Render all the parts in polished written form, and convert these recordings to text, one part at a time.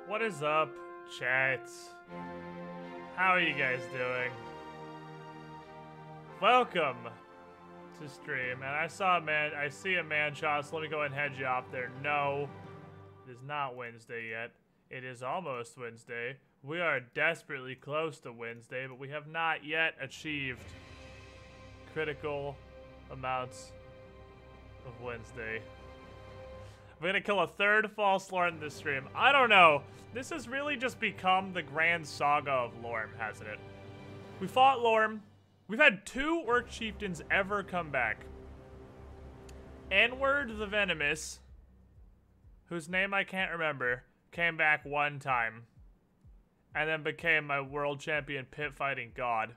What is up, chat? How are you guys doing? Welcome to stream. And I see a man shot, so let me go ahead and head you off there. No, it is not Wednesday yet. It is almost Wednesday. We are desperately close to Wednesday, but we have not yet achieved critical amounts of Wednesday. We're gonna kill a third false Lorm in this stream. I don't know. This has really just become the grand saga of Lorm, hasn't it? We fought Lorm. We've had 2 Orc Chieftains ever come back. N-Word the Venomous, whose name I can't remember, came back 1 time. And then became my world champion pit fighting god.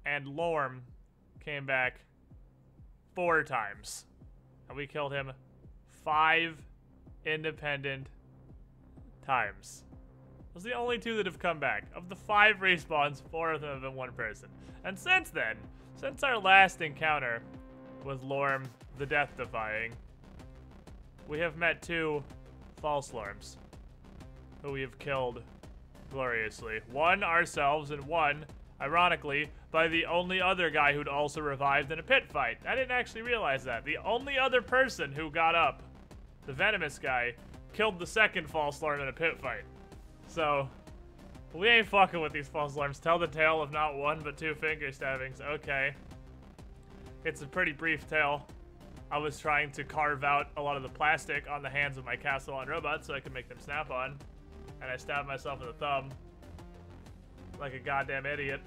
And Lorm came back 4 times. And we killed him 5 independent times. Those are the only 2 that have come back. Of the 5 respawns, 4 of them have been 1 person. And since then, since our last encounter with Lorm the Death-Defying, we have met 2 false Lorms who we have killed gloriously. 1 ourselves and 1, ironically, by the only other guy who'd also revived in a pit fight. I didn't actually realize that. The only other person who got up, the Venomous guy, killed the second false Lorm in a pit fight. So, we ain't fucking with these false Lorms. Tell the tale of not 1 but 2 finger stabbings. Okay. It's a pretty brief tale. I was trying to carve out a lot of the plastic on the hands of my castle on robots so I could make them snap on. And I stabbed myself in the thumb. Like a goddamn idiot.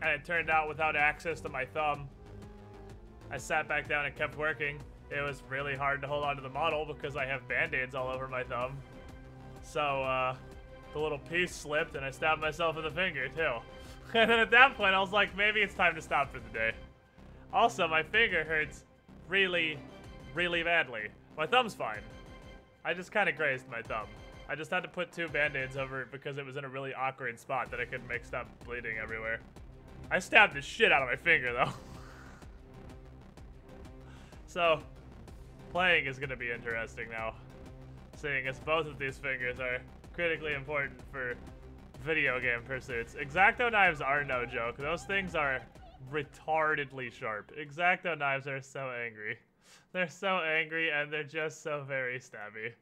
And it turned out without access to my thumb, I sat back down and kept working. It was really hard to hold on to the model because I have band-aids all over my thumb. So, the little piece slipped and I stabbed myself in the finger, too. And then at that point, I was like, maybe it's time to stop for the day. Also, my finger hurts really, really badly. My thumb's fine. I just kind of grazed my thumb. I just had to put 2 band-aids over it because it was in a really awkward spot that I couldn't make stop bleeding everywhere. I stabbed the shit out of my finger, though. So, playing is going to be interesting now, seeing as both of these fingers are critically important for video game pursuits. X-Acto knives are no joke. Those things are retardedly sharp. X-Acto knives are so angry. They're so angry, and they're just so very stabby.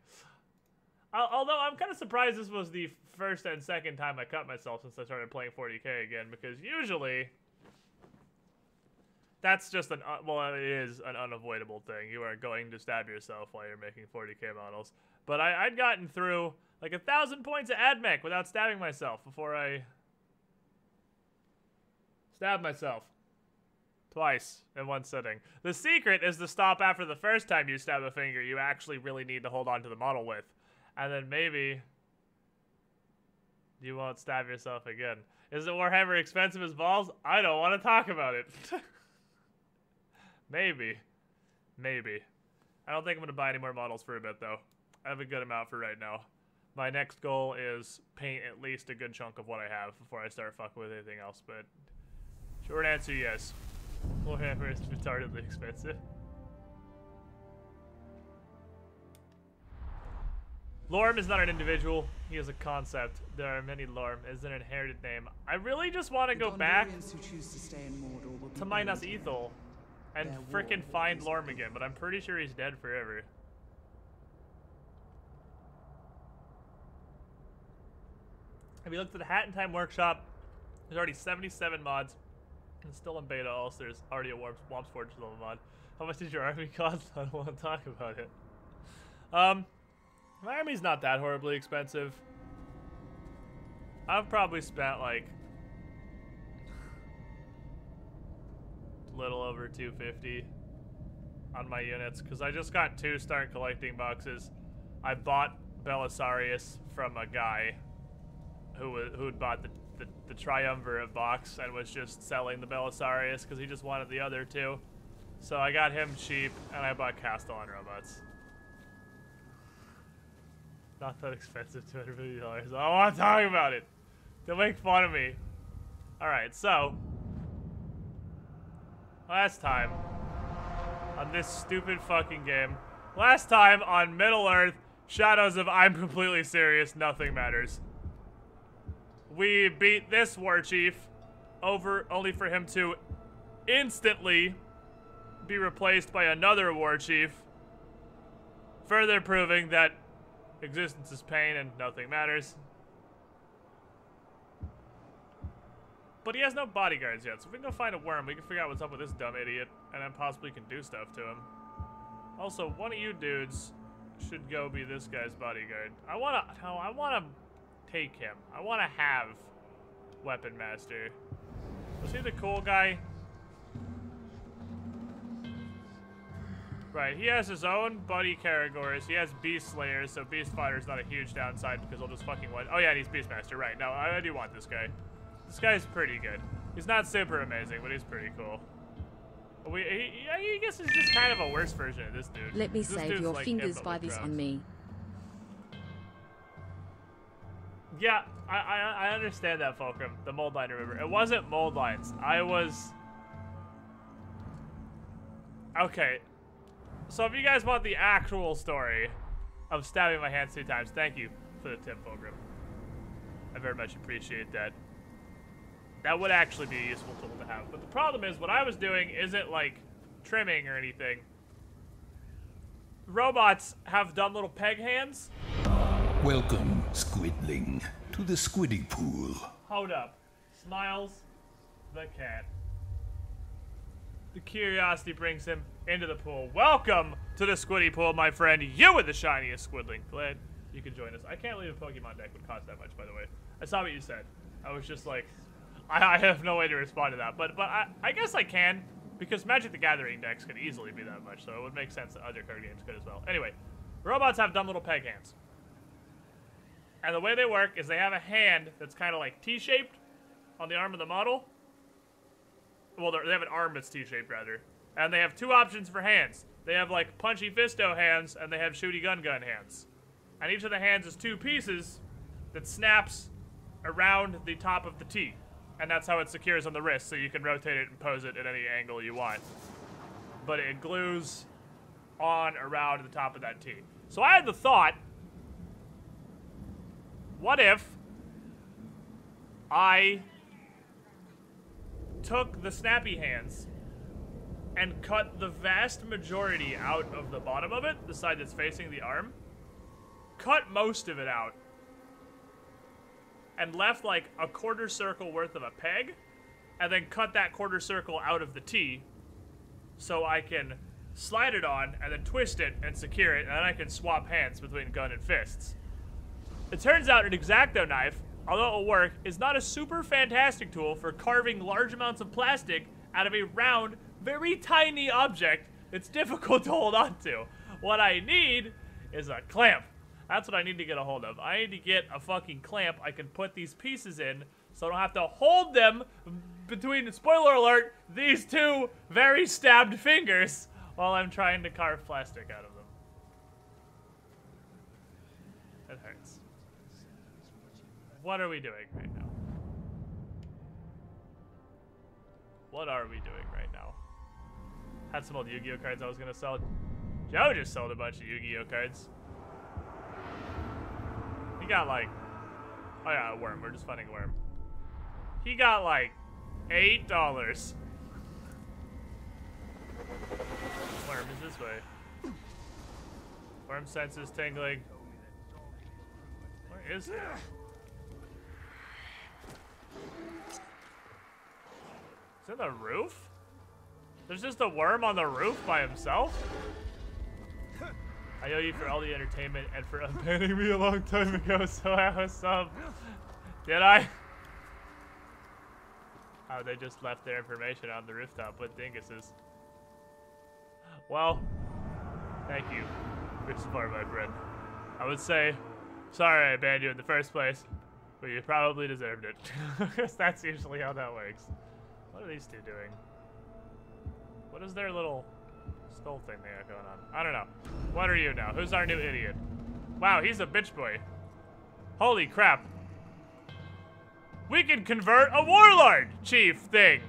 Although I'm kind of surprised this was the first and second time I cut myself since I started playing 40k again, because usually that's just well, it is an unavoidable thing. You are going to stab yourself while you're making 40k models. But I'd gotten through like 1,000 points of AdMech without stabbing myself before I stabbed myself. Twice in 1 sitting. The secret is to stop after the first time you stab a finger you actually really need to hold on to the model with. And then maybe you won't stab yourself again. Is it Warhammer expensive as balls? I don't want to talk about it. Maybe. Maybe. I don't think I'm going to buy any more models for a bit, though. I have a good amount for right now. My next goal is paint at least a good chunk of what I have before I start fucking with anything else, but short answer, yes. Warhammer is retardedly expensive. Lorm is not an individual, he is a concept. There are many Lorm as an inherited name. I really just want to go back to Minas Ethel and frickin' find Lorm again, but I'm pretty sure he's dead forever. Have you looked at the Hat in Time Workshop? There's already 77 mods. It's still in beta, also there's already a Womps Fortress level mod. How much did your army cost? I don't want to talk about it. My army's not that horribly expensive. I've probably spent like a little over 250 on my units because I just got 2 start collecting boxes. I bought Belisarius from a guy who'd bought the Triumvirate box and was just selling the Belisarius because he just wanted the other 2. So I got him cheap and I bought Castellan robots. Not that expensive, $250. I don't want to talk about it. Don't make fun of me. Alright, so last time on this stupid fucking game. Last time on Middle Earth, Shadows of I'm completely serious, nothing matters. We beat this war chief over only for him to instantly be replaced by another war chief, further proving that existence is pain and nothing matters. But he has no bodyguards yet, so if we can go find a worm, we can figure out what's up with this dumb idiot, and then possibly can do stuff to him. Also, one of you dudes should go be this guy's bodyguard. I wanna take him. I wanna have Weapon Master. Was he the cool guy? Right, he has his own buddy Karagors. He has Beast Slayers, so Beast Fighter's not a huge downside because he'll just fucking win. Oh yeah, and he's Beastmaster, right. No, I do want this guy. This guy's pretty good. He's not super amazing, but he's pretty cool. I guess he's just kind of a worse version of this dude. Let me save your fingers by this on me. Yeah, I understand that, Fulcrum. The mold line, remember. It wasn't mold lines. I was... Okay. So if you guys want the actual story of stabbing my hands 2 times, thank you for the tip, Fulcrum. I very much appreciate that. That would actually be a useful tool to have. But the problem is, what I was doing isn't, like, trimming or anything. Robots have dumb little peg hands. Welcome, Squidling, to the Squiddy Pool. Hold up. Smiles the cat. The curiosity brings him into the pool. Welcome to the Squiddy Pool, my friend. You are the shiniest Squidling. Glad you can join us. I can't believe a Pokemon deck would cost that much, by the way. I saw what you said. I was just like... I have no way to respond to that, but I guess I can, because Magic the Gathering decks could easily be that much, so it would make sense that other card games could as well. Anyway, robots have dumb little peg hands. And the way they work is they have a hand that's kind of like T-shaped on the arm of the model. Well, they have an arm that's T-shaped, rather. And they have 2 options for hands. They have, like, punchy fisto hands, and they have shooty gun hands. And each of the hands is 2 pieces that snaps around the top of the T. And that's how it secures on the wrist, so you can rotate it and pose it at any angle you want. But it glues on around the top of that T. So I had the thought, what if I took the snappy hands and cut the vast majority out of the bottom of it, the side that's facing the arm, cut most of it out, and left like a quarter circle worth of a peg, and then cut that quarter circle out of the T so I can slide it on and then twist it and secure it, and then I can swap hands between gun and fists. It turns out an X-Acto knife, although it will work, is not a super fantastic tool for carving large amounts of plastic out of a round, very tiny object that's difficult to hold on to. What I need is a clamp. That's what I need to get a hold of. I need to get a fucking clamp I can put these pieces in so I don't have to hold them between, spoiler alert, these 2 very stabbed fingers while I'm trying to carve plastic out of them. It hurts. What are we doing right now? What are we doing right now? Had some old Yu-Gi-Oh cards I was gonna sell. Joe just sold a bunch of Yu-Gi-Oh cards. He got like, oh yeah, a worm. We're just finding a worm. He got like $8. Worm is this way. Worm senses tingling. Where is it? Is it the roof? There's just a worm on the roof by himself? I owe you for all the entertainment and for unbanning me a long time ago, so I was sub. Did I? Oh, they just left their information on the rooftop with dinguses. Well, thank you for your support, my friend. I would say, sorry I banned you in the first place, but you probably deserved it. Because that's usually how that works. What are these 2 doing? What is their little skull thing they got going on? I don't know. What are you now? Who's our new idiot? Wow, he's a bitch boy. Holy crap. We can convert a warlord chief thing.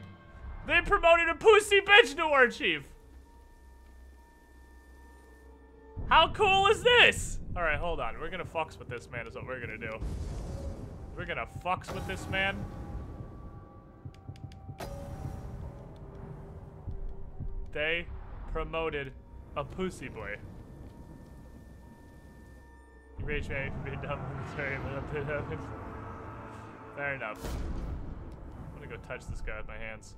They promoted a pussy bitch to war chief. How cool is this? Alright, hold on. We're gonna fucks with this man is what we're gonna do. We're gonna fucks with this man. They promoted a pussy boy. You rage me for being dumb in this area, but it happened. Fair enough. I'm gonna go touch this guy with my hands.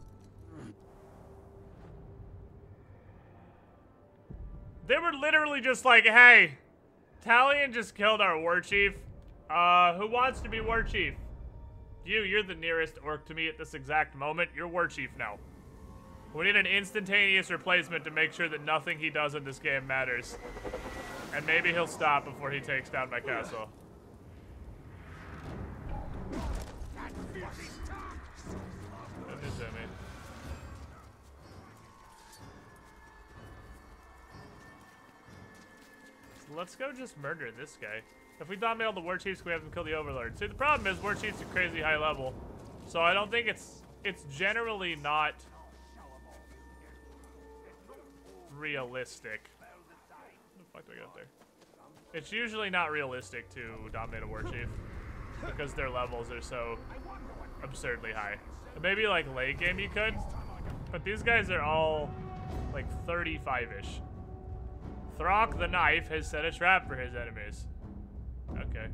They were literally just like, hey, Talion just killed our war chief. Who wants to be war chief? You're the nearest orc to me at this exact moment. You're war chief now. We need an instantaneous replacement to make sure that nothing he does in this game matters. And maybe he'll stop before he takes down my castle. So let's go just murder this guy. If we dominate all the war chiefs, we have them kill the overlord. See, the problem is war chiefs are crazy high level. So I don't think it's generally not realistic. What the fuck do I get up there? It's usually not realistic to dominate a war chief because their levels are so absurdly high. Maybe like late game you could, but these guys are all like 35-ish. Throck the Knife has set a trap for his enemies. Okay.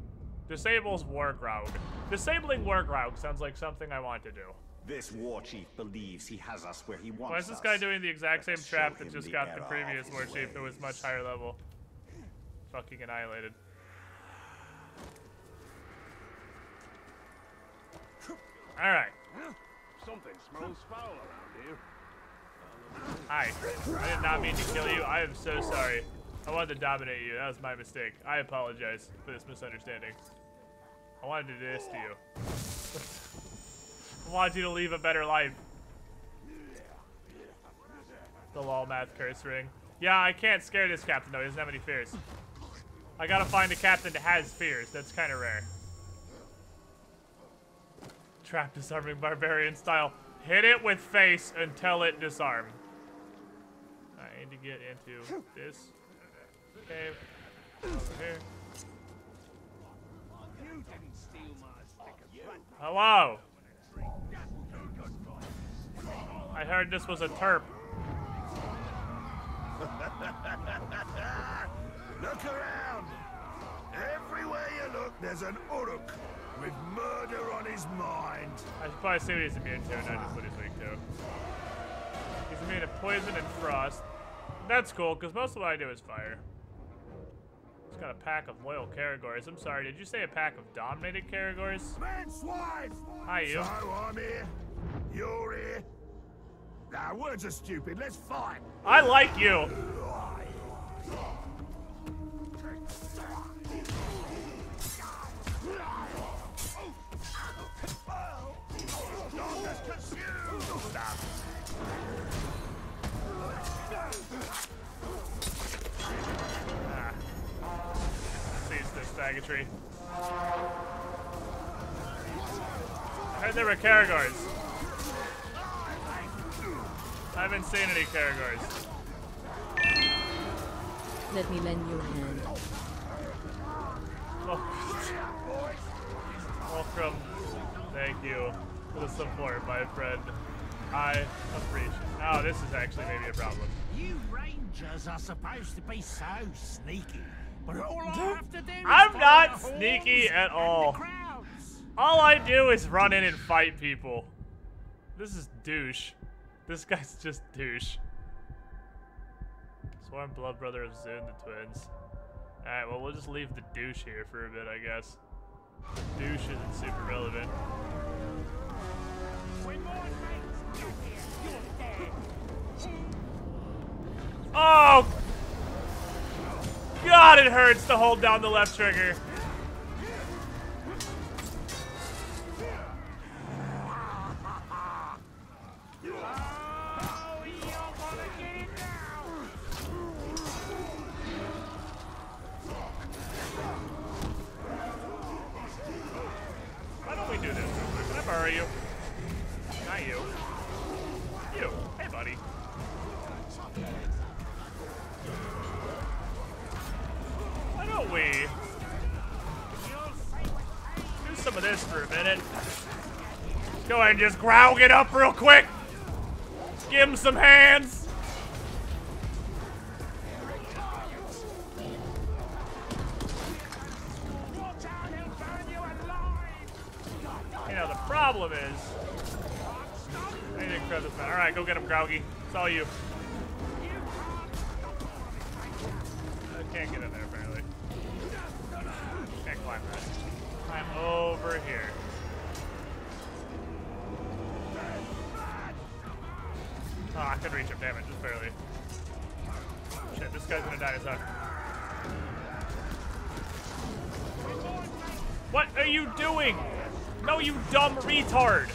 Disables Wargroug. Disabling Wargroug sounds like something I want to do. This war chief believes he has us where he wants us. Why is this guy doing the exact same trap that just got the previous war chief who was much higher level fucking annihilated? Alright. Something smells foul around here. Hi. I did not mean to kill you. I am so sorry. I wanted to dominate you. That was my mistake. I apologize for this misunderstanding. I wanted to do this to you. I wanted you to leave a better life. The lol math curse ring. Yeah, I can't scare this captain though. He doesn't have any fears. I gotta find a captain that has fears. That's kind of rare. Trap disarming barbarian style. Hit it with face until it disarm. I need to get into this cave over here. Hello. I heard this was a terp. Look around. Everywhere you look, there's an Uruk with murder on his mind. I should probably see what he's immune to, not just what he's weak to. He's immune to poison and frost. That's cool, because most of what I do is fire. He's got a pack of loyal Caragors. I'm sorry, did you say a pack of dominated Caragors? Man, swine! Hi, you. So I'm here. You're here. Nah, words are stupid. Let's fight. I like you. Stop. Cease this faggotry. I heard there were Caragors. I haven't seen any Caragors. Let me lend you a hand. Welcome. Thank you for the support, my friend. I appreciate it. Oh, this is actually maybe a problem. You rangers are supposed to be so sneaky, but all I have to do is I'm not sneaky at all. All I do is run in and fight people. This is douche. This guy's just douche. Sworn blood brother of Zune the twins. Alright, well, we'll just leave the douche here for a bit, I guess. The douche isn't super relevant. Oh! God, it hurts to hold down the left trigger. Why don't we do this? Can I borrow you? Not you. You. Hey, buddy. Why don't we do some of this for a minute? Go ahead and just growl it up real quick. Give him some hands. You know, the problem is... I need to grab this man. Alright, go get him, Groggy. It's all you. I can't get in there, apparently. Can't climb that. Climb over here. Oh, I couldn't reach him, damn it, just barely. Shit, this guy's gonna die, son. What are you doing? No, you dumb retard.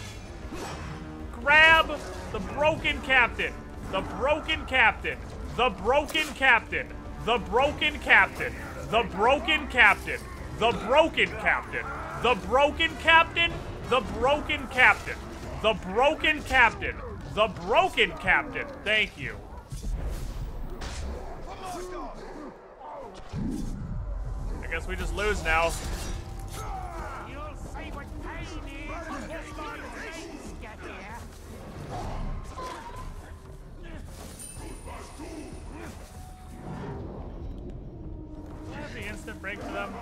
Grab the broken captain. The broken captain. The broken captain. The broken captain. The broken captain. The broken captain. The broken captain. The broken captain. The broken captain. The broken captain. Thank you. I guess we just lose now. You'll see what pain is. Get here. Do I have the instant break for them?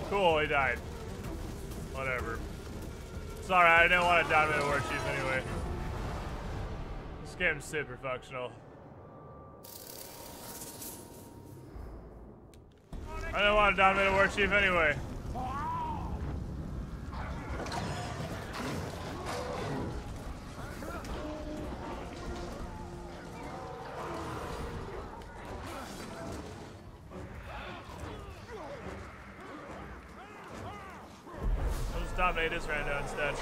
Cool, he died. Whatever. Sorry, I didn't want to dominate a war chief anyway. This game's super functional. I didn't want to dominate a war chief anyway. Dominate this rando instead.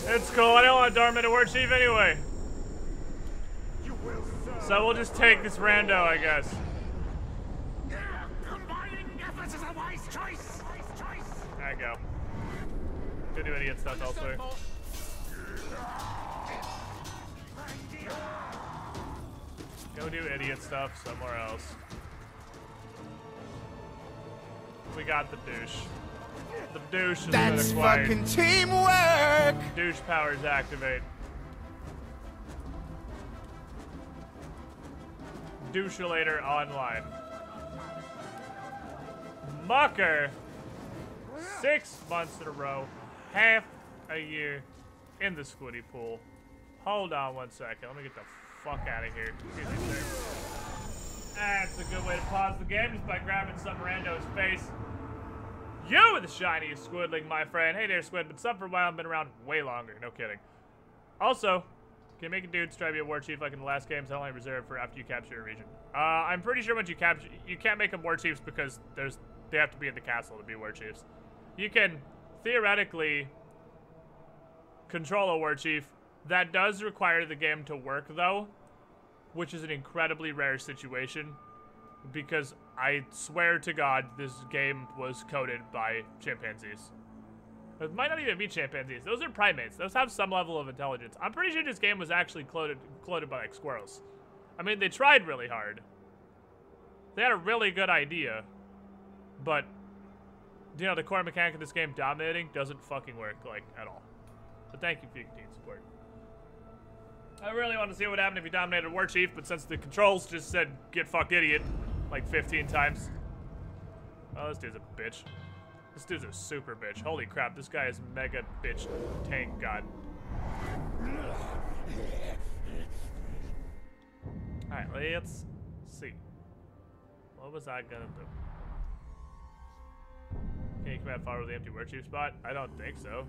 It's cool. I don't want to dominate a war chief anyway. So we'll just take this rando, I guess. Combining efforts is a wise choice. There I go. Go do idiot stuff elsewhere. Go do idiot stuff somewhere else. We got the douche. The douche is That's acquired. fucking teamwork! Douche powers activate. Douchelator online. Mucker! 6 months in a row. Half a year in the Squiddy pool. Hold on 1 second. Let me get the fuck out of here. Excuse me, sir. That's a good way to pause the game, just by grabbing some rando's face. You are the shiniest squidling, my friend. Hey there, Squid. Been sub for a while. I've been around way longer. No kidding. Also, can you make a dude try to be a war chief like in the last games? Only reserved for after you capture a region. I'm pretty sure once you capture, you can't make them war chiefs because they have to be in the castle to be war chiefs. You can theoretically control a war chief. That does require the game to work though, which is an incredibly rare situation. Because I swear to God, this game was coded by chimpanzees. It might not even be chimpanzees. Those are primates. Those have some level of intelligence. I'm pretty sure this game was actually coded by like squirrels. I mean, they tried really hard. They had a really good idea. But, you know, the core mechanic of this game, dominating, doesn't fucking work, like, at all. So thank you for your continued support. I really want to see what happened if you dominated a war chief, but since the controls just said, get fucked idiot, like 15 times. Oh, this dude's a bitch. This dude's a super bitch. Holy crap, this guy is mega bitch tank god. Alright, let's see. What was I gonna do? Can you command fire with the empty war chief spot? I don't think so.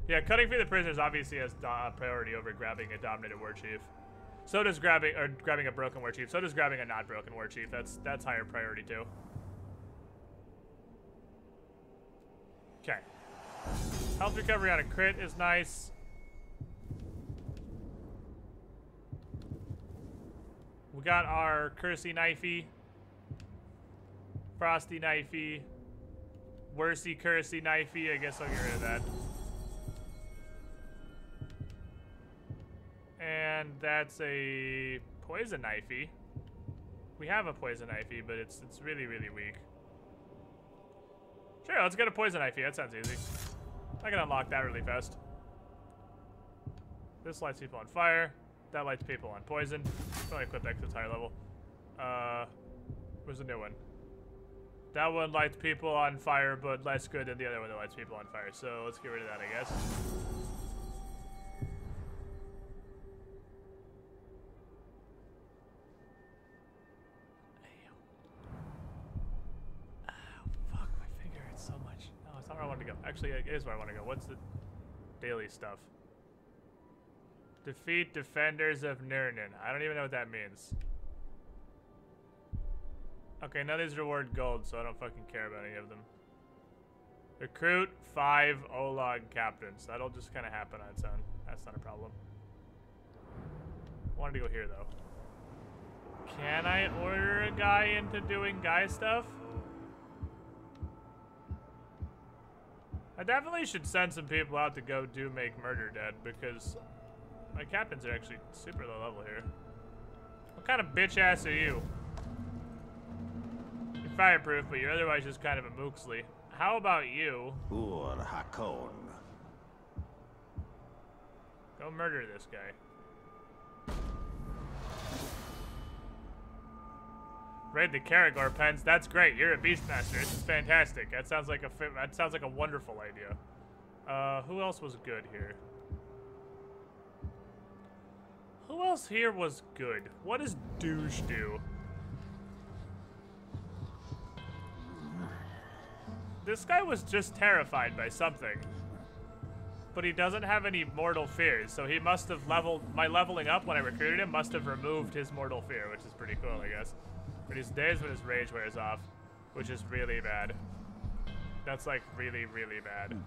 Yeah, cutting free the prisoners obviously has priority over grabbing a dominated war chief. So does grabbing a broken war chief. So does grabbing a not broken war chief. That's higher priority too. Okay. Health recovery on a crit is nice. We got our Cursey Knifey, Frosty Knifey, Worsey Cursey Knifey. I guess I'll get rid of that. And that's a Poison Knifey. We have a Poison Knifey, but it's really, really weak. Sure, let's get a Poison Knifey. That sounds easy. I can unlock that really fast. This lights people on fire. That lights people on poison. Only equip that because it's higher level. Where's the new one? That one lights people on fire, but less good than the other one that lights people on fire. So let's get rid of that, I guess. Fuck, my finger hurts so much. No, it's not where I want to go. Actually, it is where I want to go. What's the daily stuff? Defeat defenders of Nurnin. I don't even know what that means. Okay, none of these reward gold, so I don't fucking care about any of them. Recruit 5 Olag captains. That'll just kind of happen on its own. That's not a problem. Wanted to go here, though. Can I order a guy into doing guy stuff? I definitely should send some people out to go make Murder Dead, because my captains are actually super low level here. What kind of bitch ass are you? You're fireproof, but you're otherwise just kind of a mooksley. How about you? Ur Hakon. Go murder this guy. Raid the Karagor pens. That's great. You're a beastmaster. This is fantastic. That sounds like a wonderful idea. Who else was good here? Who else here was good? What does douche do? This guy was just terrified by something. But he doesn't have any mortal fears, so he must have my leveling up when I recruited him must have removed his mortal fear, which is pretty cool, I guess. But he's days when his rage wears off, which is really bad. That's like really, really bad.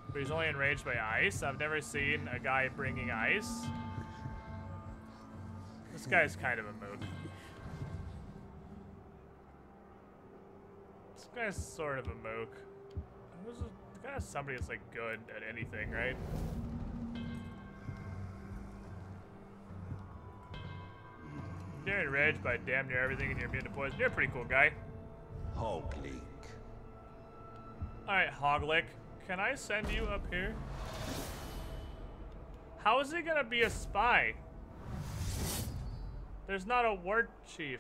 But he's only enraged by ice. I've never seen a guy bringing ice. This guy's kind of a mook. This guy's sort of a mook. The guy is somebody that's like good at anything, right? You're enraged by damn near everything and you're immune to poison. You're a pretty cool guy. Hogleek. Alright, Hoglick. Can I send you up here? How is he gonna be a spy? There's not a war chief.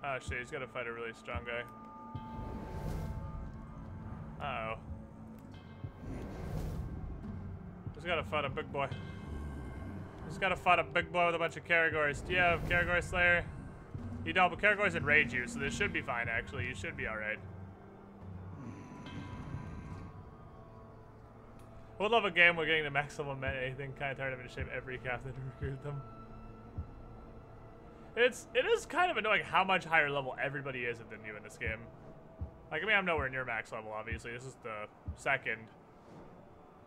Oh shit, he's gotta fight a really strong guy. Uh-oh. He's gotta fight a big boy. He's gotta fight a big boy with a bunch of Karagors. Do you have Karagor Slayer? You don't, but Karagors enrage you, so this should be fine, actually. You should be alright. Would love a game where getting the maximum meant anything. Kind of tired of having to shape every captain to recruit them. It is kind of annoying how much higher level everybody is than you in this game. Like, I mean, I'm nowhere near max level, obviously. This is the second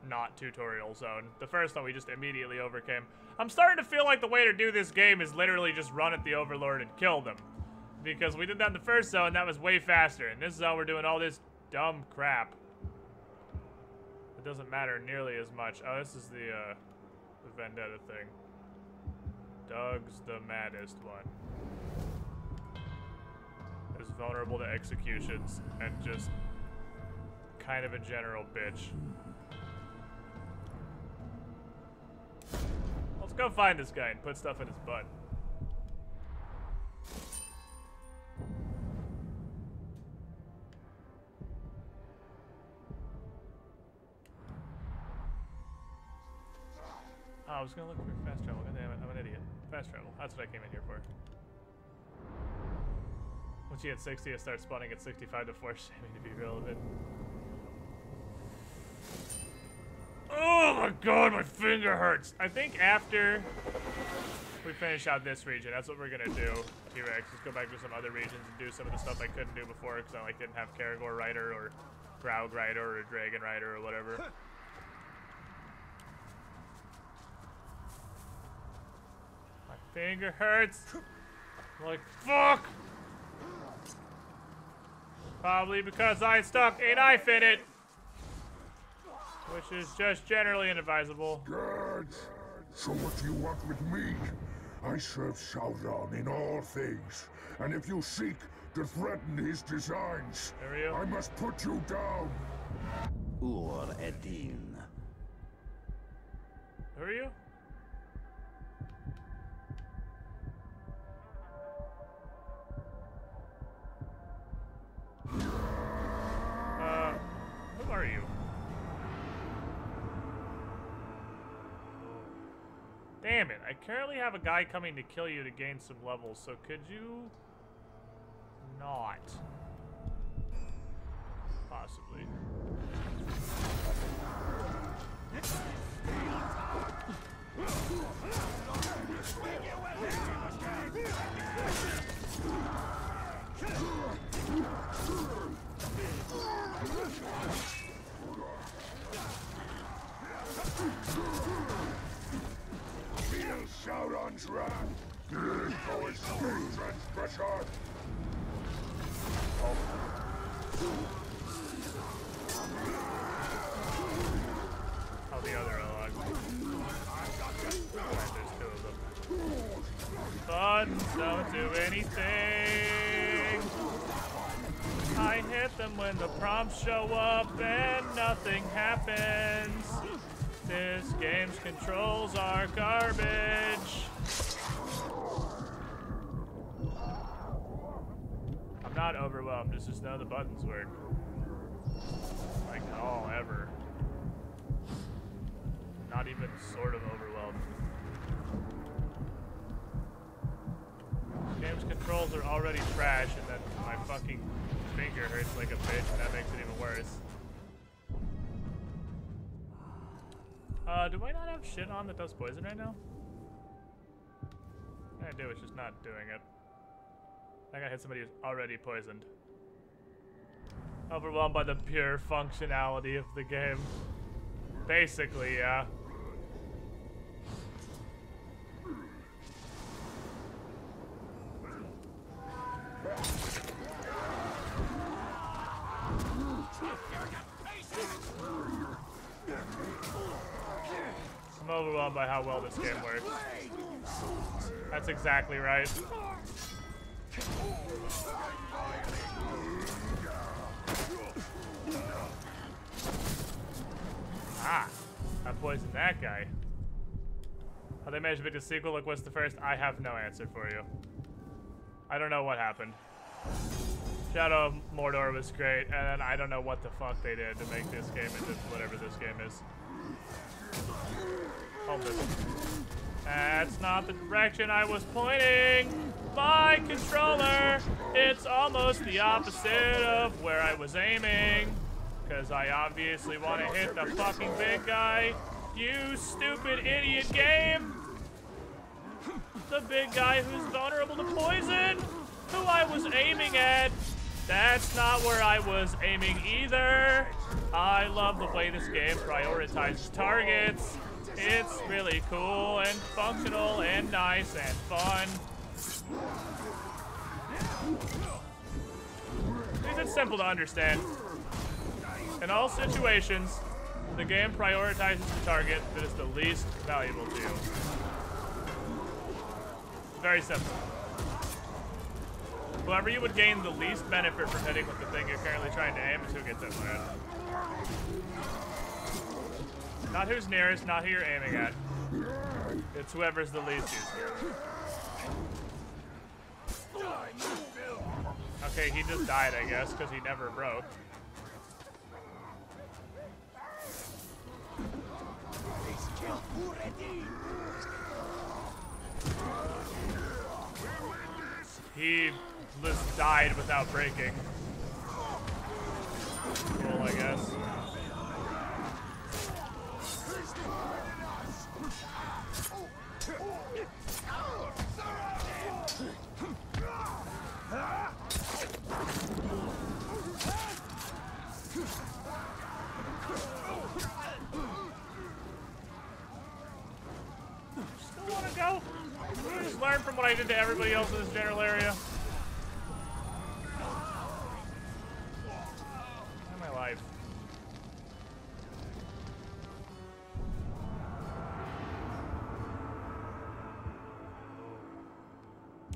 not tutorial zone. The first one we just immediately overcame. I'm starting to feel like the way to do this game is literally just run at the Overlord and kill them. Because we did that in the first zone, that was way faster. In this zone, we're doing all this dumb crap. It doesn't matter nearly as much. Oh, this is the vendetta thing. Doug's the maddest one. Is vulnerable to executions and just kind of a general bitch. Let's go find this guy and put stuff in his butt. Oh, I was gonna look for fast travel. God damn it, I'm an idiot. Fast travel. That's what I came in here for. Once you hit 60, it starts spawning at 65 to force shaming to be relevant. Oh my god, my finger hurts! I think after we finish out this region, that's what we're gonna do, T-Rex, is go back to some other regions and do some of the stuff I couldn't do before because I didn't have Karagor Rider or Graug Rider or Dragon Rider or whatever. Finger hurts. Like, fuck! Probably because I stuck a knife in it. Which is just generally inadvisable. Guards, so what do you want with me? I serve Sauron in all things, and if you seek to threaten his designs, I must put you down. Ur Edin. Who are you? Who are you? Damn it, I currently have a guy coming to kill you to gain some levels, so could you not? Possibly. Feel Sauron's wrath. Good for his transgression. Oh, the other log. There's two of them. Buttons don't do anything. I hit them when the prompts show up and nothing happens. This game's controls are garbage. I'm not overwhelmed, it's just none of the buttons work. Like at all, ever. Not even sort of overwhelmed. This game's controls are already trash, and then my fucking finger hurts like a bitch, and that makes it even worse. Do I not have shit on that does poison right now? I do, it's just not doing it. I gotta hit somebody who's already poisoned. Overwhelmed by the pure functionality of the game. Basically, yeah. I'm overwhelmed by how well this game works. That's exactly right. Ah, I poisoned that guy. How they managed to make a sequel like what's the first? I have no answer for you. I don't know what happened. Shadow of Mordor was great, and then I don't know what the fuck they did to make this game into whatever this game is. Hold this. That's not the direction I was pointing. My controller, it's almost the opposite of where I was aiming. Because I obviously want to hit the fucking big guy. You stupid idiot game. The big guy who's vulnerable to poison. Who I was aiming at. That's not where I was aiming either. I love the way this game prioritizes targets. It's really cool and functional and nice and fun. It's simple to understand. In all situations, the game prioritizes the target that is the least valuable to you. Very simple. Whoever you would gain the least benefit from hitting with the thing you're currently trying to aim is who gets hit with it. Not who's nearest, not who you're aiming at. It's whoever's the least useful. Okay, he just died, I guess, because he never broke. He just died without breaking. Cool, I guess. what I did to everybody else in this general area? My life.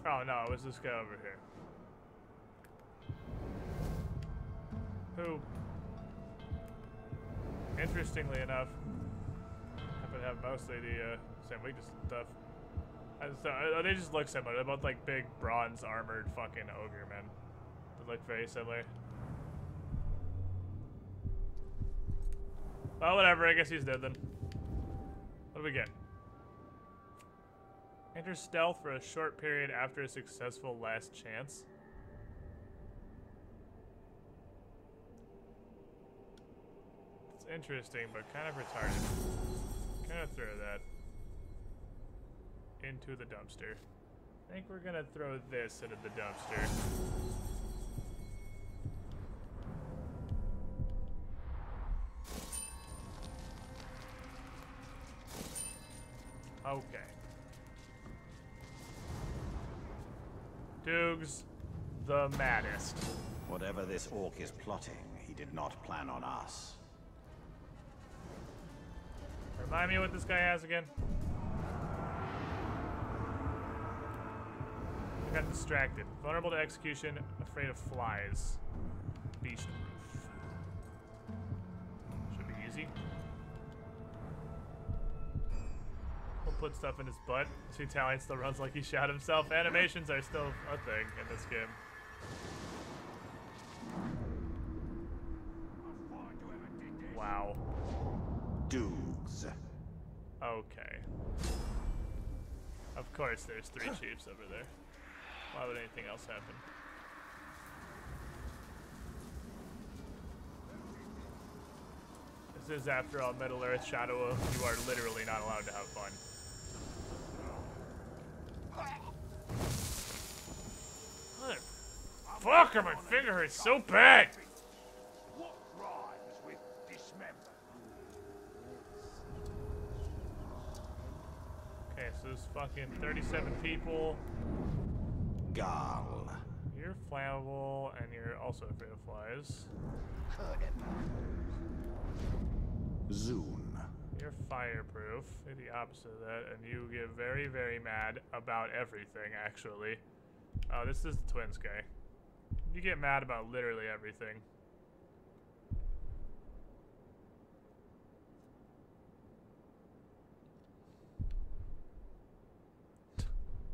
Oh no, it was this guy over here. Who, interestingly enough, happen to have mostly the same weakness and stuff. They just look similar. They're both like big bronze armored fucking ogre men. They look very similar. Well, whatever. I guess he's dead then. What do we get? Enter stealth for a short period after a successful last chance. It's interesting, but kind of retarded. Kind of throw that into the dumpster. I think we're gonna throw this into the dumpster. Okay. Doogs, the maddest. Whatever this orc is plotting, he did not plan on us. Remind me what this guy has again. I got distracted. Vulnerable to execution, afraid of flies. Beast roof. Should be easy. We'll put stuff in his butt. See, Talion still runs like he shot himself. Animations are still a thing in this game. Wow. Doogs. Okay. Of course there's 3 chiefs over there. Why would anything else happen? This is, after all, Middle Earth Shadow of you are literally not allowed to have fun. Motherfucker, my finger hurts so bad! What rhymes with dismember? Okay, so there's fucking 37 people. Gal. You're flammable, and you're also afraid of flies. Zoon. You're fireproof. You're the opposite of that, and you get very, very mad about everything, actually. Oh, this is the twins guy. You get mad about literally everything.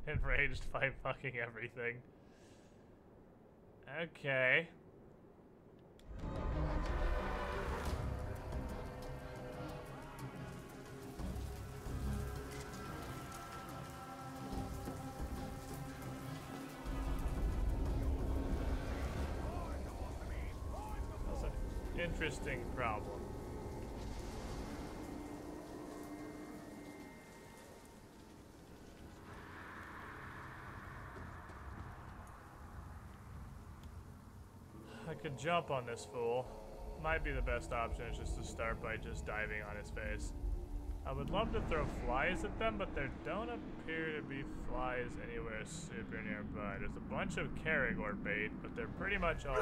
Enraged by fucking everything. Okay. That's an interesting problem. I could jump on this fool. Might be the best option, is just to start by just diving on his face. I would love to throw flies at them, but there don't appear to be flies anywhere super nearby. There's a bunch of Caragor bait, but they're pretty much all...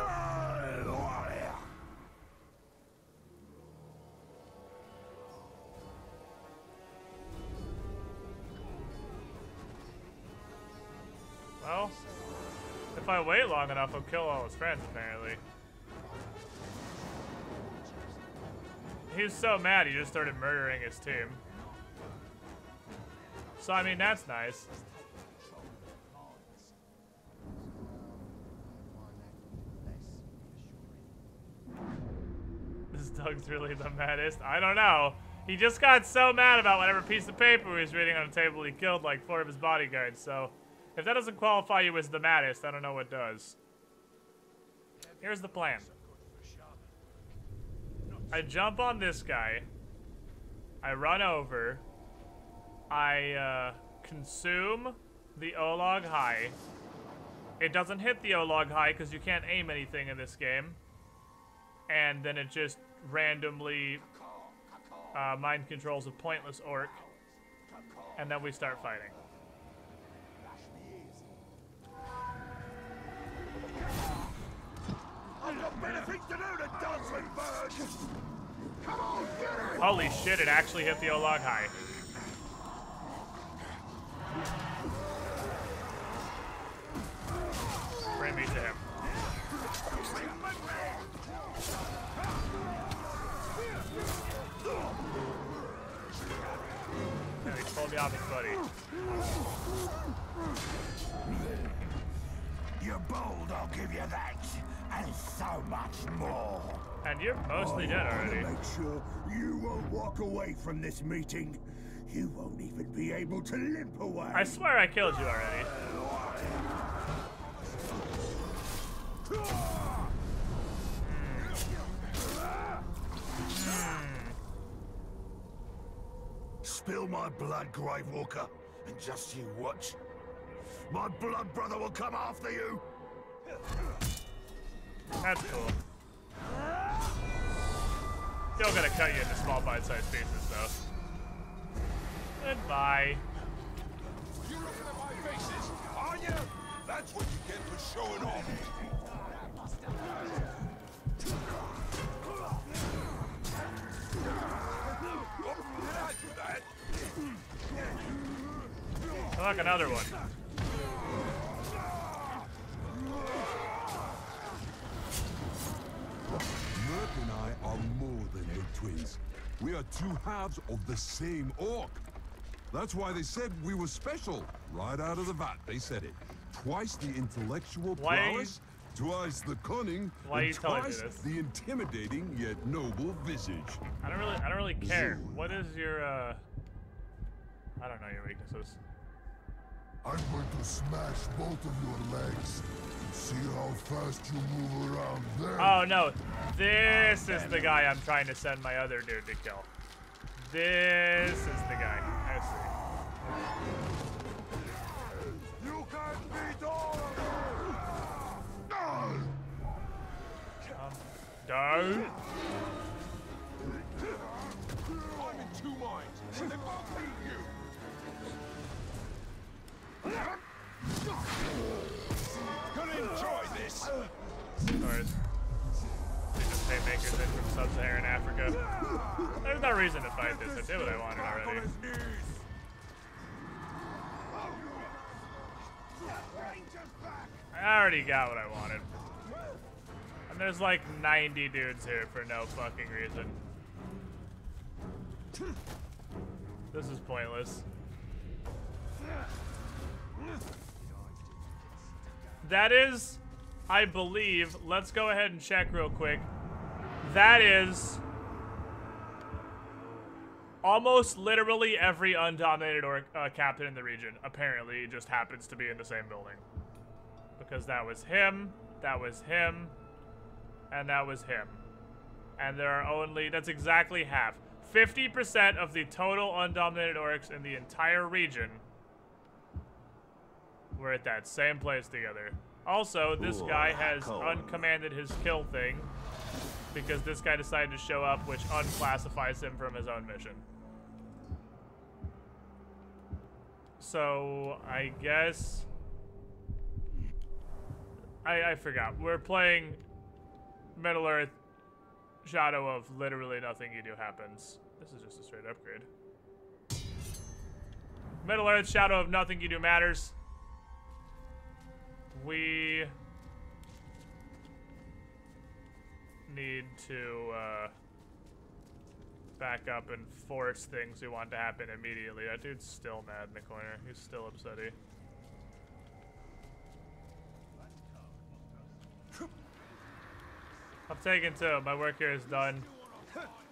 Well, if I wait long enough, I'll kill all his friends, apparently. He was so mad, he just started murdering his team. So, I mean, that's nice. This Doug's really the maddest. I don't know. He just got so mad about whatever piece of paper he was reading on a table. He killed like 4 of his bodyguards, so... if that doesn't qualify you as the maddest, I don't know what does. Here's the plan. I jump on this guy. I run over. I consume the O-Log High. It doesn't hit the O-Log High because you can't aim anything in this game. And then it just randomly mind controls a pointless orc. And then we start fighting. Holy shit, it actually hit the O-log high. Bring me to him. Yeah, he pulled me off his buddy. You're bold, I'll give you that. And so much more. And you're mostly dead already. Make sure you won't walk away from this meeting. You won't even be able to limp away. I swear I killed you already. Spill my blood, Grave Walker, and just you watch. My blood brother will come after you. That's cool. Still gonna cut you into small bite-sized pieces, though. Goodbye. You're looking at my faces, are you? That's what you get for showing off. Did I do that? Look, another one. Merc and I are more than egg twins. We are two halves of the same orc. That's why they said we were special. Right out of the vat, they said it. Twice the intellectual prowess, twice the cunning, and twice the intimidating yet noble visage. I don't really care. What is your I don't know your weaknesses. I'm going to smash both of your legs. See how fast you move around there. Oh no, this is the guy I'm trying to send my other dude to kill. This is the guy. I see. You can't beat all of them! Darn. I'm in two minds. They both hate you. Gonna enjoy this. Alright. Just haymakers in from sub-Saharan Africa. There's no reason to fight this. I did what I wanted already. I already got what I wanted. And there's like 90 dudes here for no fucking reason. This is pointless. That is, I believe, let's go ahead and check real quick. That is almost literally every undominated or captain in the region. Apparently, it just happens to be in the same building. Because that was him, and that was him. And there are only, that's exactly half. 50% of the total undominated orcs in the entire region were at that same place together. Also, this guy has uncommanded his kill thing because this guy decided to show up, which unclassifies him from his own mission. So, I guess... I forgot. We're playing Middle-earth Shadow of literally nothing you do happens. This is just a straight upgrade. Middle-earth Shadow of nothing you do matters. We need to back up and force things we want to happen immediately. That dude's still mad in the corner. He's still upsetty. I'm taking two. My work here is done.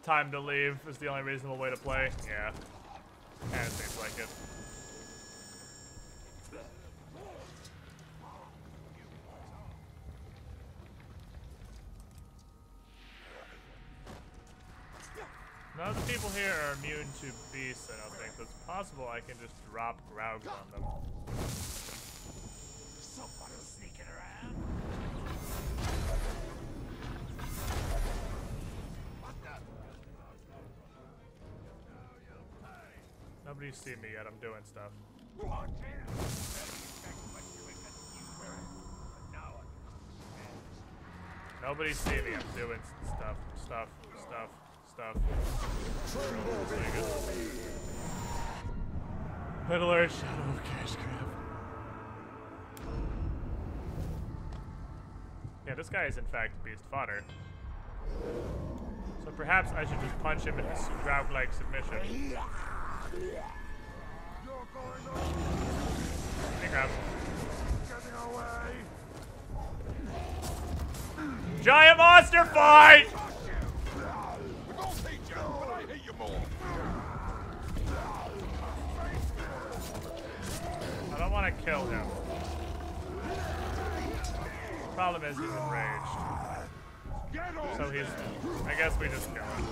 Time to leave is the only reasonable way to play. Yeah. Kinda seems like it. None of the people here are immune to beasts, I don't think. So it's possible I can just drop Graugs on them. Somebody sneaking around. Nobody's seen me yet. I'm doing stuff. Nobody see me. I'm doing stuff. Middle Earth Shadow of Cash Grab. Yeah, this guy is in fact beast fodder. So perhaps I should just punch him into drought-like submission. Hey, crap. Giant monster fight! I don't want to kill him. Problem is he's enraged. So he's... I guess we just kill him.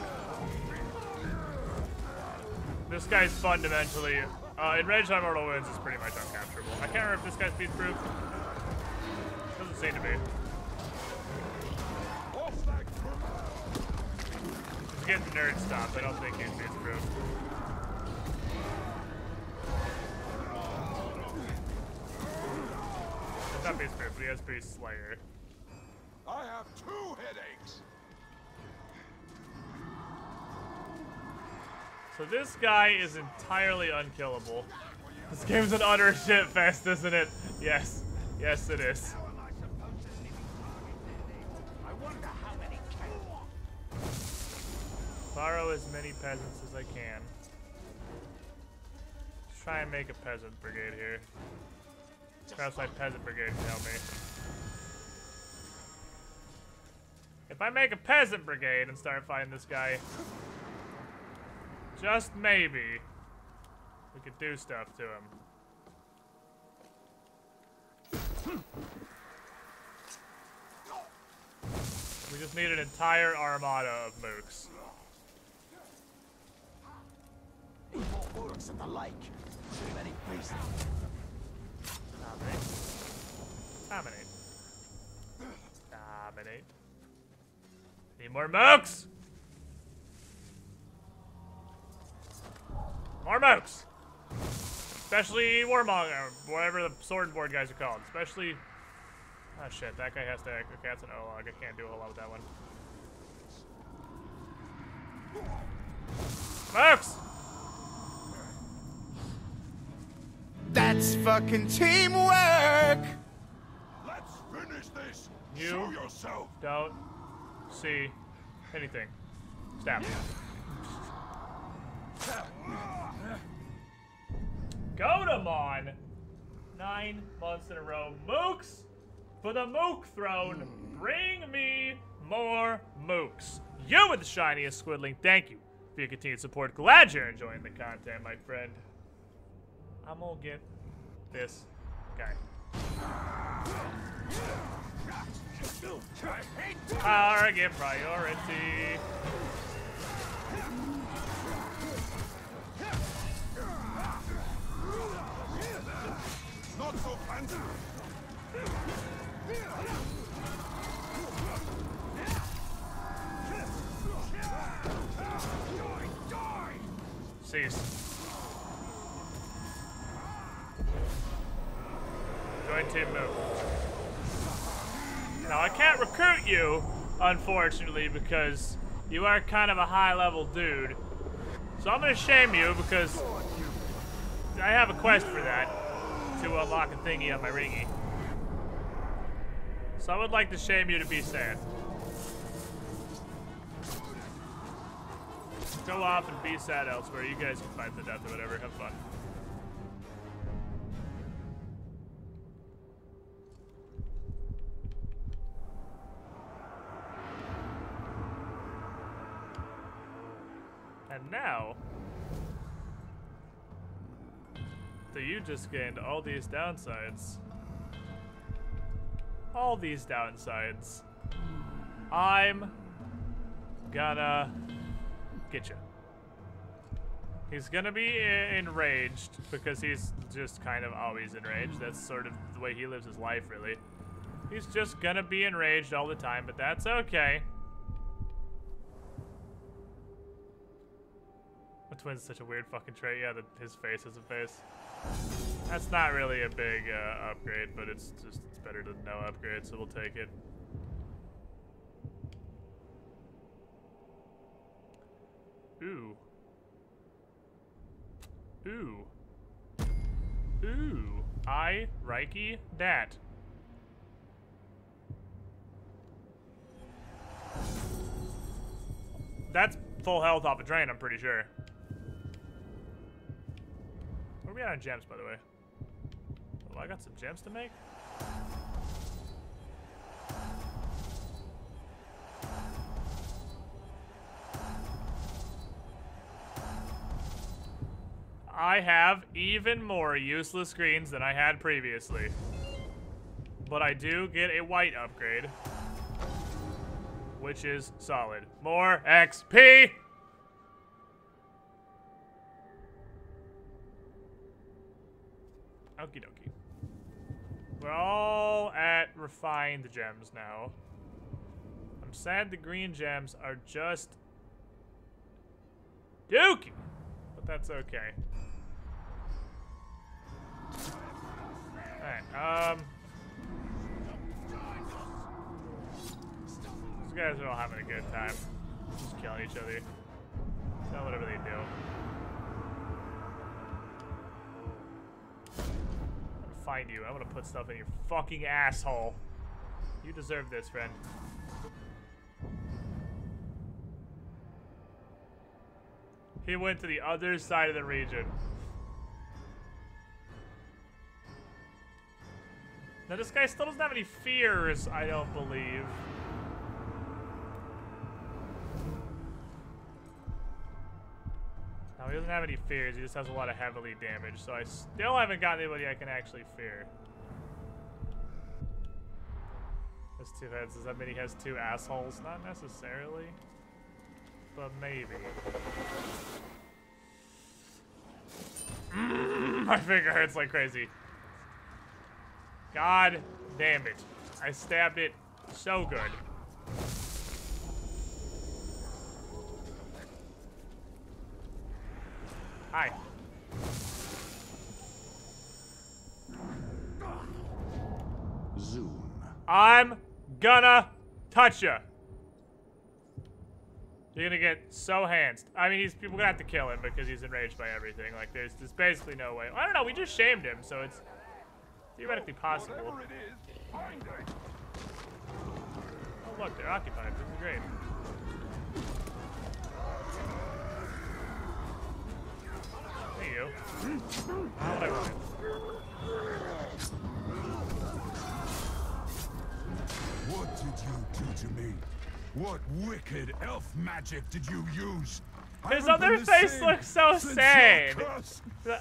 This guy's fundamentally... enraged on mortal wounds is pretty much uncapturable. I can't remember if this guy's beast-proof. Doesn't seem to be. He's getting nerd stopped. I don't think he's beast-proof. He's not beast-proof, but he has Beast Slayer. I have 2 headaches. So this guy is entirely unkillable. This game's an utter shit fest, isn't it? Yes. Yes, it is. Borrow as many peasants as I can. Let's try and make a peasant brigade here. Perhaps my peasant brigade can help me. If I make a peasant brigade and start fighting this guy, just maybe we could do stuff to him. We just need an entire armada of mooks. Orcs and the like. Too many beasts. Dominate. Dominate. Need more mooks! More mooks! Especially Warmonger, or whatever the swordboard guys are called. Especially... Oh shit, that guy has to act. Okay, that's an O-log. I can't do a whole lot with that one. Mooks! That's fucking teamwork! Let's finish this! You Show yourself! don't see anything. Stab. Gotamon! 9 months in a row. Mooks! For the Mook throne, bring me more mooks. You are the shiniest Squidling. Thank you for your continued support. Glad you're enjoying the content, my friend. I'm gonna get this guy. Power, get priority. Not so fancy! Cease. Join team move. Now I can't recruit you, unfortunately, because you are kind of a high-level dude. So I'm gonna shame you because I have a quest for that to unlock a thingy on my ringy. So I would like to shame you to be sad. Go off and be sad elsewhere. You guys can fight the death or whatever. Have fun. And now, so you just gained all these downsides. All these downsides. I'm gonna get you. He's gonna be enraged because he's just kind of always enraged. That's sort of the way he lives his life, really. He's just gonna be enraged all the time, but that's okay. The twin's such a weird fucking trait. Yeah, his face is a face. That's not really a big upgrade, but it's better than no upgrade, so we'll take it. Ooh. Ooh. I, Reiki, that. That's full health off a drain, I'm pretty sure. Where are we at on gems, by the way? Oh, I got some gems to make? I have even more useless screens than I had previously. But I do get a white upgrade, which is solid. More XP! Okie dokie. We're all at refined gems now. I'm sad the green gems are just dookie, but that's okay. Alright, these guys are all having a good time. Just killing each other. So whatever they do. I'm gonna find you. I'm gonna put stuff in your fucking asshole. You deserve this, friend. He went to the other side of the region. Now this guy still doesn't have any fears, I don't believe. No, he doesn't have any fears, he just has a lot of heavily damage, so I still haven't got anybody I can actually fear. Has two heads, does that mean he has two assholes? Not necessarily, but maybe. My finger hurts like crazy. God damn it. I stabbed it so good. Hi. Zoom. I'm gonna touch ya. You're gonna get so handsed. I mean, we're gonna have to kill him because he's enraged by everything. Like, there's basically no way. I don't know, we just shamed him, so it's theoretically possible. Oh, look, they're occupied. This is great. Hey, you. How would I want it? What did you do to me? What wicked elf magic did you use? His other face looks so sad.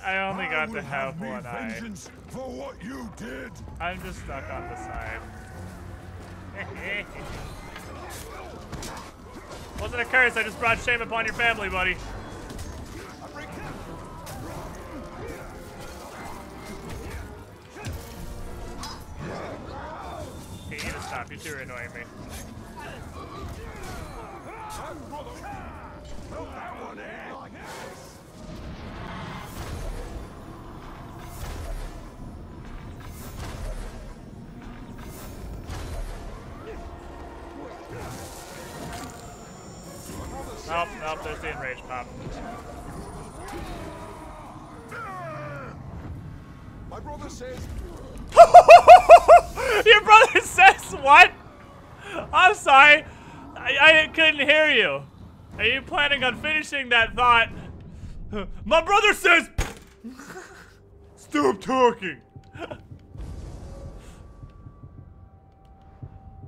I only got to have one eye. For what you did. I'm just stuck on the side. Wasn't a curse, I just brought shame upon your family, buddy. Okay, you need to stop, you two are annoying me. Nope, nope, there's the enrage pop. My brother says... Your brother says what? I'm sorry. I couldn't hear you. Are you planning on finishing that thought? My brother says... Stop talking.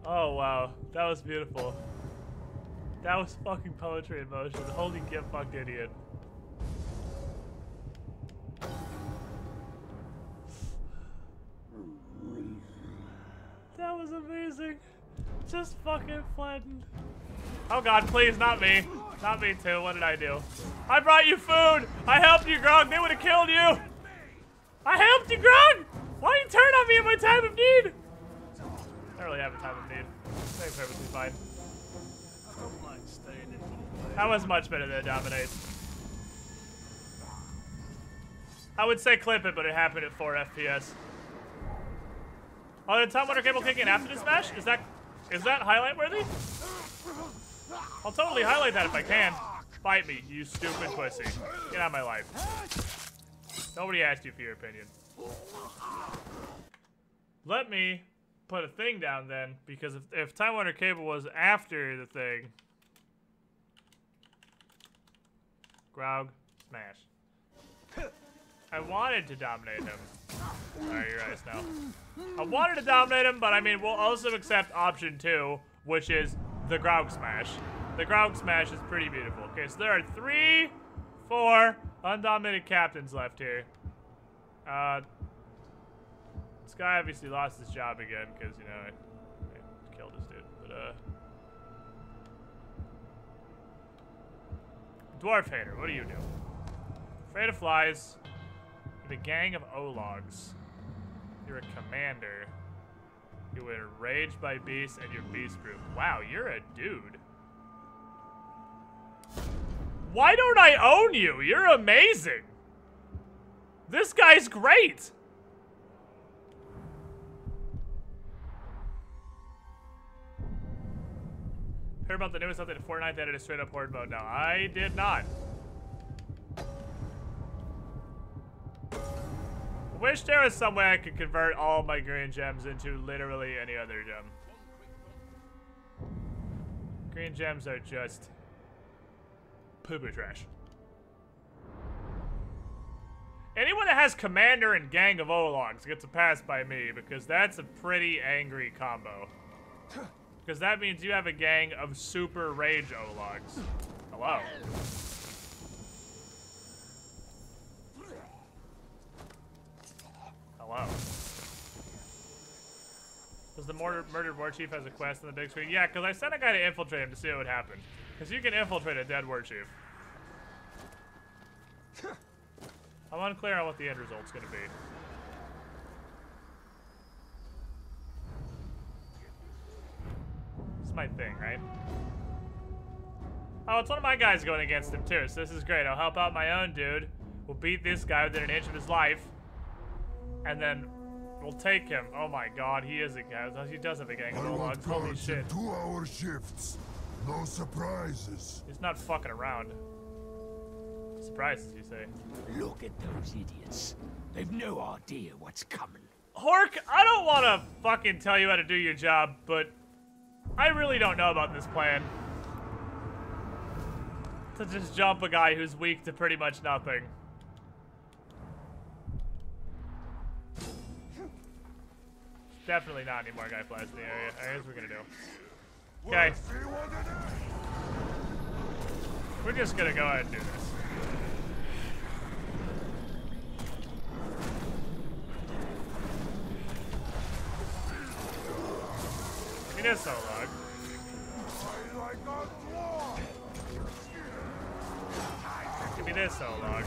Oh, wow. That was beautiful. That was fucking poetry in motion. Holy get fucked idiot. That was amazing. Just fucking flattened. Oh god, please, not me. Not me too. What did I do? I brought you food. I helped you, Grog. They would have killed you. I helped you, Grog. Why did you turn on me in my time of need? I don't really have a time of need. That's perfectly fine. That was much better than Dominate. I would say clip it, but it happened at 4 FPS. Oh, did Tom Water Cable kick in after this match? Is that highlight worthy? I'll totally highlight that if I can. Fight me, you stupid pussy. Get out of my life. Nobody asked you for your opinion. Let me put a thing down then, because if Time Warner Cable was after the thing, Graug, smash. I wanted to dominate him. Alright, you're right now. I wanted to dominate him, but I mean, we'll also accept option 2, which is the Graug smash. The Graug smash is pretty beautiful. Okay, so there are 3, 4 undominated captains left here. This guy obviously lost his job again because, you know, I killed this dude. But, Dwarf Hater, what do you do? Afraid of flies. With a gang of Ologs. You're a commander. You were enraged by beasts and you're beast-proof. Wow, you're a dude. Why don't I own you? You're amazing. This guy's great. Heard about the newest update to Fortnite that added a straight-up horde mode. No, I did not. I wish there was some way I could convert all my green gems into literally any other gem. Green gems are just poo-poo trash. Anyone that has Commander and Gang of Ologs gets a pass by me, because that's a pretty angry combo. Because that means you have a gang of super rage Ologs. Hello. Hello. Does the murdered war chief has a quest on the big screen? Yeah, because I sent a guy to infiltrate him to see what would happen. Because you can infiltrate a dead war chief. I'm unclear on what the end result's going to be. This is my thing, right? Oh, it's one of my guys going against him too, so this is great. I'll help out my own dude. We'll beat this guy within an inch of his life. And then we'll take him. Oh my god, he is a guy. He does have a gang of Ologs. Holy shit. 2-hour shifts. No surprises. He's not fucking around. Surprises, you say? Look at those idiots. They've no idea what's coming. Hork, I don't want to fucking tell you how to do your job, but I really don't know about this plan. To just jump a guy who's weak to pretty much nothing. Definitely not any more guy flies in the area. Here's what we're gonna do. Okay. We're just gonna go ahead and do this. Give me this Olog. Give me this Olog.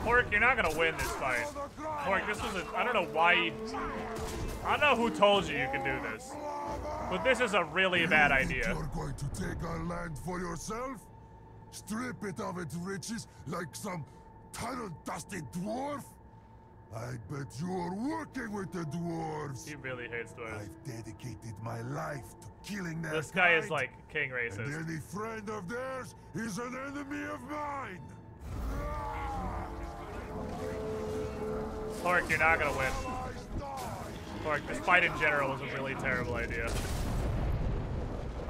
Hork, you're not gonna win this fight. Hork, this was I don't know why I don't know who told you can do this. But this is a really bad idea. You're going to take our land for yourself? Strip it of its riches like some tunnel-dusted dwarf? I bet you're working with the dwarves. He really hates dwarves. I've dedicated my life to killing their This guy kind, is like king racist. and any friend of theirs is an enemy of mine. Hork, you're not gonna win. Hork, this fight in general was a really terrible idea.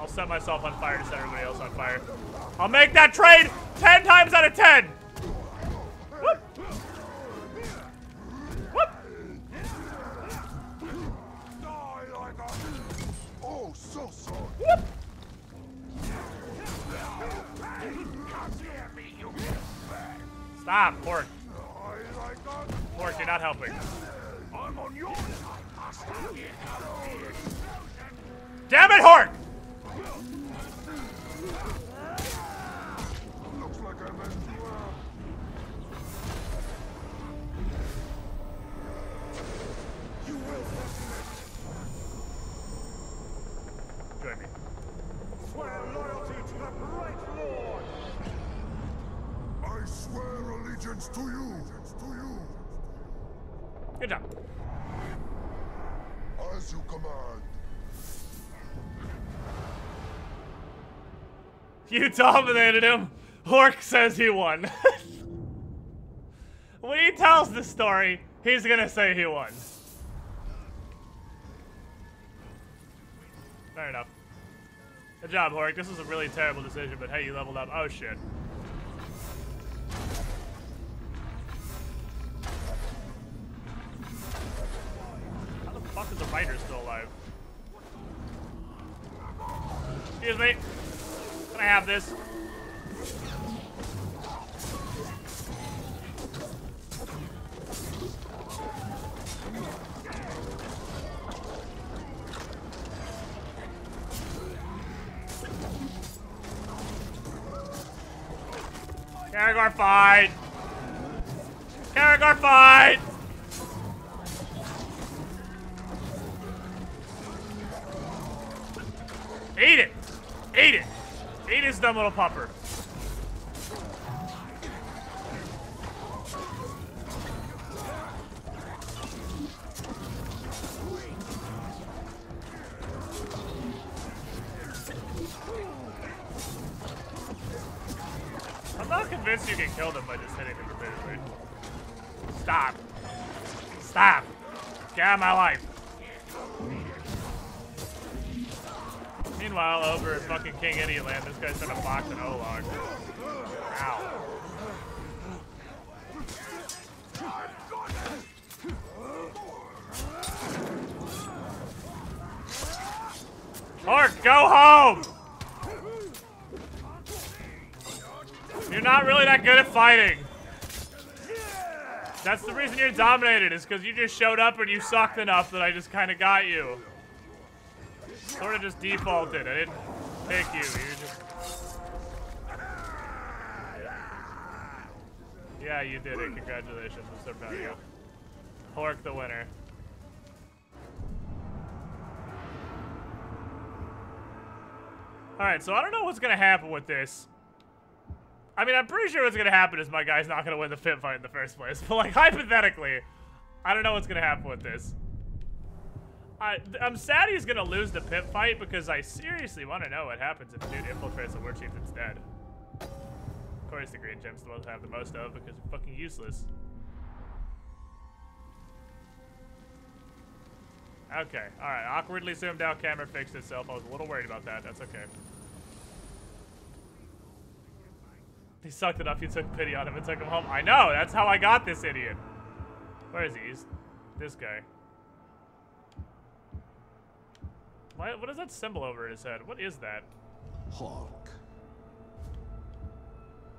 I'll set myself on fire to set everybody else on fire. I'll make that trade 10 times out of 10! Whoop! Whoop! Oh, so sorry. Whoop! Stop, Hork. Hork, you're not helping. I'm on your side. Damn it, Hork! Looks like I'm in You will Join me. swear loyalty to the Great Lord. I swear Vengeance to you! Good job. As you command. You dominated him. Hork says he won. When he tells the story, he's gonna say he won. Fair enough. Good job, Hork. This was a really terrible decision, but hey, you leveled up. Oh, shit. How the fuck is the fighter still alive? Excuse me. Can I have this? Caragor fight! Caragor fight! Eat it! Eat it! Eat his dumb little pupper. I'm not convinced you can kill them by just hitting them repeatedly. Stop. Stop. Get out of my life. Meanwhile, over at fucking King Idiot Land, this guy's trying to box an O-log. Ow. Hork, go home! You're not really that good at fighting. That's the reason you're dominated, is because you just showed up and you sucked enough that I just kind of got you. Sort of just defaulted. I didn't pick you. You just... Yeah, you did it. Congratulations. I'm so proud of you. Hork the winner. Alright, so I don't know what's going to happen with this. I mean, I'm pretty sure what's going to happen is my guy's not going to win the pit fight in the first place. But, like, hypothetically, I don't know what's going to happen with this. I'm sad he's going to lose the pit fight because I seriously want to know what happens if a dude infiltrates the war chief instead. Of course, the green gem's the one to have the most of because they're fucking useless. Okay, alright. Awkwardly zoomed out camera fixed itself. I was a little worried about that. That's okay. He sucked it up. You took pity on him and took him home. I know. That's how I got this idiot. Where is he? He's this guy. What is that symbol over his head? What is that? Hawk.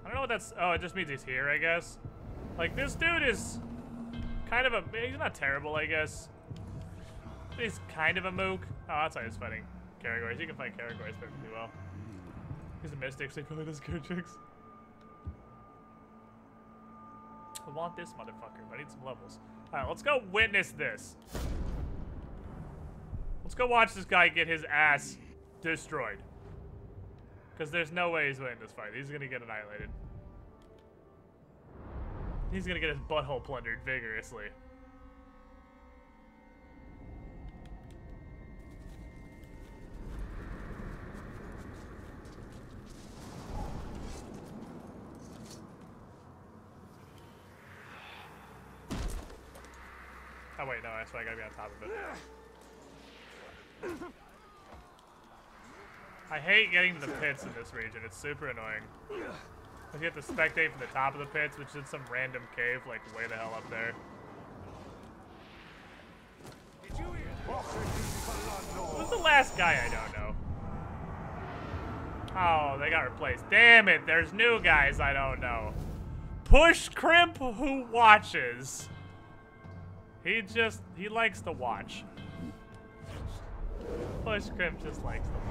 I don't know what that's... Oh, it just means he's here, I guess. Like, this dude is kind of a... He's not terrible, I guess. He's kind of a mook. Oh, that's why he's fighting Caragors. He can fight Caragors perfectly well. He's a mystic, so he probably does good tricks. I want this motherfucker, but I need some levels. Alright, let's go witness this. Let's go watch this guy get his ass destroyed. Because there's no way he's winning this fight. He's gonna get annihilated. He's gonna get his butthole plundered vigorously. Oh wait, no, that's why I gotta be on top of it. I hate getting to the pits in this region. It's super annoying. Like you have to spectate from the top of the pits, which is some random cave, like way the hell up there. Who's the last guy I don't know? Oh, they got replaced. Damn it, there's new guys I don't know. Push Crimp who watches. He likes to watch. Push Crimp just likes to watch.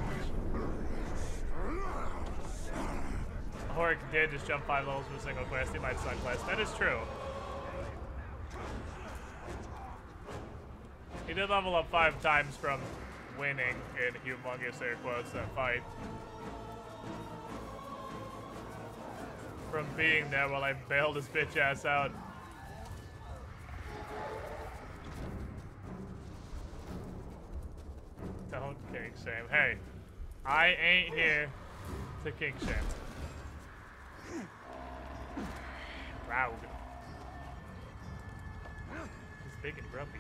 Hork did just jump 5 levels for a single quest. He might suck less. That is true. He did level up 5 times from winning in humongous air quotes that fight. from being there while I bailed his bitch ass out. Don't kink shame. Hey, I ain't here to kink shame. Proud. He's big and grumpy.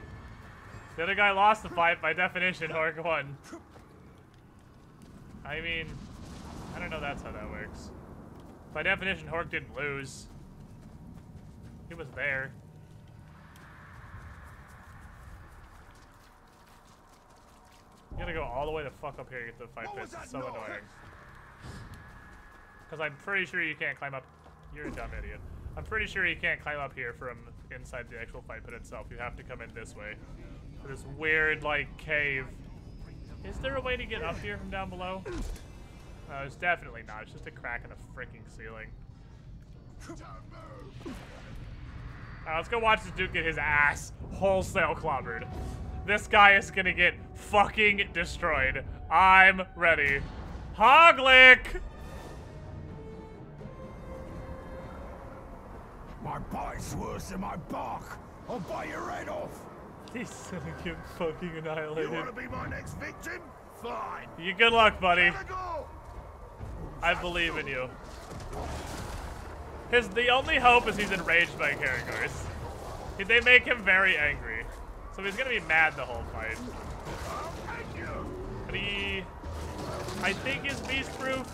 The other guy lost the fight. By definition, Hork won. I mean, I don't know that's how that works. By definition, Hork didn't lose. He was there. You gotta go all the way the fuck up here to get to the fight pit. It's so annoying. Because I'm pretty sure you can't climb up. You're a dumb idiot. I'm pretty sure you can't climb up here from inside the actual fight pit itself. You have to come in this way. This weird, like, cave. Is there a way to get up here from down below? No, it's definitely not. It's just a crack in the freaking ceiling. Alright, let's go watch this dude get his ass wholesale clobbered. This guy is gonna get fucking destroyed. I'm ready. Hoglick! My bite's worse than my bark. I'll bite your head off. He's gonna get fucking annihilated. You wanna be my next victim? Fine. You good luck, buddy. Go. I believe in you. The only hope is he's enraged by characters. They make him very angry. So he's gonna be mad the whole fight. But I think he's beast-proof.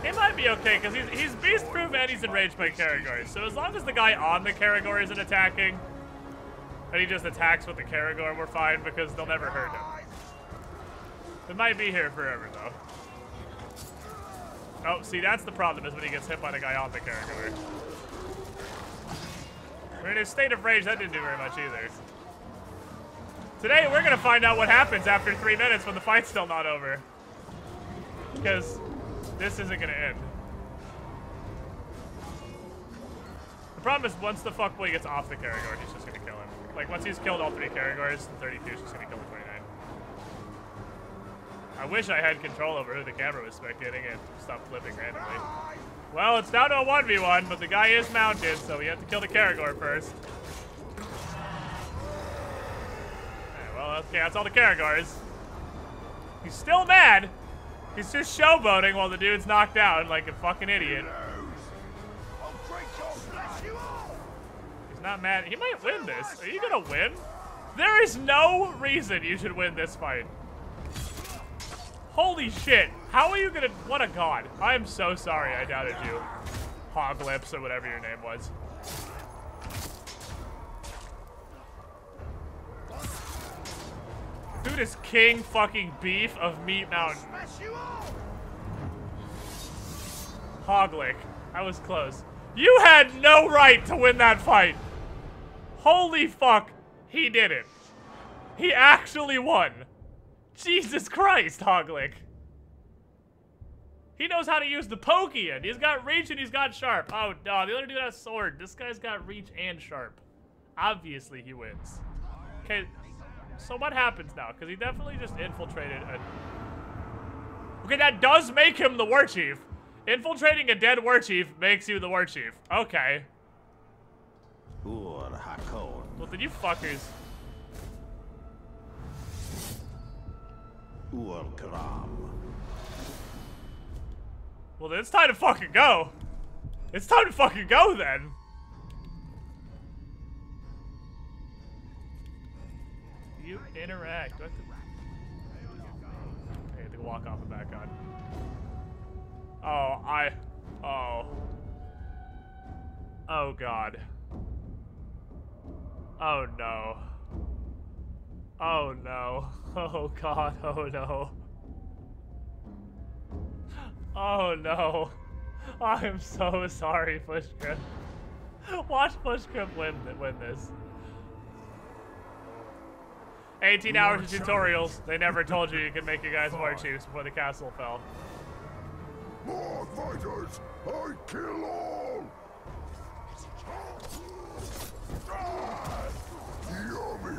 He might be okay, because he's beast-proof and he's enraged by Karagors. So as long as the guy on the Karagor isn't attacking, and he just attacks with the Karagor, we're fine, because they'll never hurt him. It might be here forever, though. Oh, see, that's the problem, is when he gets hit by the guy on the Karagor. In his state of rage, that didn't do very much either. Today, we're gonna find out what happens after 3 minutes when the fight's still not over. Because this isn't gonna end. The problem is once the fuckboy gets off the Karagor, he's just gonna kill him. Like, once he's killed all 3 Karagors, the 32 is just gonna kill the 29. I wish I had control over who the camera was spectating and stop flipping randomly. Well, it's down to a 1v1, but the guy is mounted, so we have to kill the Karagor first. Okay, well, okay, that's all the Karagors. He's still mad. He's just showboating while the dude's knocked out like a fucking idiot. He's not mad. He might win this. Are you gonna win? There is no reason you should win this fight. Holy shit. How are you gonna... What a god. I am so sorry I doubted you. Hoglips or whatever your name was. Dude is king fucking beef of Meat Mountain. Hoglick. I was close. You had no right to win that fight. Holy fuck. He did it. He actually won. Jesus Christ, Hoglick. He knows how to use the Pokeon. He's got reach and he's got sharp. Oh, no, the other dude has sword. This guy's got reach and sharp. Obviously, he wins. Okay, so what happens now? Because he definitely just infiltrated a... Okay, that does make him the war chief. Infiltrating a dead war chief makes you the war chief. Okay. Well, then you fuckers... Well, then it's time to fucking go. It's time to fucking go, then. You interact. I had to walk off and back on. Oh, God. Oh, no. Oh, no. Oh, God. Oh, no. Oh, no. I'm so sorry, Pushcrypt. Watch Pushcrypt win this. 18 hours of tutorials. They never told you could make your guys war chiefs before the castle fell. More fighters! I kill all! Ah, yummy!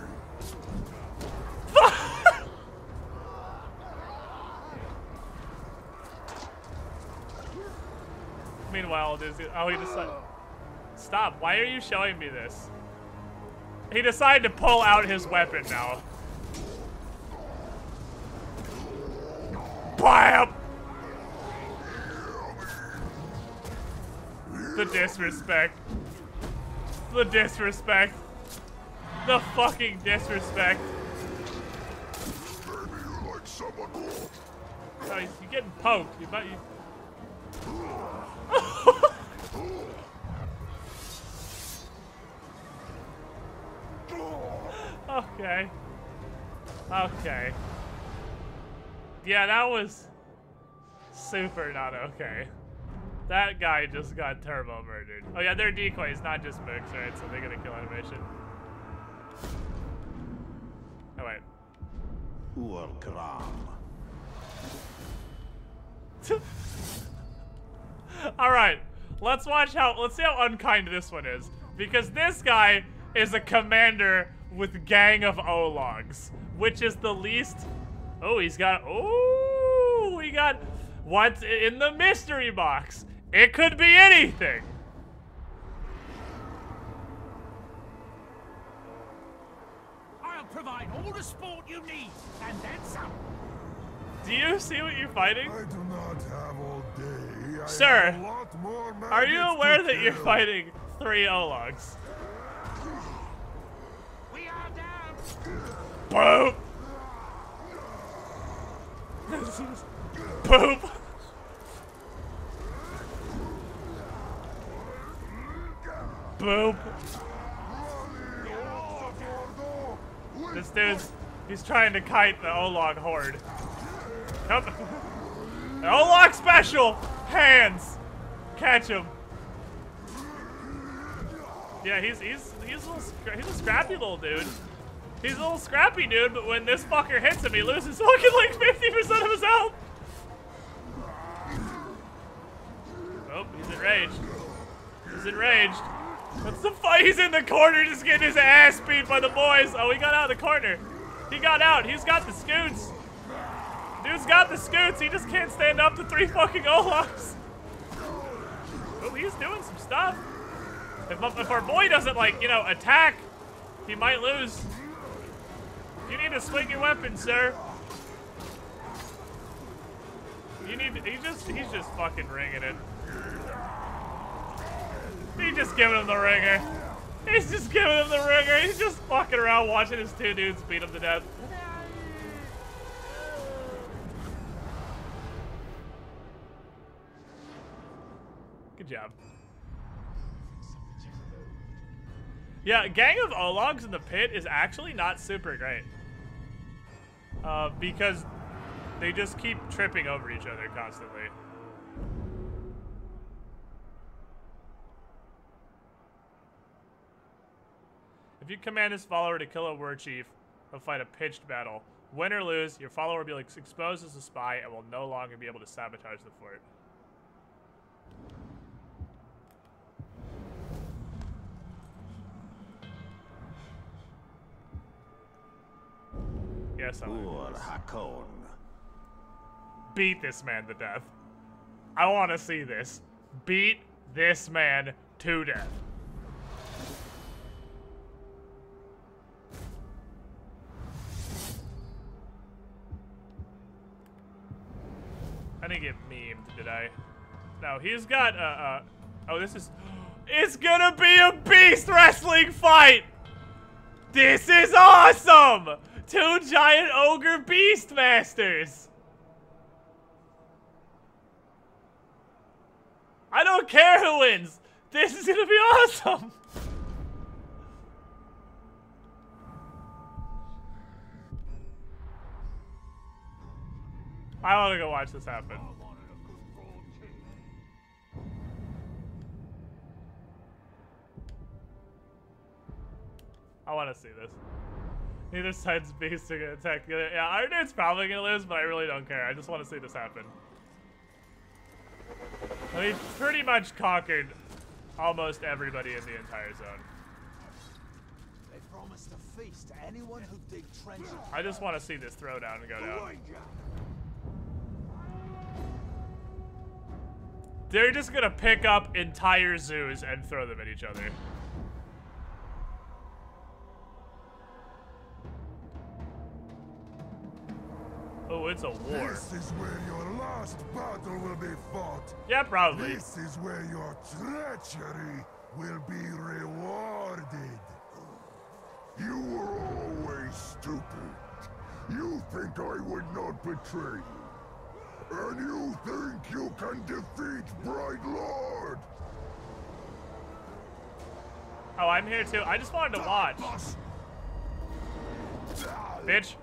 meanwhile, oh, he decided. Stop. Why are you showing me this? He decided to pull out his weapon now. BAM! The disrespect. The disrespect. The fucking disrespect. Maybe you like someone more. Oh, you're getting poked. You might. Okay. Okay. Yeah, that was super not okay. That guy just got turbo murdered. Oh yeah, they're decoys, not just mooks, right? So they get a kill animation. Oh wait. Alright, let's see how unkind this one is. Because this guy is a commander with gang of O-logs, which is the least. Oh, we got what's in the mystery box. It could be anything. I'll provide all the sport you need, and then some. Do you see what you're fighting? I do not have all day. I Sir, have a lot more are you maggots aware to that you're kill. fighting 3 O-logs? We are down. Boop! Boop! Boop! This dude's, he's trying to kite the O-log horde. Come. O-log special! Hands! Catch him. Yeah, he's a scrappy little dude. He's a little scrappy dude, but when this fucker hits him, he loses fucking like 50% of his health. Oh, he's enraged. He's enraged. What's the fight? He's in the corner just getting his ass beat by the boys. Oh, he got out of the corner. He got out. He's got the scoots. Dude's got the scoots. He just can't stand up to 3 fucking O-logs. Oh, he's doing some stuff. If our boy doesn't, like, you know, attack, he might lose. You need to swing your weapon, sir. You need to, he's just fucking ringing it. He's just giving him the ringer. He's just giving him the ringer. He's just fucking around watching his 2 dudes beat him to death. Good job. Yeah, gang of O-logs in the pit is actually not super great. Because they just keep tripping over each other constantly. If you command his follower to kill a war chief, he'll fight a pitched battle. Win or lose, your follower will be exposed as a spy and will no longer be able to sabotage the fort. Yes, I'm beat this man to death. I want to see this. Beat this man to death. I didn't get memed, did I? No, he's got oh, this is, it's gonna be a beast wrestling fight! This is awesome! 2 giant ogre beast masters! I don't care who wins! This is gonna be awesome! I wanna go watch this happen. I wanna see this. Neither side's beasts are gonna attack the other. Yeah, our dude's probably gonna lose, but I really don't care. I just wanna see this happen. We've pretty much conquered almost everybody in the entire zone. They promised a feast to anyone who digs trenches. I just want to see this throwdown and go down. They're just gonna pick up entire zoos and throw them at each other. Oh, it's a war. This is where your last battle will be fought. Yeah, probably. This is where your treachery will be rewarded. You were always stupid. You think I would not betray you. And you think you can defeat Bright Lord? Oh, I'm here too. I just wanted to watch. Bitch.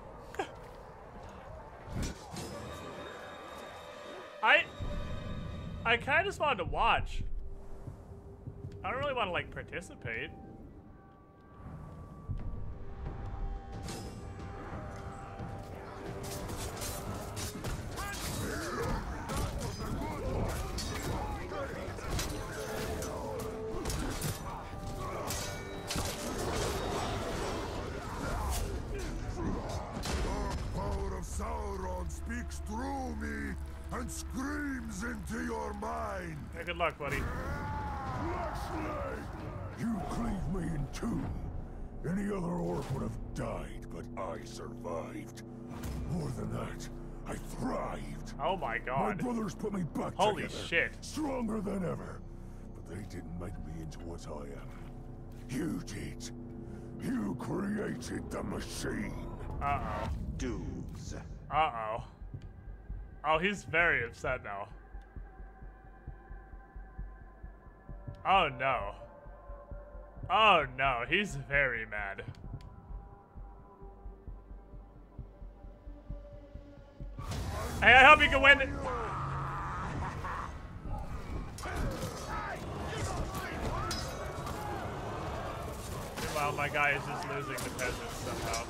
I kind of just wanted to watch. I don't really want to, like, participate. Sauron speaks through me and screams into your mind. Yeah, good luck, buddy. You cleave me in two. Any other orc would have died, but I survived. More than that, I thrived. Oh my god. My brothers put me back Holy together, shit. stronger than ever. But they didn't make me into what I am. You did. You created the machine. Uh-oh. Dudes. Uh-oh. Oh, he's very upset now. Oh no. Oh no, he's very mad. Hey, I hope you can win it. Meanwhile, my guy is just losing the peasants somehow.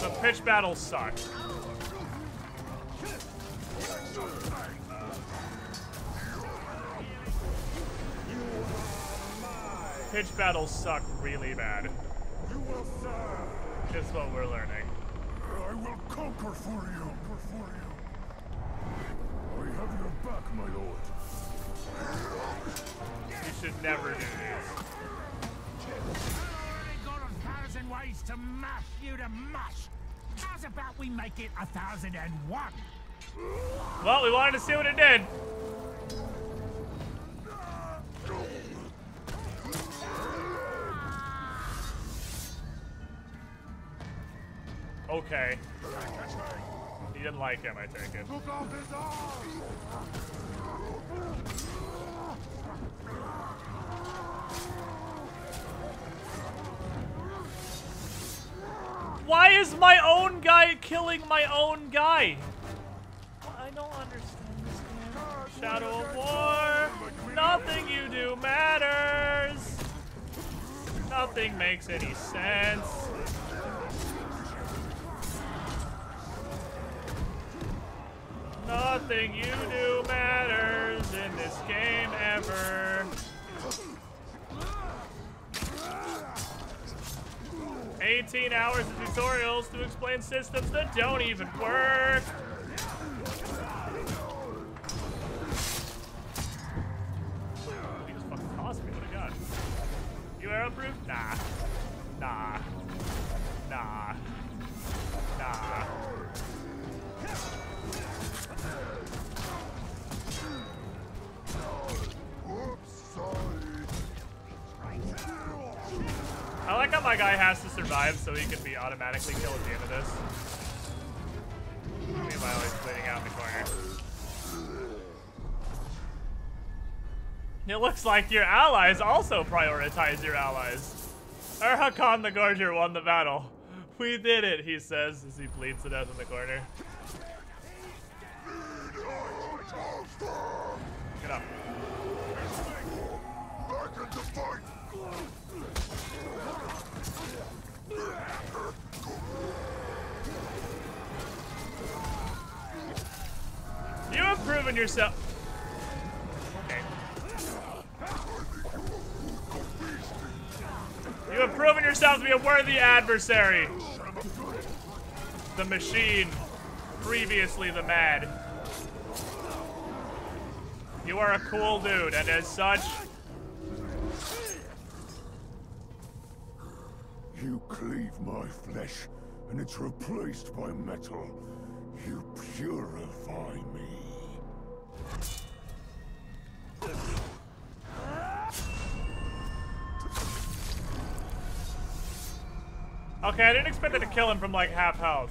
The pitch battles suck. Pitch battles suck really bad. Just what we're learning. I will conquer for you. I have your back, my lord. You should never do these. Got 1,000 ways to mash you to mush. How's about we make it 1,001? Well, we wanted to see what it did. Okay. He didn't like him, I take it. Why is my own guy killing my own guy? I don't understand this game. Shadow of War. Nothing you do matters. Nothing makes any sense. Nothing you do matters in this game ever. 18 hours of tutorials to explain systems that don't even work. He just fucking tossed me. What a god. You arrow proof? Nah. Nah. Nah. Nah. I like how my guy has to survive so he can be automatically killed at the end of this. Meanwhile, he's bleeding out in the corner. It looks like your allies also prioritize your allies. Hakan the Gorger won the battle. We did it, he says as he bleeds to death in the corner. Get up. Back into fight. You have proven yourself. Okay. You have proven yourself to be a worthy adversary. The machine, previously the mad. You are a cool dude, and as such... You cleave my flesh, and it's replaced by metal. You purify me. Okay, I didn't expect it to kill him from like half health.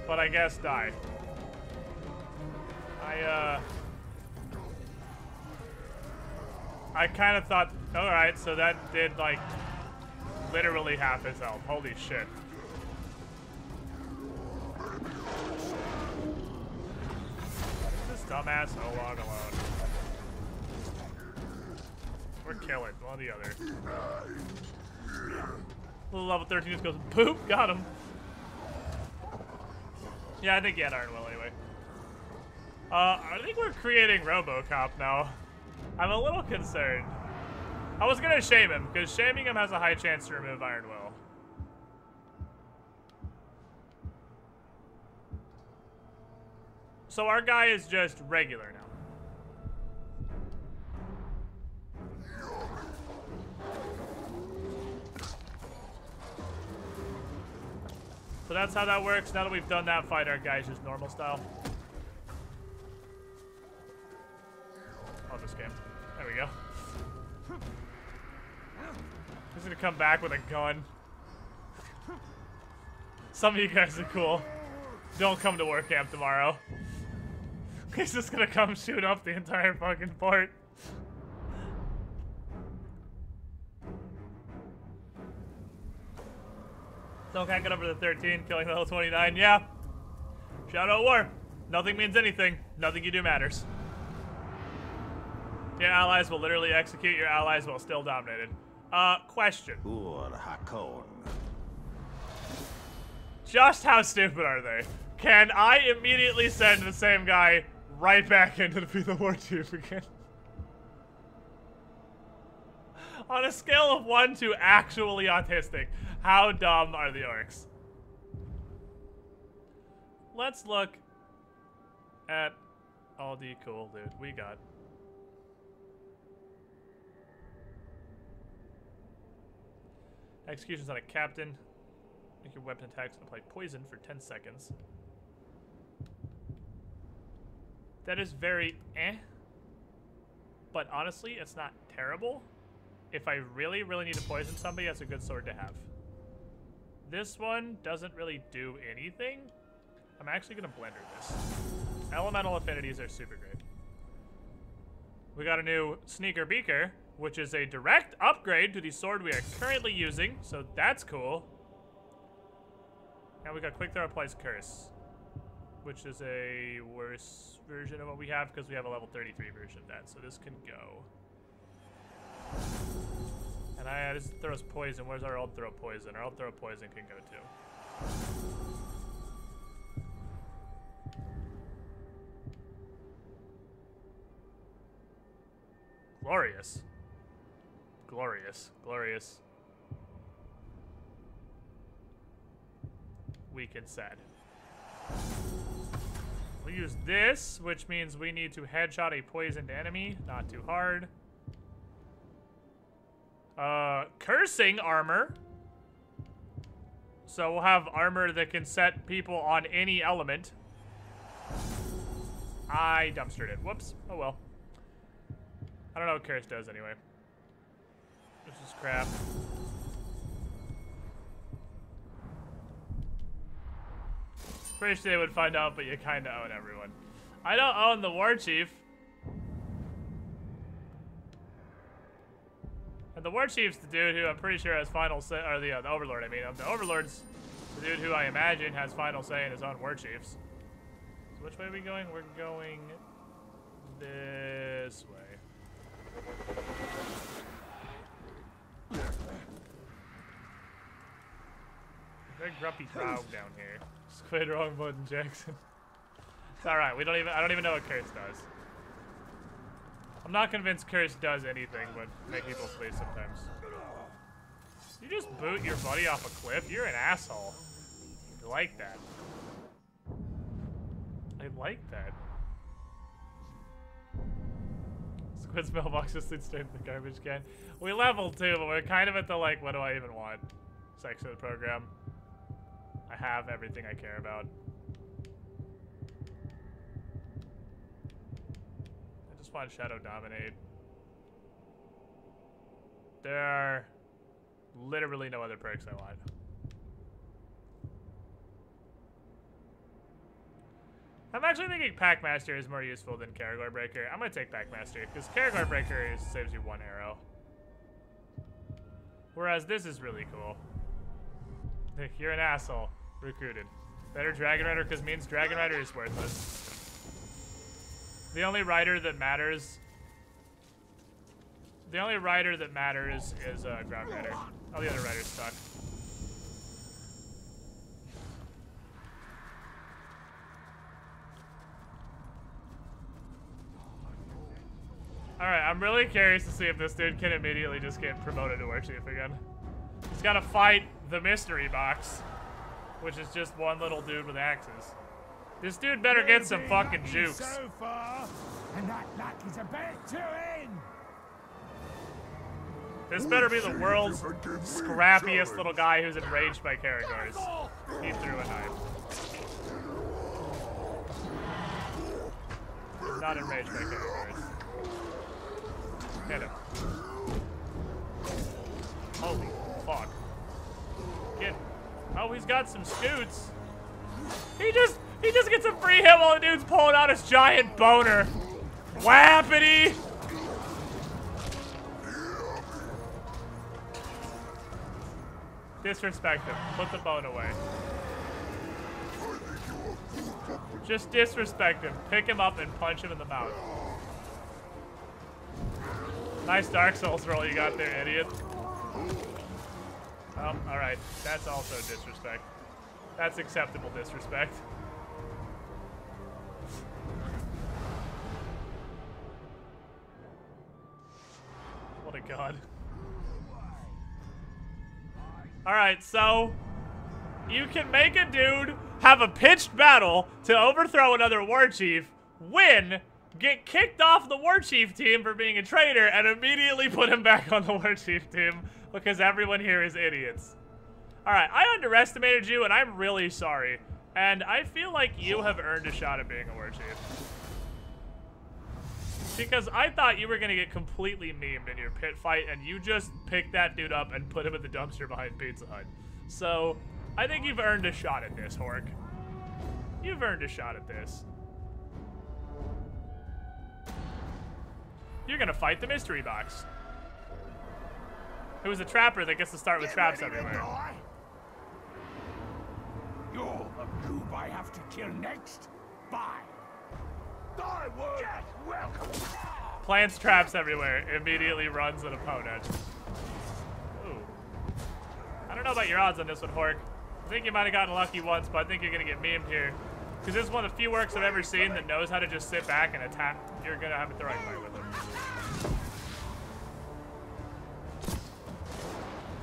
But I guess die. I kind of thought, alright, so that did like literally half his health. Holy shit. This dumbass so long alone. Or kill it, one or the other. Little level 13 just goes, poop, got him. Yeah, I think he had Iron Will anyway. I think we're creating RoboCop now. I'm a little concerned. I was gonna shame him, because shaming him has a high chance to remove Iron Will. So our guy is just regular now. So that's how that works. Now that we've done that fight, our guy's just normal style. Love this game. There we go. He's gonna come back with a gun. Some of you guys are cool. Don't come to work camp tomorrow. He's just gonna come shoot up the entire fucking fort. Don't can't get over the 13, killing level 29. Yeah. Shadow War. Nothing means anything. Nothing you do matters. Your allies will literally execute your allies while still dominated. Question. Hakon. Just how stupid are they? Can I immediately send the same guy right back in to defeat the war chief again? On a scale of 1 to actually autistic, how dumb are the orcs? Let's look at all the cool dude we got. Executions on a captain. Make your weapon attacks apply poison for 10 seconds. That is very eh. But honestly, it's not terrible. If I really, really need to poison somebody, that's a good sword to have. This one doesn't really do anything. I'm actually gonna blender this. Elemental affinities are super great. We got a new Sneaker Beaker, which is a direct upgrade to the sword we are currently using, so that's cool. And we got Quick Throw applies Curse, which is a worse version of what we have because we have a level 33 version of that, so this can go. And this throws poison. Where's our old throw poison? Our old throw poison can go too. Glorious. Glorious. Glorious. Weak and sad. We'll use this, which means we need to headshot a poisoned enemy. Not too hard. Cursing armor. So we'll have armor that can set people on any element. I dumpstered it. Whoops. Oh well. I don't know what curse does anyway. This is crap. Pretty sure they would find out, but you kind of own everyone. I don't own the war chief. And the war chief's the dude who I'm pretty sure has final say, or the overlord. I mean, the overlord's the dude who I imagine has final say in his own war chiefs. So which way are we going? We're going this way. Very grumpy crowd down here. Just quit wrong button, Jackson. It's alright, I don't even know what curse does. I'm not convinced Curse does anything but make people flee sometimes. You just boot your buddy off a cliff? You're an asshole. I like that. I like that. Squid's mailbox just leads straight to the garbage can. We leveled too, but we're kind of at the like, what do I even want section of the program. I have everything I care about. I just want Shadow Dominate. There are literally no other perks I want. I'm actually thinking Packmaster is more useful than Caragor Breaker. I'm gonna take Packmaster, because Caragor Breaker saves you 1 arrow. Whereas this is really cool. You're an asshole. Recruited. Better Dragon Rider, because means Dragon Rider is worthless. The only rider that matters... The only rider that matters is Ground Rider. All the other riders suck. Alright, I'm really curious to see if this dude can immediately just get promoted to Warchief again. He's gotta fight the mystery box, which is just one little dude with axes. This dude better get some fucking jukes. So far, and that luck is about to end. This better be the world's scrappiest little guy who's enraged by Caragors. He threw a knife. He's not enraged by Caragors. Hit him. Holy fuck. Get. Oh, he's got some scoots. He just gets a free hit while the dude's pulling out his giant boner. Whappity! Disrespect him. Put the bone away. Just disrespect him. Pick him up and punch him in the mouth. Nice Dark Souls roll you got there, idiot. Oh, alright. That's also disrespect. That's acceptable disrespect. What a god. Alright, so you can make a dude have a pitched battle to overthrow another war chief, win, get kicked off the war chief team for being a traitor, and immediately put him back on the war chief team because everyone here is idiots. Alright, I underestimated you, and I'm really sorry. And I feel like you have earned a shot at being a war chief. Because I thought you were going to get completely memed in your pit fight, and you just picked that dude up and put him in the dumpster behind Pizza Hut. So, I think you've earned a shot at this, Hork. You've earned a shot at this. You're going to fight the mystery box. Who's a trapper that gets to start with traps everywhere. You're the noob I have to kill next. Bye. I will. Just welcome. Plants traps everywhere. Immediately runs an opponent. Ooh. I don't know about your odds on this one, Hork. I think you might have gotten lucky once, but I think you're going to get memed here. Because this is one of the few works I've ever seen that knows how to just sit back and attack. You're going to have a throwing fight with him.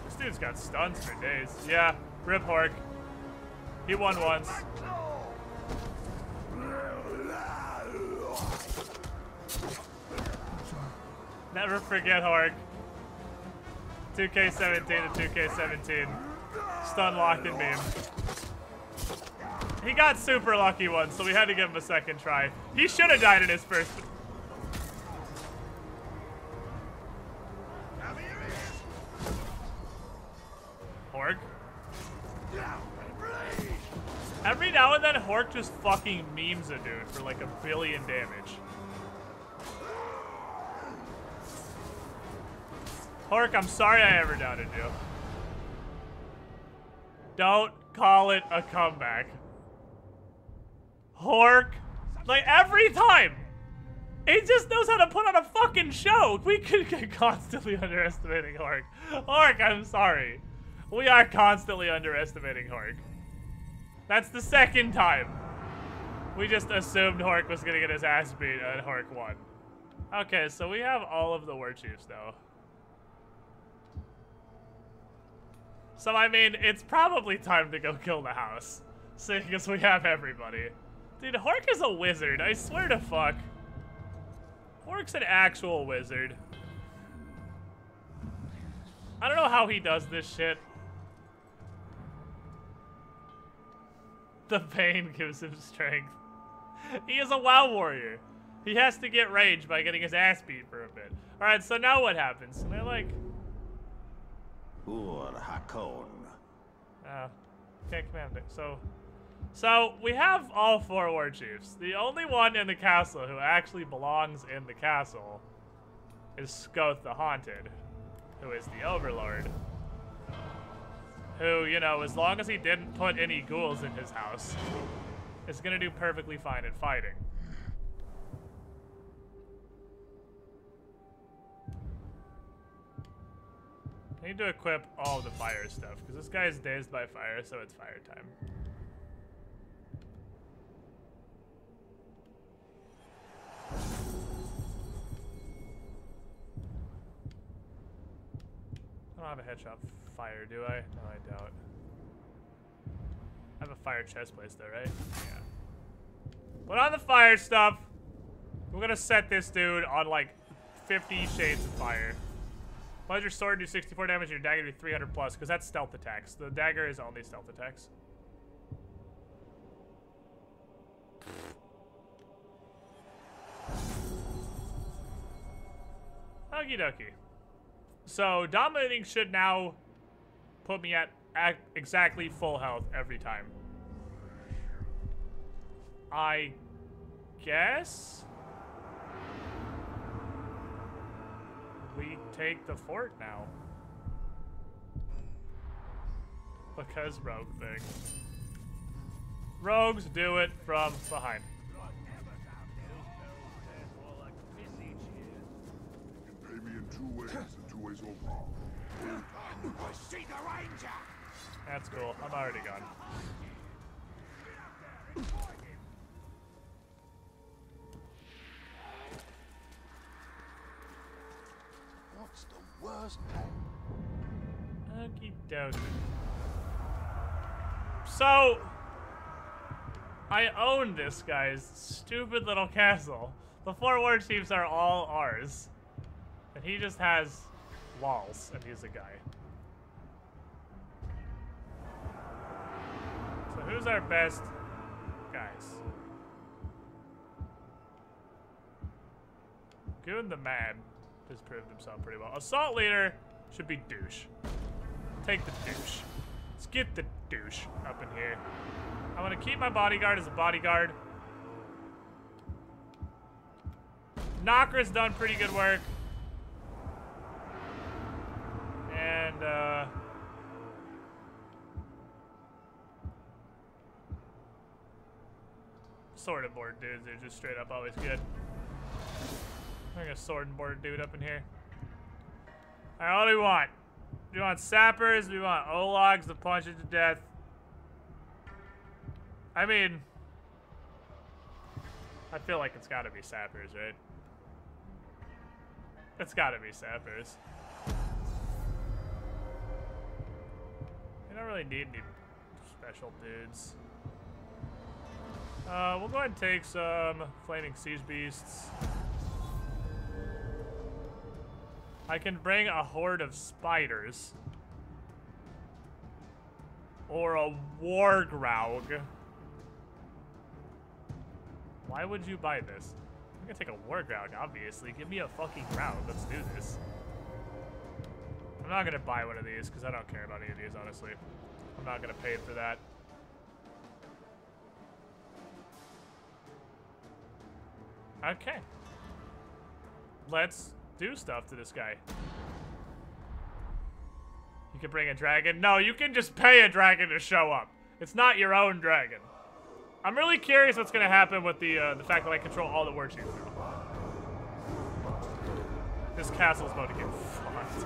This dude's got stuns for days. Yeah, rip Hork. He won once. Never forget Hork. 2K17 to 2K17. Stun locked and meme. He got super lucky once, so we had to give him a second try. He should have died in his first. Hork. Every now and then, Hork just fucking memes a dude for like 1 billion damage. Hork, I'm sorry I ever doubted you. Don't call it a comeback. Hork, like every time, he just knows how to put on a fucking show. We could get constantly underestimating Hork. Hork, I'm sorry. We are constantly underestimating Hork. That's the second time. We just assumed Hork was gonna get his ass beat and Hork won. Okay, so we have all of the war chiefs now. So, I mean, it's probably time to go kill the house. Seeing as we have everybody. Dude, Hork is a wizard, I swear to fuck. Hork's an actual wizard. I don't know how he does this shit. The pain gives him strength. He is a WoW warrior. He has to get rage by getting his ass beat for a bit. Alright, so now what happens? And they're like... Ur Hakon. Can't command it. So, we have all 4 war chiefs. The only one in the castle who actually belongs in the castle is Skoth the Haunted, who is the overlord. Who, you know, as long as he didn't put any ghouls in his house, is gonna do perfectly fine in fighting. I need to equip all the fire stuff, because this guy is dazed by fire, so it's fire time. I don't have a headshot fire, do I? No, I don't. I have a fire chest place though, right? Yeah. Put on the fire stuff. We're gonna set this dude on like 50 shades of fire. Why does your sword do 64 damage and your dagger do 300 plus? Because that's stealth attacks. The dagger is only stealth attacks. Okie dokie. So, dominating should now put me at exactly full health every time. I guess we take the fort now. Because rogue thing. Rogues do it from behind. Pay me in 2 ways and 2 ways over. I see the ranger. That's cool. I'm already gone. What's the worst? Okie dokie. So, I own this guy's stupid little castle. The 4 war chiefs are all ours. And he just has walls, and he's a guy. So who's our best guys? Goon the Man has proved himself pretty well. Assault leader should be douche. Take the douche. Let's get the douche up in here. I'm gonna keep my bodyguard as a bodyguard. Knocker's done pretty good work. And, sword and board dudes are just straight up always good. I'm gonna sword and board dude up in here. Alright, what do we want? Do we want sappers? Do we want Ologs to punch it to death? I mean, I feel like it's gotta be sappers, right? It's gotta be sappers. I don't really need any special dudes. We'll go ahead and take some flaming siege beasts. I can bring a horde of spiders. Or a wargraug. Why would you buy this? I'm gonna take a wargraug, obviously. Give me a fucking round. Let's do this. I'm not gonna buy one of these because I don't care about any of these, honestly. I'm not gonna pay for that. Okay. Let's do stuff to this guy. You can bring a dragon. No, you can just pay a dragon to show up. It's not your own dragon. I'm really curious what's gonna happen with the fact that I control all the war chiefs now. This castle's about to get fucked.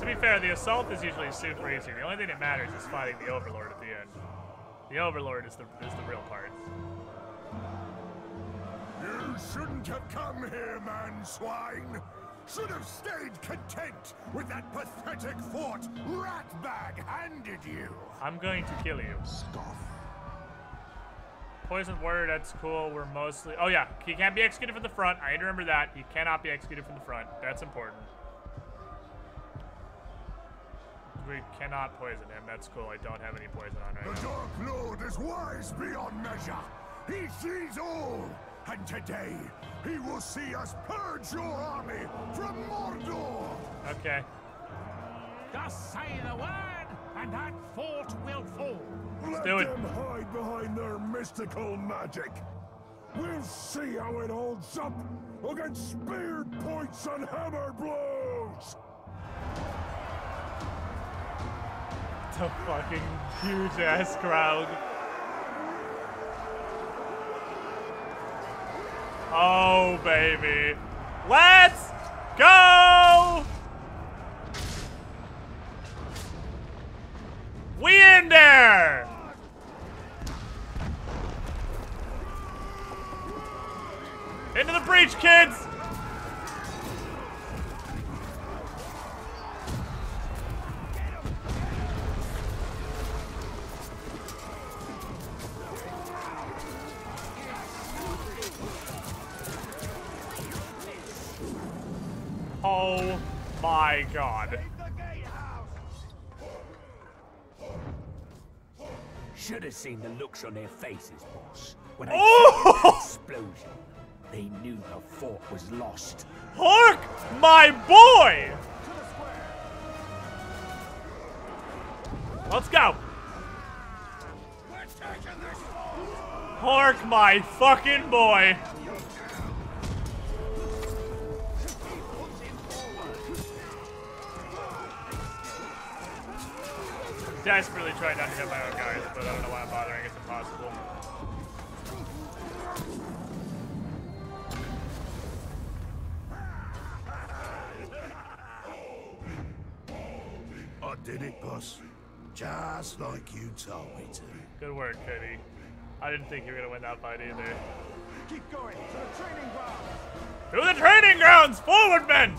be fair, the assault is usually super easy. The only thing that matters is fighting the Overlord at the end. The Overlord is the real part. You shouldn't have come here, man swine. Should have stayed content with that pathetic fort Ratbag handed you. I'm going to kill you. Scoff. Poisoned warrior, that's cool. We're mostly... Oh yeah, he can't be executed from the front. I need to remember that. He cannot be executed from the front. That's important. We cannot poison him. That's cool. I don't have any poison on right now. The Dark Lord is wise beyond measure. He sees all. And today, he will see us purge your army from Mordor. Okay. Just say the word, and that fort will fall. Let do it. them hide behind their mystical magic. We'll see how it holds up against speared points and hammer blows. It's a fucking huge ass crowd. Oh baby, let's go! We in there! Into the breach, kids! Oh my god. Should have seen the looks on their faces, boss. When Oh! I explosion, they knew the fort was lost. Hark, my boy! Let's go. Hark, my fucking boy. Desperately trying not to hit my own guys, but I don't know why I'm bothering. It's impossible. I did it, boss. Just like you told me to. Good work, Kitty. I didn't think you were gonna win that fight either. Keep going to the training ground. To the training grounds! Forward, men!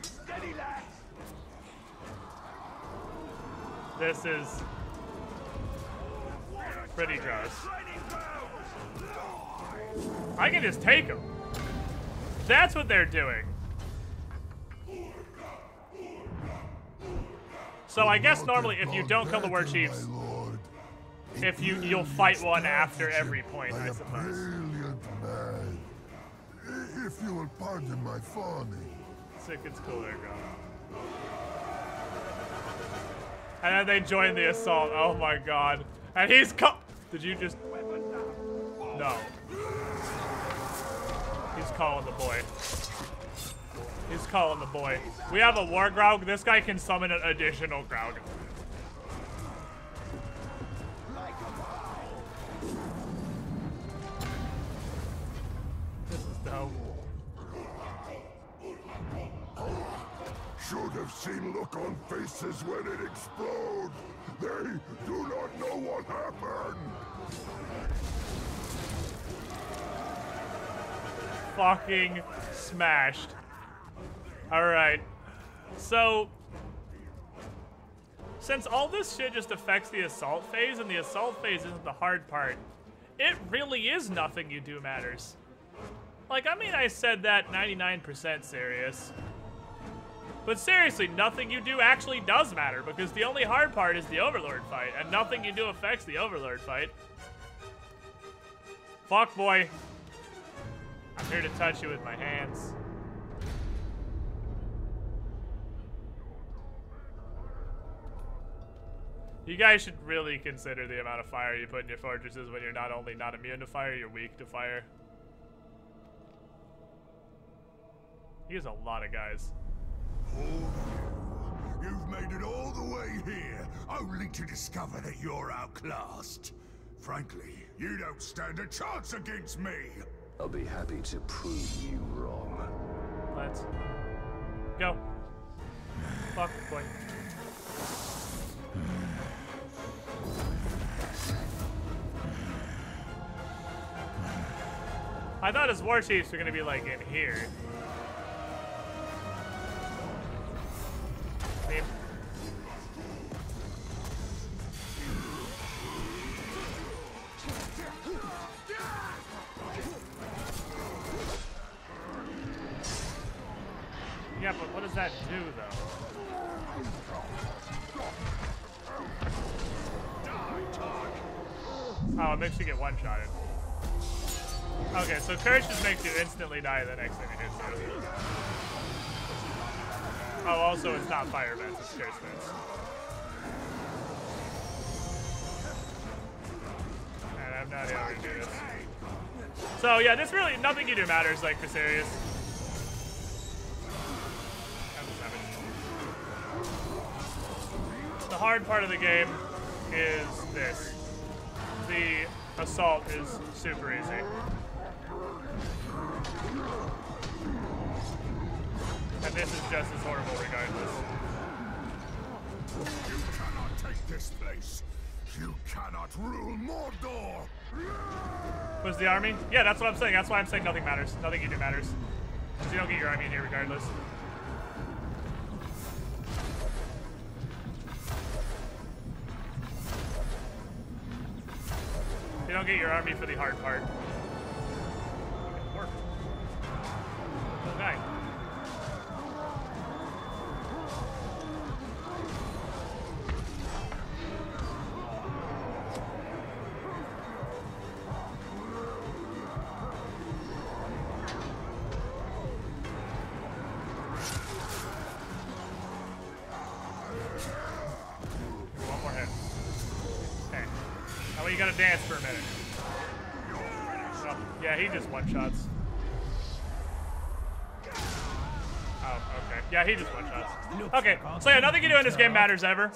Steady, lads. This is pretty gross. I can just take them. That's what they're doing. So I guess normally if you don't kill the war chiefs, if you'll fight one after every point, I suppose. Brilliant man. If you will pardon my fawning. Sick, it's cool there, girl. And then they join the assault. Oh my god. And he's Did you just... No. He's calling the boy. He's calling the boy. We have a war Graug. This guy can summon an additional Graug. This is dope. Should have seen look on faces when it explodes. They do not know what happened. Fucking smashed. Alright. So, since all this shit just affects the assault phase, and the assault phase isn't the hard part, it really is nothing you do matters. Like, I mean, I said that 99% serious. But seriously, nothing you do actually does matter, because the only hard part is the Overlord fight, and nothing you do affects the Overlord fight. Fuck, boy. I'm here to touch you with my hands. You guys should really consider the amount of fire you put in your fortresses when you're not only not immune to fire, you're weak to fire. He has a lot of guys. You've made it all the way here, only to discover that you're outclassed. Frankly, you don't stand a chance against me. I'll be happy to prove you wrong. Let's Go. Fuck, boy. I thought his war chiefs were gonna be like in here. Name. Yeah, but what does that do, though? Oh, it makes you get one-shotted. Okay, so Curse just makes you instantly die the next time it hits you. Oh, also, it's not fire vents, it's Curse vents. And I have no idea how to do this. So, yeah, this really, nothing you do matters, like, for serious. The hard part of the game is this. The assault is super easy. And this is just as horrible regardless. You cannot take this place. You cannot rule Mordor. Was the army? Yeah, that's what I'm saying. That's why I'm saying nothing matters. Nothing you do matters. Because you don't get your army in here regardless. You don't get your army for the hard part. Work. Okay. One more hit. Okay. Now you gotta dance for a minute. Oh, yeah, he just one-shots. Oh, okay. Yeah, he just one-shots. Okay, so yeah, nothing you do in this game matters ever.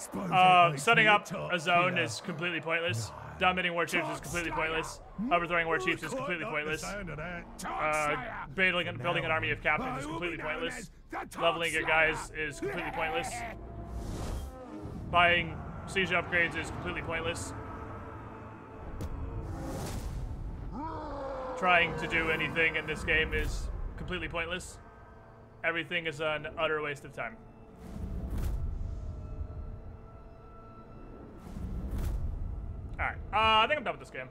Setting up a zone is completely pointless. Dominating war chiefs is completely pointless. Overthrowing war chiefs is completely pointless. Building an army of captains is completely pointless. Leveling your guys is completely pointless. Buying siege upgrades is completely pointless. Trying to do anything in this game is completely pointless. Everything is an utter waste of time. Alright, I think I'm done with this game.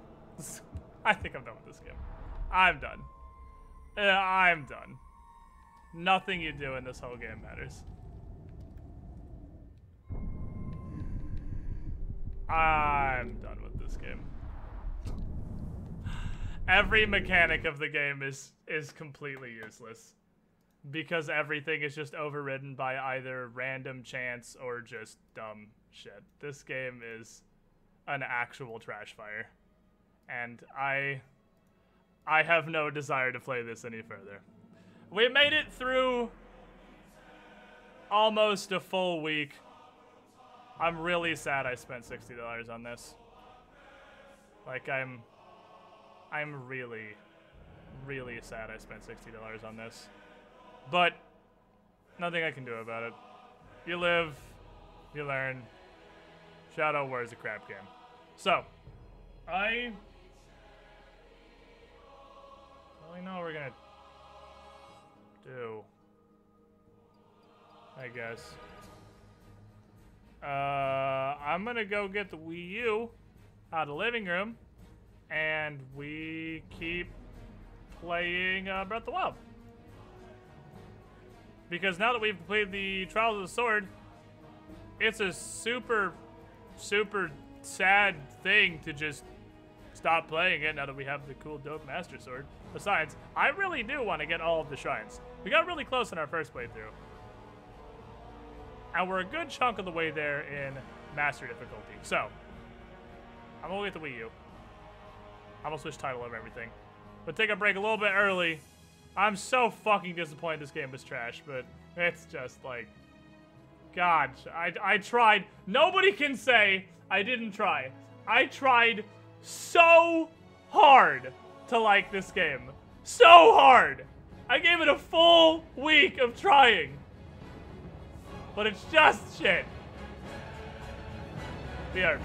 I think I'm done with this game. I'm done. I'm done. Nothing you do in this whole game matters. I'm done with this game. Every mechanic of the game is completely useless. Because everything is just overridden by either random chance or just dumb shit. This game is an actual trash fire. And I have no desire to play this any further. We made it through almost a full week. I'm really sad I spent $60 on this. Like, I'm really, really sad I spent $60 on this. But nothing I can do about it. You live, you learn. Shadow War is a crap game. So, I don't really know what we're gonna do, I guess. I'm gonna go get the Wii U out of the living room, and we keep playing Breath of the Wild. Because now that we've completed the Trials of the Sword, it's a super, super sad thing to just stop playing it now that we have the cool, dope Master Sword. Besides, I really do want to get all of the shrines. We got really close in our first playthrough. And we're a good chunk of the way there in Master difficulty. So, I'm gonna get the Wii U. I'm gonna switch title over everything. But take a break a little bit early. I'm so fucking disappointed this game was trash, but it's just like, God, I tried. Nobody can say I didn't try. I tried so hard to like this game. So hard. I gave it a full week of trying. But it's just shit. BRB.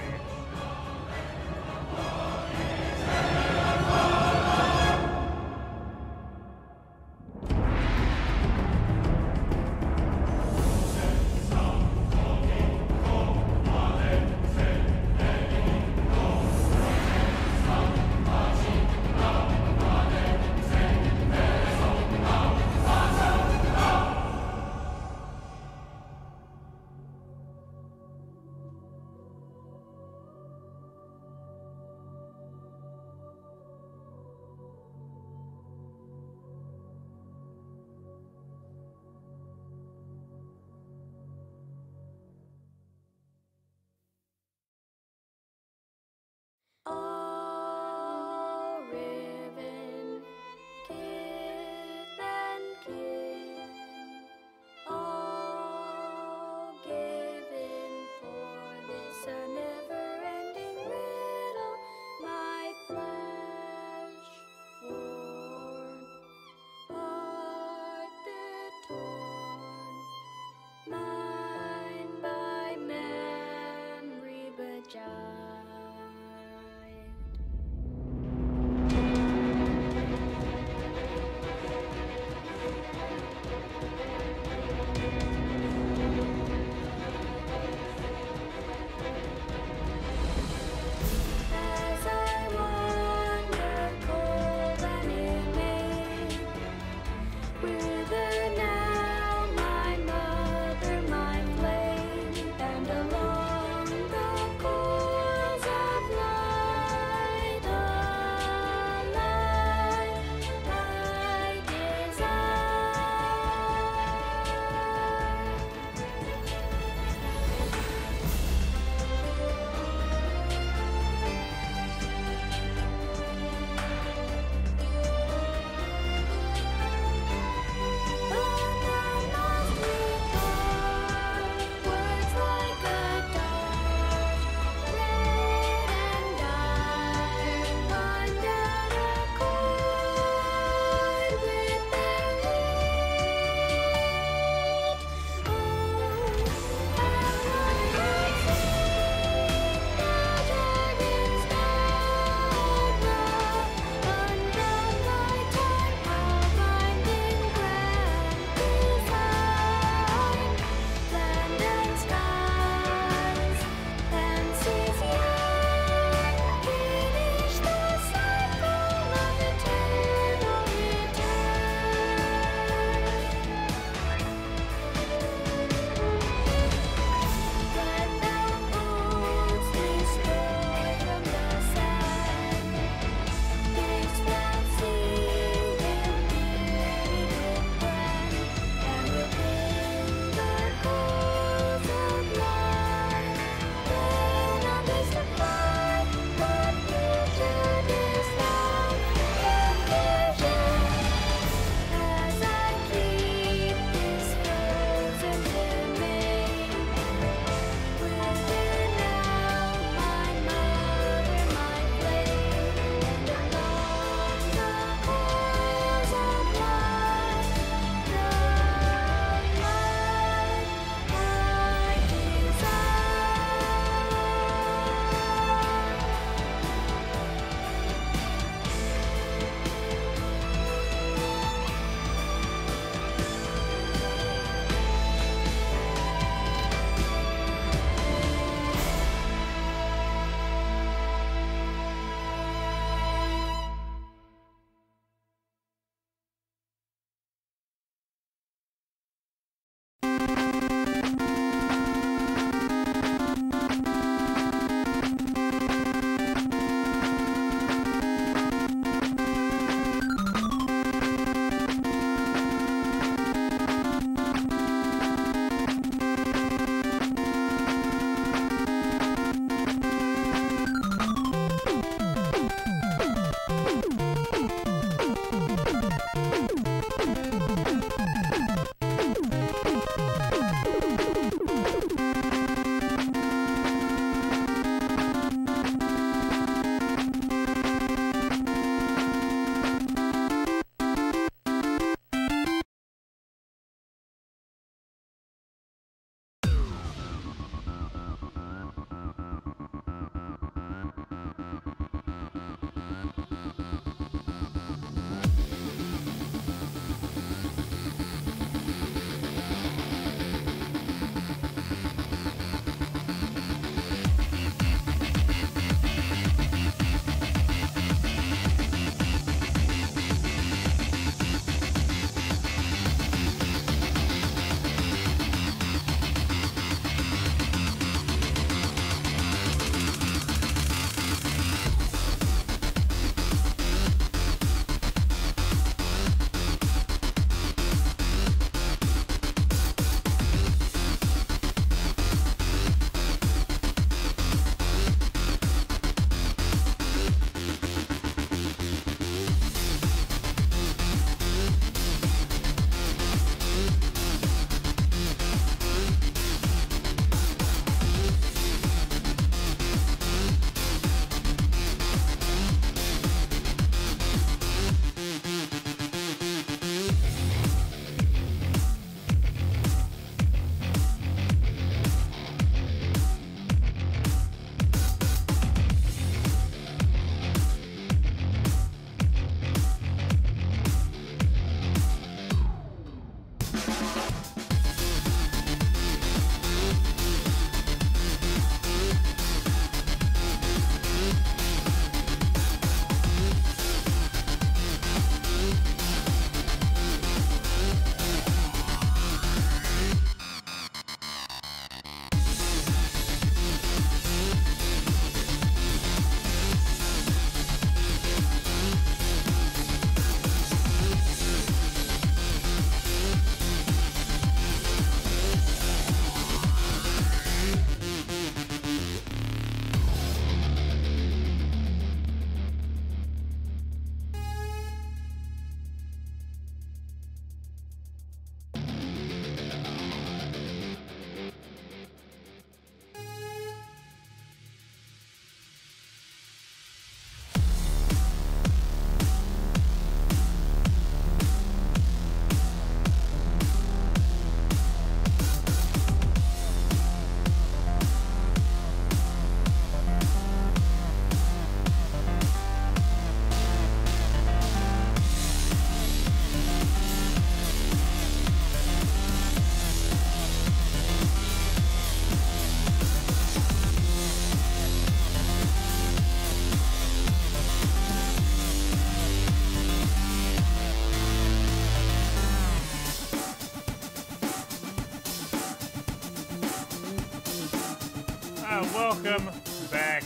Welcome back,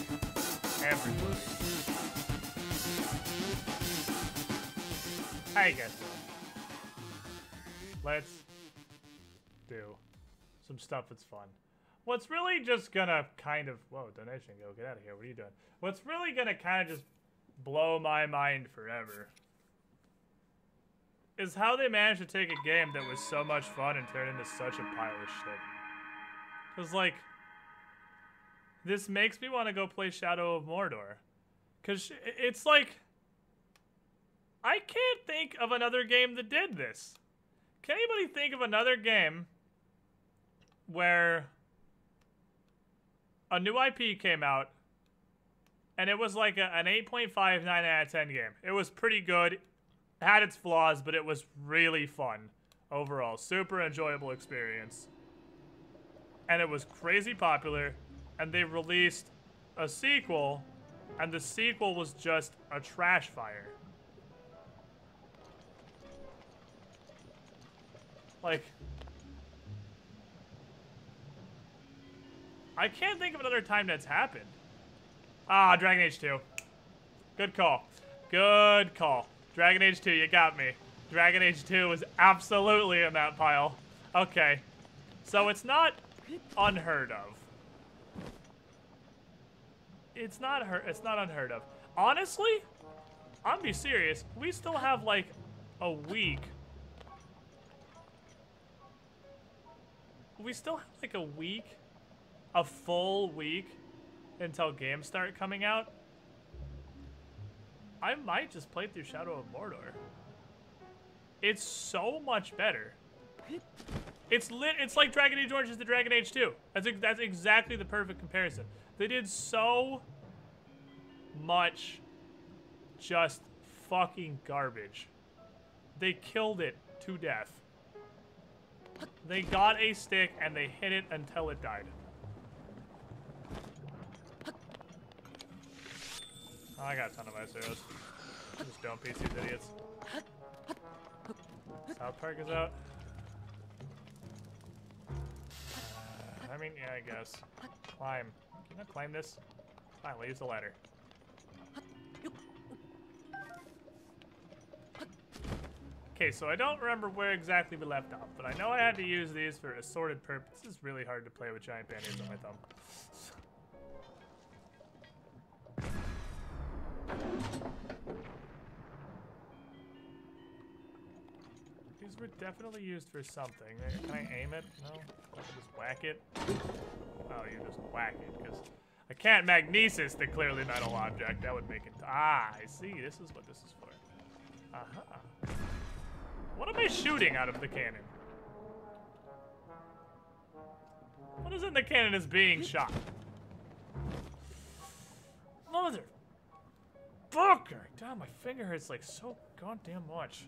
everybody. How you guys doing? Let's do some stuff that's fun. What's really just gonna kind of... Whoa, donation, go get out of here. What are you doing? What's really gonna kind of just blow my mind forever is how they managed to take a game that was so much fun and turn it into such a pile of shit. Cause like, this makes me want to go play Shadow of Mordor. Cause it's like, I can't think of another game that did this. Can anybody think of another game where a new IP came out and it was like an 8.59 out of 10 game? It was pretty good, had its flaws, but it was really fun overall. Super enjoyable experience. And it was crazy popular, and they released a sequel, and the sequel was just a trash fire. Like, I can't think of another time that's happened. Ah, Dragon Age 2. Good call. Good call. Dragon Age 2, you got me. Dragon Age 2 was absolutely in that pile. Okay. So it's not unheard of. It's not unheard of. Honestly, I'm be serious. We still have like a week. We still have like a week, a full week until games start coming out. I might just play through Shadow of Mordor. It's so much better. It's like Dragon Age Origins to Dragon Age 2. That's exactly the perfect comparison. They did so much just fucking garbage. They killed it to death. They got a stick and they hit it until it died. Oh, I got a ton of ice arrows. Just don't beat these idiots. South Park is out. I mean, yeah, I guess. Climb. Can I climb this? Fine, we'll use the ladder. Okay, so I don't remember where exactly we left off, but I know I had to use these for assorted purposes. This is really hard to play with giant band-aids on my thumb. These were definitely used for something. Can I aim it? No? I can just whack it? Oh, you just whack it, because I can't magnesis the clearly metal object. That would make it... Ah, I see. This is what this is for. Aha. What am I shooting out of the cannon? What is in the cannon is being shot? Mother... Fucker! God, my finger hurts like so goddamn much.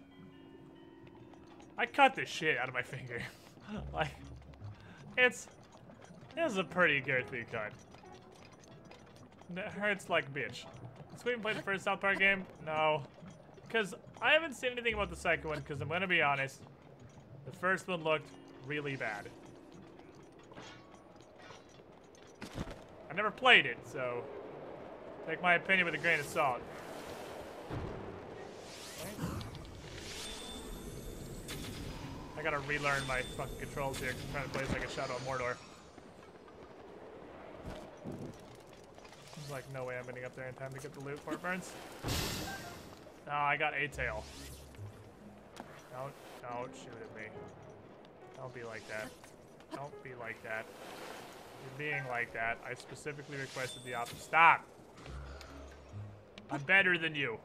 I cut the shit out of my finger. Like, it's a pretty girthy cut. It hurts like bitch. Did Squeakin' play the first South Park game? No. Because I haven't seen anything about the second one, because I'm going to be honest. The first one looked really bad. I never played it, so take my opinion with a grain of salt. I gotta relearn my fucking controls here, 'cause I'm trying to play this like a Shadow of Mordor. There's like no way I'm getting up there in time to get the loot before it burns. No, I got a tail. Don't shoot at me. Don't be like that. Don't be like that. You're being like that. I specifically requested the option. Stop! I'm better than you.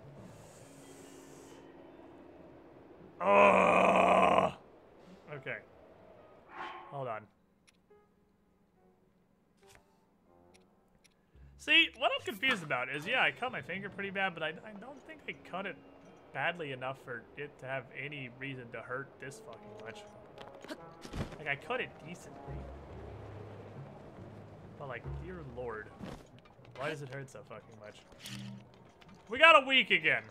Oh! Okay. Hold on. See, what I'm confused about is, yeah, I cut my finger pretty bad, but I don't think I cut it badly enough for it to have any reason to hurt this fucking much. Like, I cut it decently. But, like, dear lord. Why does it hurt so fucking much? We got a week again.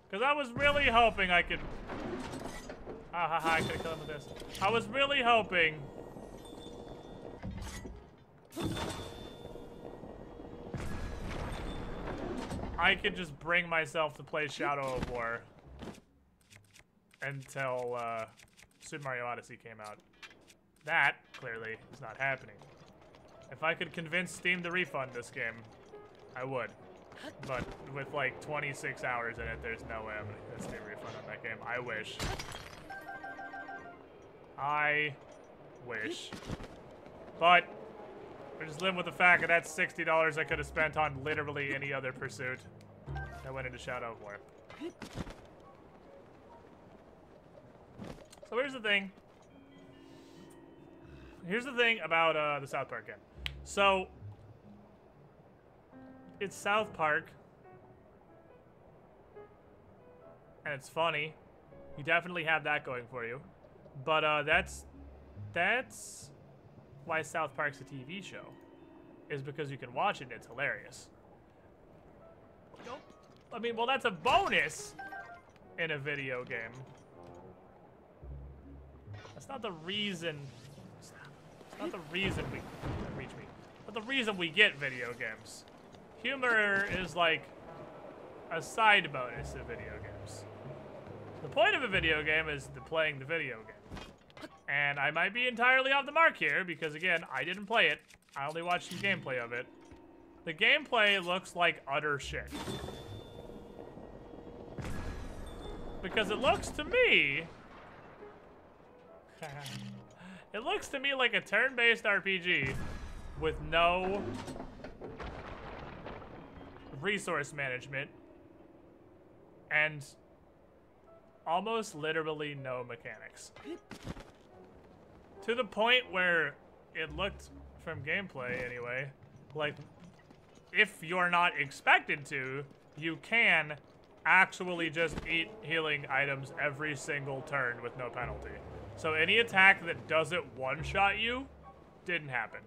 Because I was really hoping I could... Ah, ha, ha, I could have killed him with this. I was really hoping I could just bring myself to play Shadow of War until Super Mario Odyssey came out. That, clearly, is not happening. If I could convince Steam to refund this game, I would. But with like 26 hours in it, there's no way I'm gonna get Steam refund on that game. I wish. I wish. But we're just living with the fact that that's $60 I could have spent on literally any other pursuit that went into Shadow of War. So here's the thing. Here's the thing about the South Park game. So it's South Park, and it's funny. You definitely have that going for you. But that's why South Park's a TV show, is because you can watch it and it's hilarious. I mean, well, that's a bonus in a video game. That's not the reason. It's not the reason we reach me. Not the reason we get video games. Humor is like a side bonus in video games. The point of a video game is playing the video game. And I might be entirely off the mark here because, again, I didn't play it. I only watched some gameplay of it. The gameplay looks like utter shit. Because it looks to me... it looks to me like a turn-based RPG with no resource management and almost literally no mechanics. To the point where it looked, from gameplay anyway, like if you're not expected to, you can actually just eat healing items every single turn with no penalty. So any attack that doesn't one-shot you didn't happen.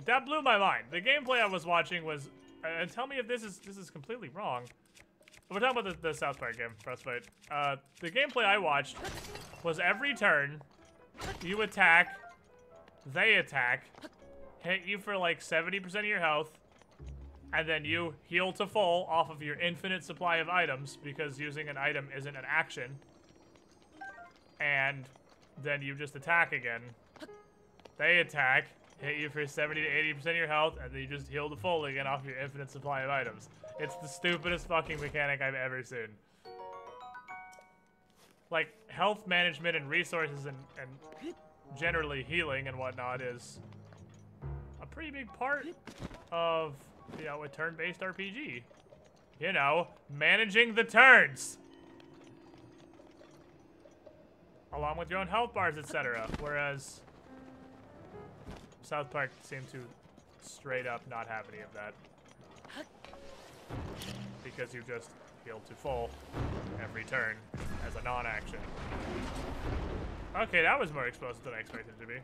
That blew my mind. The gameplay I was watching was, and tell me if this is completely wrong. We're talking about the South Park game, Frostbite. The gameplay I watched was every turn, you attack, they attack, hit you for like 70% of your health, and then you heal to full off of your infinite supply of items because using an item isn't an action. And then you just attack again. They attack, hit you for 70 to 80% of your health, and then you just heal to full again off your infinite supply of items. It's the stupidest fucking mechanic I've ever seen. Like, health management and resources and generally healing and whatnot is a pretty big part of, you know, a turn-based RPG. You know, managing the turns. Along with your own health bars, etc. Whereas South Park seemed to straight up not have any of that. Because you just heal to full every turn as a non-action. Okay, that was more explosive than I expected it to be.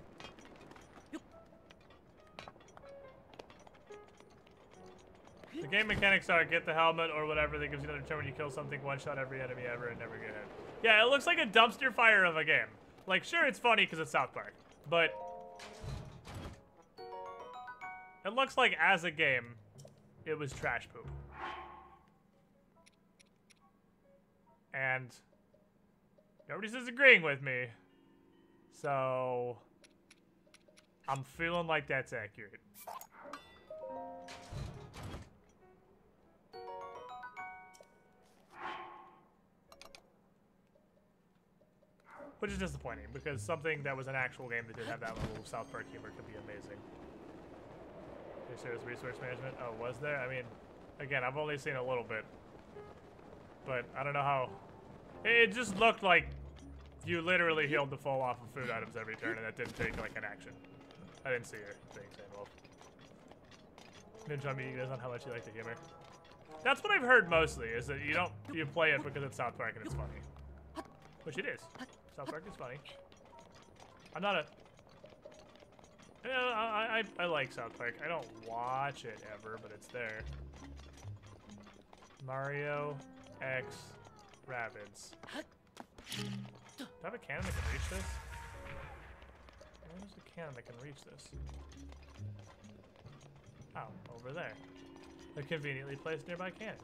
The game mechanics are get the helmet or whatever that gives you another turn when you kill something, one-shot every enemy ever and never get hit. Yeah, it looks like a dumpster fire of a game. Like, sure, it's funny because it's South Park, but it looks like as a game, it was trash poop. And nobody's disagreeing with me, so I'm feeling like that's accurate. Which is disappointing, because something that was an actual game that did have that level of South Park humor could be amazing. Okay, so there's resource management. Oh, was there? I mean, again, I've only seen a little bit. But I don't know how... It just looked like you literally healed the full off of food items every turn, and that didn't take, like, an action. I didn't see your thing, Wolf. Ninja meeting on how much you like the humor. That's what I've heard mostly, is that you play it because it's South Park and it's funny. Which it is. South Park is funny. I'm not a... You know, I like South Park. I don't watch it ever, but it's there. Mario X Rabbids. Do I have a cannon that can reach this? Where's the cannon that can reach this? Oh, over there. A conveniently placed nearby cannon.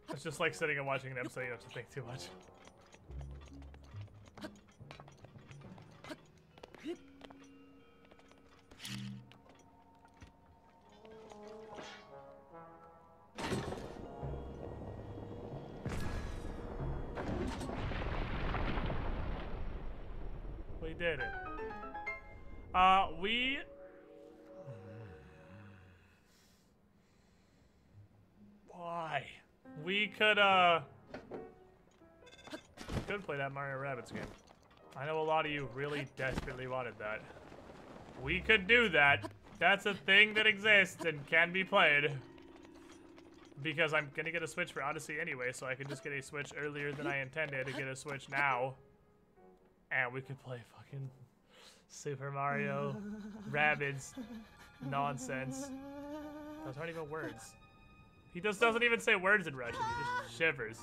It's just like sitting and watching an episode, you don't have to think too much. We did it. Why? We could play that Mario Rabbids game. I know a lot of you really desperately wanted that. We could do that. That's a thing that exists and can be played. Because I'm gonna get a Switch for Odyssey anyway, so I can just get a Switch earlier than I intended to get a Switch now. And we could play fucking Super Mario Rabbids nonsense. Those aren't even words. He just doesn't even say words in Russian, he just shivers.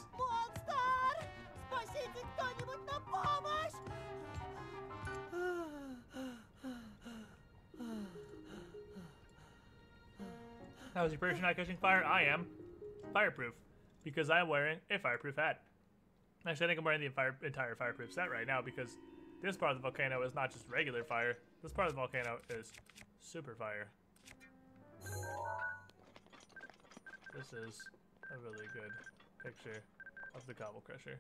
How is your person not catching fire? I am fireproof because I'm wearing a fireproof hat. Actually, I think I'm wearing the entire fireproof set right now because this part of the volcano is not just regular fire. This part of the volcano is super fire. This is a really good picture of the Cobble Crusher.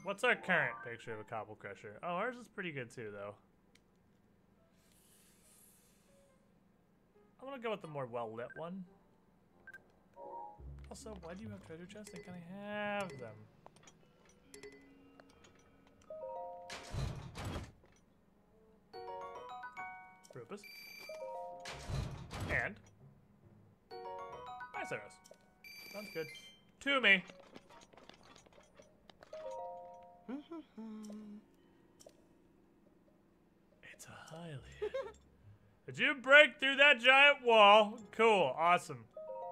What's our current picture of a Cobble Crusher? Oh, ours is pretty good too, though. I'm gonna go with the more well-lit one. Also, why do you have treasure chests and can I have them? Rupus. And nice arrows. Sounds good. To me. It's a Hylian. Did you break through that giant wall? Cool, awesome.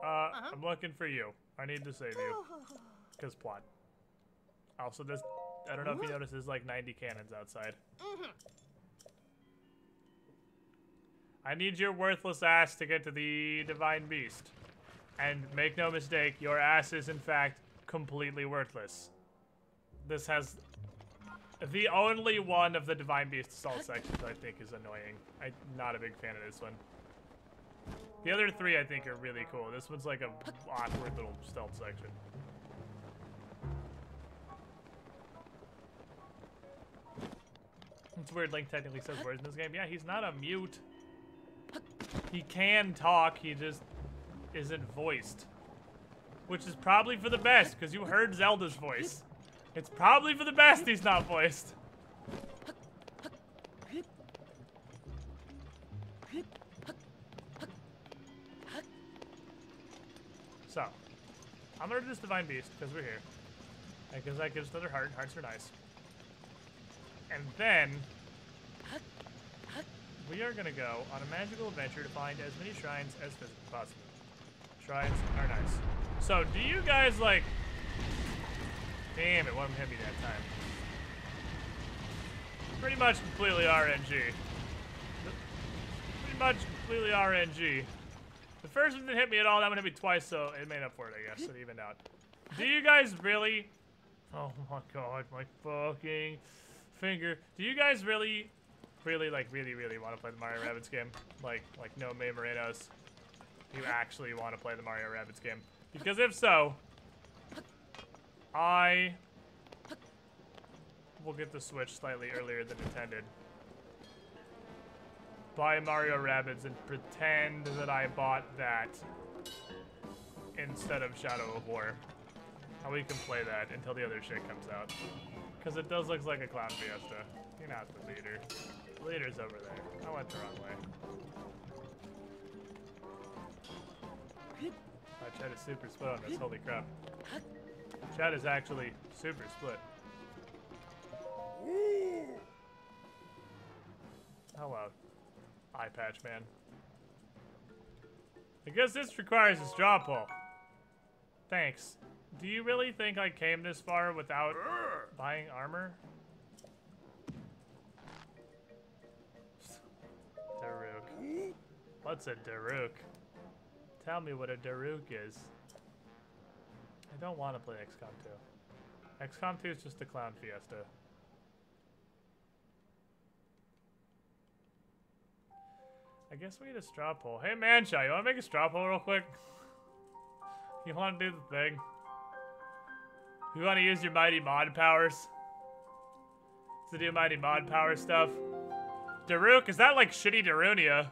I'm looking for you. I need to save you. Cause plot. Also, this, I don't know if you noticed, there's like 90 cannons outside. I need your worthless ass to get to the Divine Beast. And make no mistake, your ass is in fact completely worthless. This has the only one of the Divine Beast assault sections I think is annoying. I'm not a big fan of this one. The other three I think are really cool. This one's like a awkward little stealth section. It's weird Link technically says words in this game. Yeah, he's not a mute. He can talk, he just isn't voiced. Which is probably for the best, because you heard Zelda's voice. It's probably for the best he's not voiced. So, I'm gonna do this Divine Beast, because we're here. And because that gives another heart, hearts are nice. And then, we are gonna go on a magical adventure to find as many shrines as physically possible. Shrines are nice. So, do you guys like... Damn, it won't hit me that time. Pretty much completely RNG. Pretty much completely RNG. The first one didn't hit me at all, that one hit me twice, so it made up for it, I guess. It evened out. Do you guys really... Oh my god, my fucking finger. Do you guys really want to play the Mario Rabbids game? Like no May Morenos. You actually want to play the Mario Rabbids game? Because if so, I will get the Switch slightly earlier than intended. Buy Mario Rabbids and pretend that I bought that instead of Shadow of War. And we can play that until the other shit comes out. Because it does look like a Clown Fiesta. You're not the leader. The leader's over there. I went the wrong way. My chat is super split on this. Holy crap. Chat is actually super split. Hello, eye patch man. I guess this requires a straw poll. Thanks. Do you really think I came this far without buying armor? What's a Daruk? Tell me what a Daruk is. I don't want to play XCOM 2. XCOM 2 is just a clown fiesta. I guess we need a straw poll. Hey Mancha, you want to make a straw poll real quick? You want to do the thing? You want to use your mighty mod powers? To do mighty mod power stuff? Daruk, is that like shitty Darunia?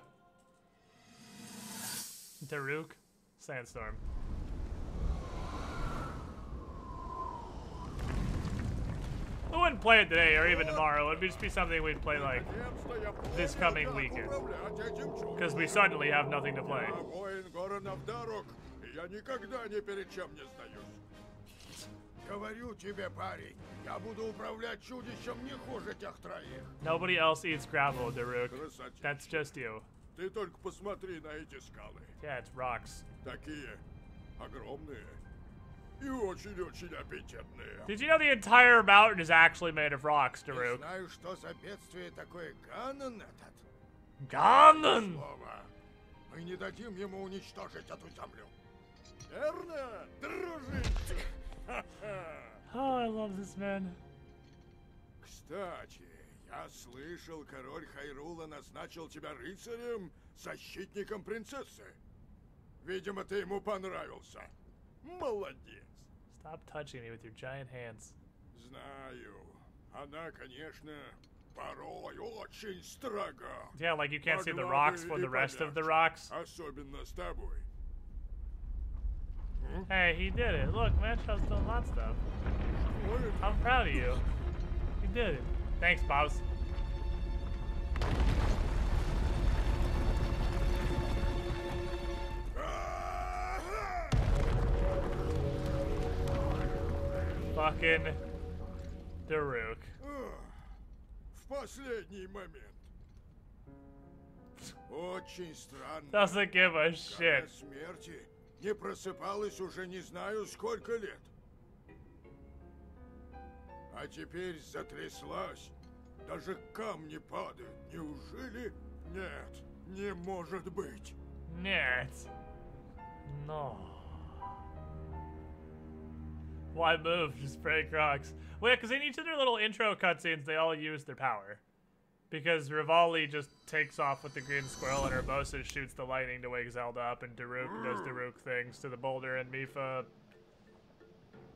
Daruk? Sandstorm. We wouldn't play it today or even tomorrow. It would just be something we'd play like this coming weekend. Because we suddenly have nothing to play. Nobody else eats gravel, Daruk. That's just you. Yeah, it's rocks. Did you know the entire mountain is actually made of rocks, Daruk? Ganon! Oh, I love this man. Кстати, я слышал, король Хайрула назначил тебя рыцарем, защитником принцессы. Видимо, ты ему понравился. Молодец. Stop touching me with your giant hands. Знаю. Она, конечно, порой очень строга. Yeah, like you can't see the rocks for the rest of the rocks. Особенно с тобой. Hey, he did it. Look, Mancho's doing lots of stuff. I'm proud of you. You did it. Thanks, Bobs. Fucking Daruk. В последний момент. Очень странно. Doesn't give a shit. Смерти не просыпалась уже не знаю сколько лет. А теперь затряслась. Даже камни падают. Неужели? Нет, не может быть. Нет. No. Why move? Just break rocks. Well, yeah, because in each of their little intro cutscenes, they all use their power. Because Rivali just takes off with the green squirrel, and Urbosa shoots the lightning to wake Zelda up, and Daruk does Daruk things to the boulder, and Mipha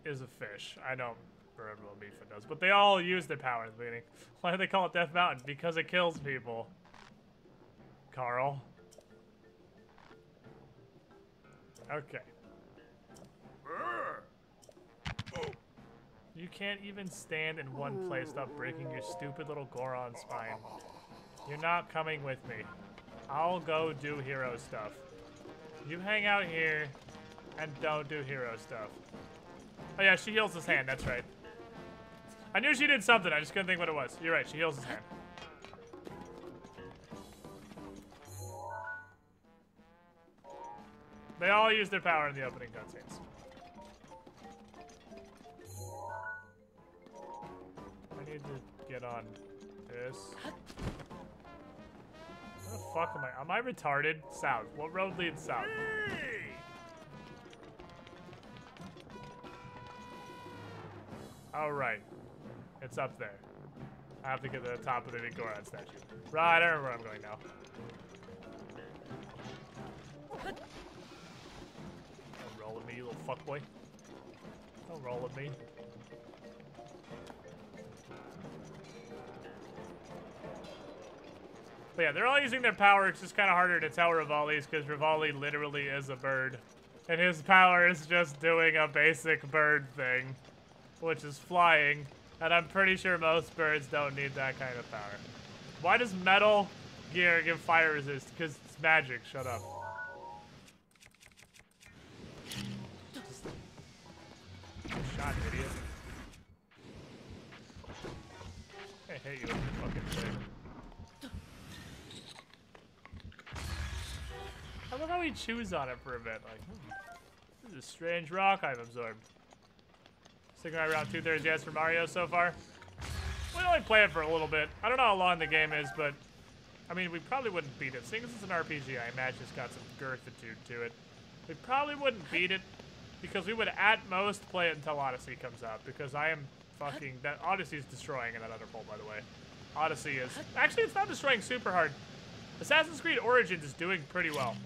is a fish. I don't remember what Mipha does, but they all use their power in the beginning. Why do they call it Death Mountain? Because it kills people. Carl. Okay. You can't even stand in one place without breaking your stupid little Goron spine. You're not coming with me. I'll go do hero stuff. You hang out here and don't do hero stuff. Oh yeah, she heals his hand, that's right. I knew she did something, I just couldn't think what it was. You're right, she heals his hand. They all use their power in the opening cutscenes. I need to get on this. Where the fuck am I? Am I retarded? South. What road leads south? Oh, right. It's up there. I have to get to the top of the big Goron statue. Right, I remember where I'm going now. Don't roll with me, you little fuckboy. Don't roll with me. But yeah, they're all using their power. It's just kind of harder to tell Rivali's because Rivali literally is a bird. And his power is just doing a basic bird thing, which is flying. And I'm pretty sure most birds don't need that kind of power. Why does metal gear give fire resist? Because it's magic. Shut up. Shot, idiot. I hate you with your fucking thing. I love how he chews on it for a bit. Like, this is a strange rock I've absorbed. Sticking right around 2/3 yes for Mario so far. We only play it for a little bit. I don't know how long the game is, but I mean, we probably wouldn't beat it. Seeing as it's an RPG, I imagine it's got some girthitude to it. We probably wouldn't beat it because we would at most play it until Odyssey comes out because I am fucking... That Odyssey is destroying in that other poll, by the way. Odyssey is... Actually, it's not destroying super hard. Assassin's Creed Origins is doing pretty well.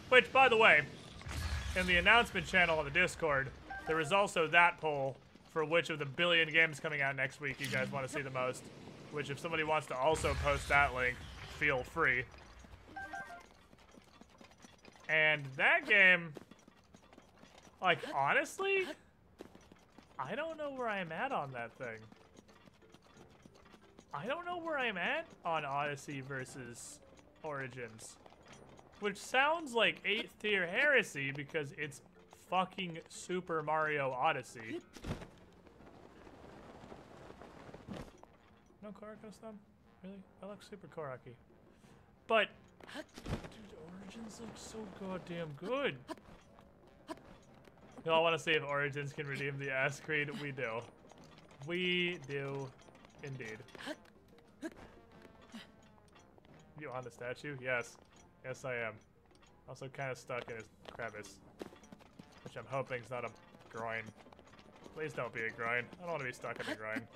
Which, by the way, in the announcement channel on the Discord, there is also that poll for which of the billion games coming out next week you guys want to see the most. Which, if somebody wants to also post that link, feel free. And that game, like, honestly, I don't know where I'm at on that thing. I don't know where I'm at on Odyssey versus Origins. Which sounds like 8th tier heresy because it's fucking Super Mario Odyssey. No Korako stun? Really? I look super Koraki. But, dude, Origins looks so goddamn good. Y'all want to see if Origins can redeem the ass creed? We do. We do, indeed. You on the statue? Yes. Yes, I am. Also kind of stuck in his crevice. Which I'm hoping is not a groin. Please don't be a groin. I don't want to be stuck in a groin.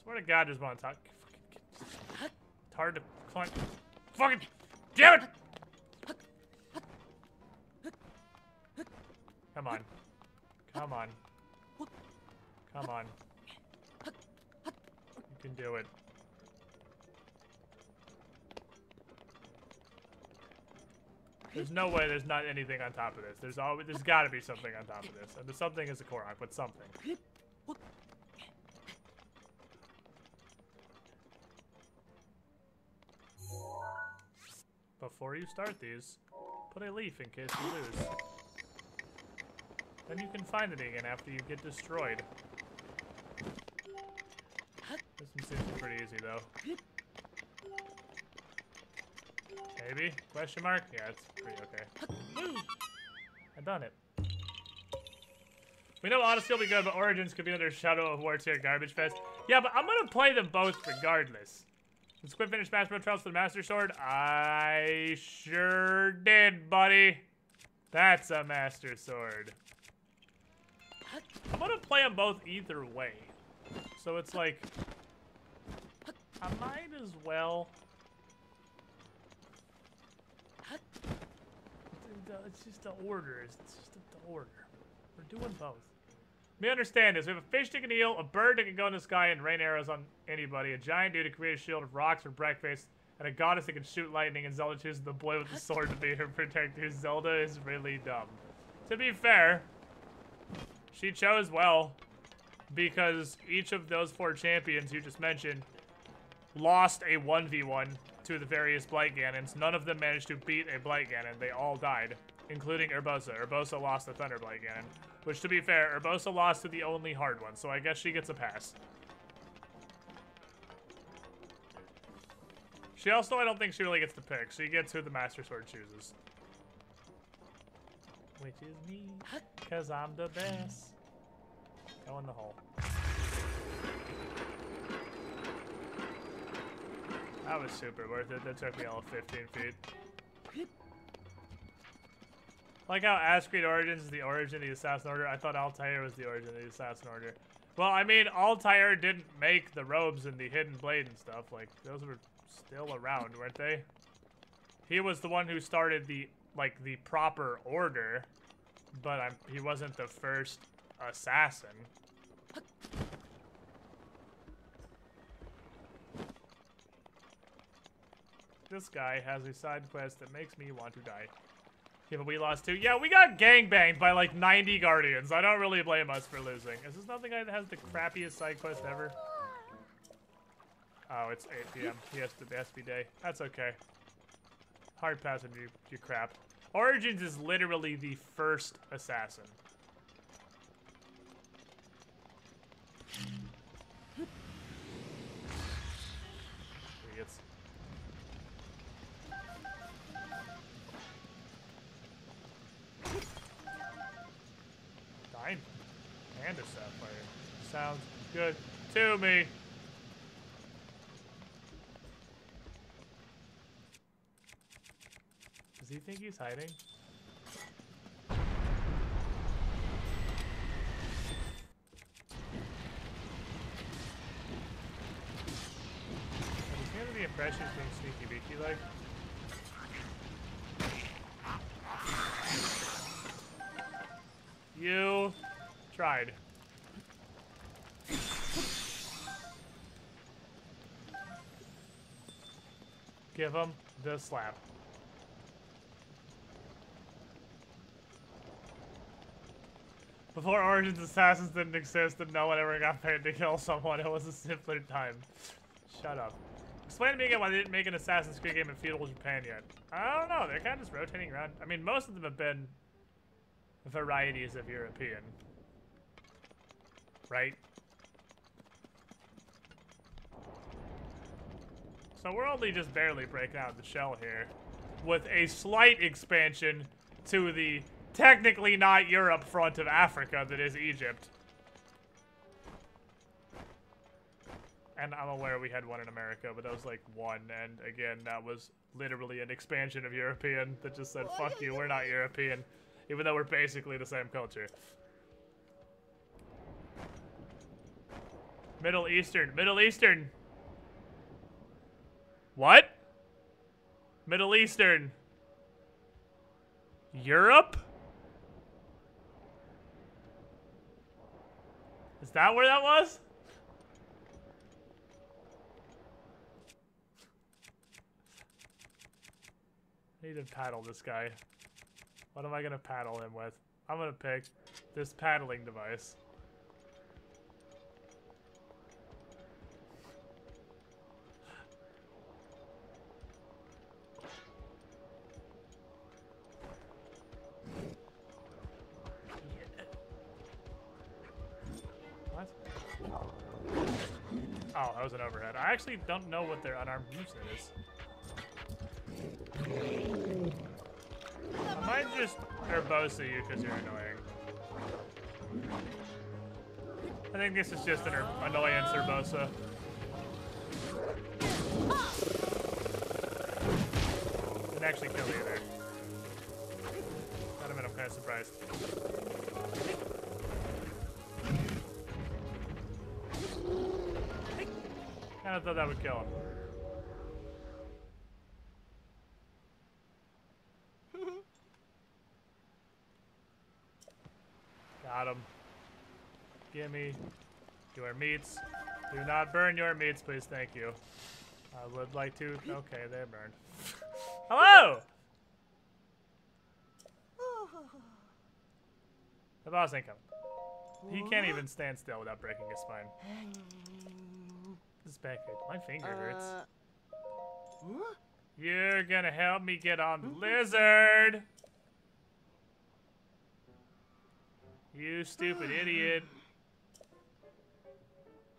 Swear to God, just want to talk. It's hard to climb. Fucking damn it! Come on. Come on. Come on. You can do it. There's no way there's not anything on top of this. There's gotta be something on top of this. And the something is a Korok, but something. Before you start these, put a leaf in case you lose. Then you can find it again after you get destroyed. This one seems pretty easy though. Maybe? Question mark? Yeah, it's pretty okay. Woo! I done it. We know Odyssey will be good, but Origins could be another Shadow of War tier garbage fest. Yeah, but I'm gonna play them both regardless. Did Squid finish Smash Bros. Trials for the Master Sword? I sure did, buddy. That's a Master Sword. I'm gonna play them both either way. So it's like, I might as well. It's just the order. It's just the order. We're doing both. Let me understand this. We have a fish that can heal, a bird that can go in the sky and rain arrows on anybody, a giant dude to create a shield of rocks for breakfast, and a goddess that can shoot lightning, and Zelda chooses the boy with the sword to be her protector. Zelda is really dumb. To be fair, she chose well, because each of those 4 champions you just mentioned lost a 1v1 to the various Blight Ganons. None of them managed to beat a Blight Ganon. They all died, including Urbosa. Urbosa lost the Thunder Blight Ganon. Which, to be fair, Urbosa lost to the only hard one, so I guess she gets a pass. She also, I don't think she really gets to pick. She gets who the Master Sword chooses. Which is me, because I'm the best. Go in the hole. That was super worth it. That took me all 15 feet. Like how Ass Creed Origins is the origin of the Assassin Order. I thought Altair was the origin of the Assassin Order. Well, I mean, Altair didn't make the robes and the hidden blade and stuff. Like, those were still around, weren't they? He was the one who started the, like, the proper order. But he wasn't the first assassin. This guy has a side quest that makes me want to die. Yeah, but we lost 2. Yeah, we got gangbanged by like 90 Guardians. I don't really blame us for losing. Is this not the guy that has the crappiest side quest ever? Oh, it's 8 PM. He has to be day. That's okay. Hard passing you crap. Origins is literally the first assassin. Idiots. Fine. And a sapphire. Sounds good. to me. Does he think he's hiding? He's giving the impression of being sneaky beaky like. You tried. Give him the slap. Before Origins, assassins didn't exist and no one ever got paid to kill someone. It was a simpler time. Shut up. Explain to me again why they didn't make an Assassin's Creed game in feudal Japan yet. I don't know. They're kind of just rotating around. I mean, most of them have been varieties of European. Right? So we're only just barely breaking out the shell here. With a slight expansion to the technically not Europe front of Africa that is Egypt. And I'm aware we had one in America, but that was like one, and again, that was literally an expansion of European that just said, fuck you, we're not European, even though we're basically the same culture. Middle Eastern. Middle Eastern. What? Middle Eastern. Europe? Is that where that was? I need to paddle this guy. What am I gonna paddle him with? I'm gonna pick this paddling device. What? Oh, that was an overhead. I actually don't know what their unarmed moveset is. I might just herbosa you because you're annoying. I think this is just an annoyance herbosa. Didn't actually kill either. Got him, and I'm kind of surprised. Kind of thought that would kill him. Got him. Gimme your meats. Do not burn your meats, please. Thank you. I would like to. Okay, they're burned. Hello! The boss ain't coming. He can't even stand still without breaking his spine. This backache. My finger hurts. You're gonna help me get on the lizard! You stupid idiot.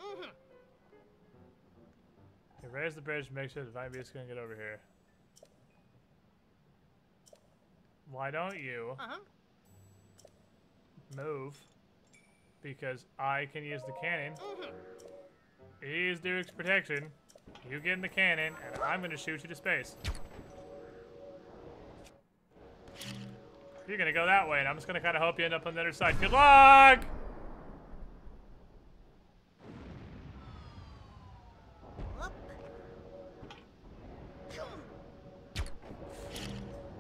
Okay, raise the bridge to make sure the Vine Beast's gonna get over here. Why don't you move? Because I can use the cannon. He's Duke's protection. You get in the cannon, and I'm gonna shoot you to space. You're gonna go that way, and I'm just gonna kind of hope you end up on the other side. Good luck!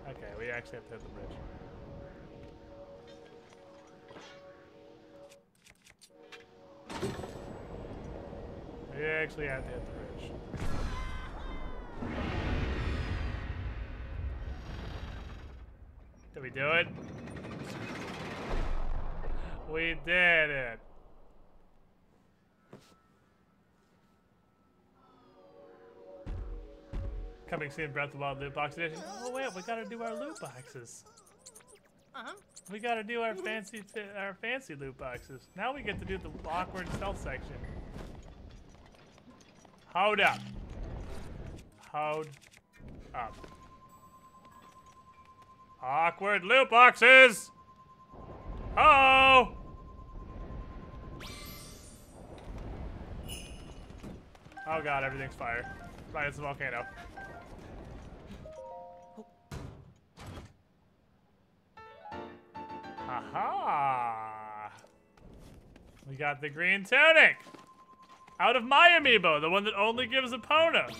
Okay, we actually have to hit the bridge. We actually have to hit the bridge. Did we do it? We did it. Coming soon, Breath of the Wild loot box edition. Oh wait, we gotta do our loot boxes. We gotta do our fancy loot boxes. Now we get to do the awkward stealth section. Hold up. Hold up. Awkward loot boxes! Oh! Oh god, everything's fire. Right, it's a volcano. Aha! We got the green tunic! Out of my amiibo, the one that only gives Epona.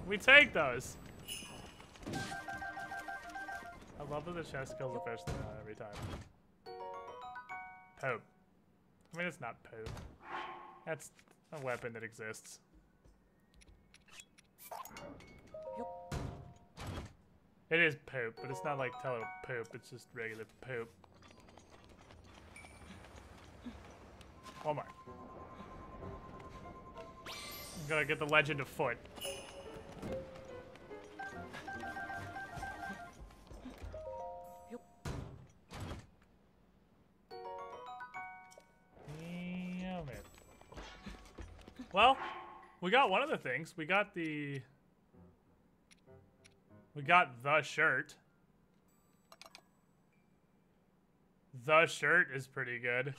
We take those. I love that the chest kills the fish every time. Poop. I mean, it's not poop. That's a weapon that exists. It is poop, but it's not like total poop. It's just regular poop. Oh my. I'm gonna get the legend of foot. Damn it. Well, we got one of the things. We got the shirt. The shirt is pretty good.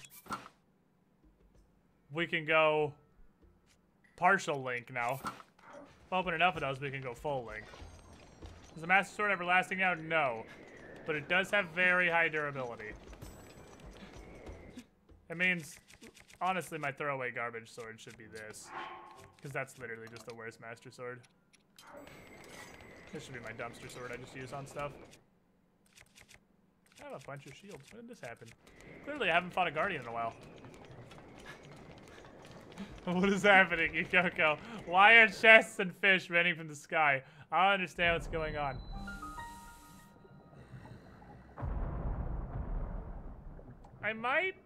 We can go partial link now. Open enough of those, we can go full link. Is the Master Sword everlasting now? No. But it does have very high durability. It means, honestly, my throwaway garbage sword should be this. Because that's literally just the worst Master Sword. This should be my dumpster sword I just use on stuff. I have a bunch of shields. When did this happen? Clearly I haven't fought a Guardian in a while. What is happening, Ikoko? Why are chests and fish raining from the sky? I don't understand what's going on. I might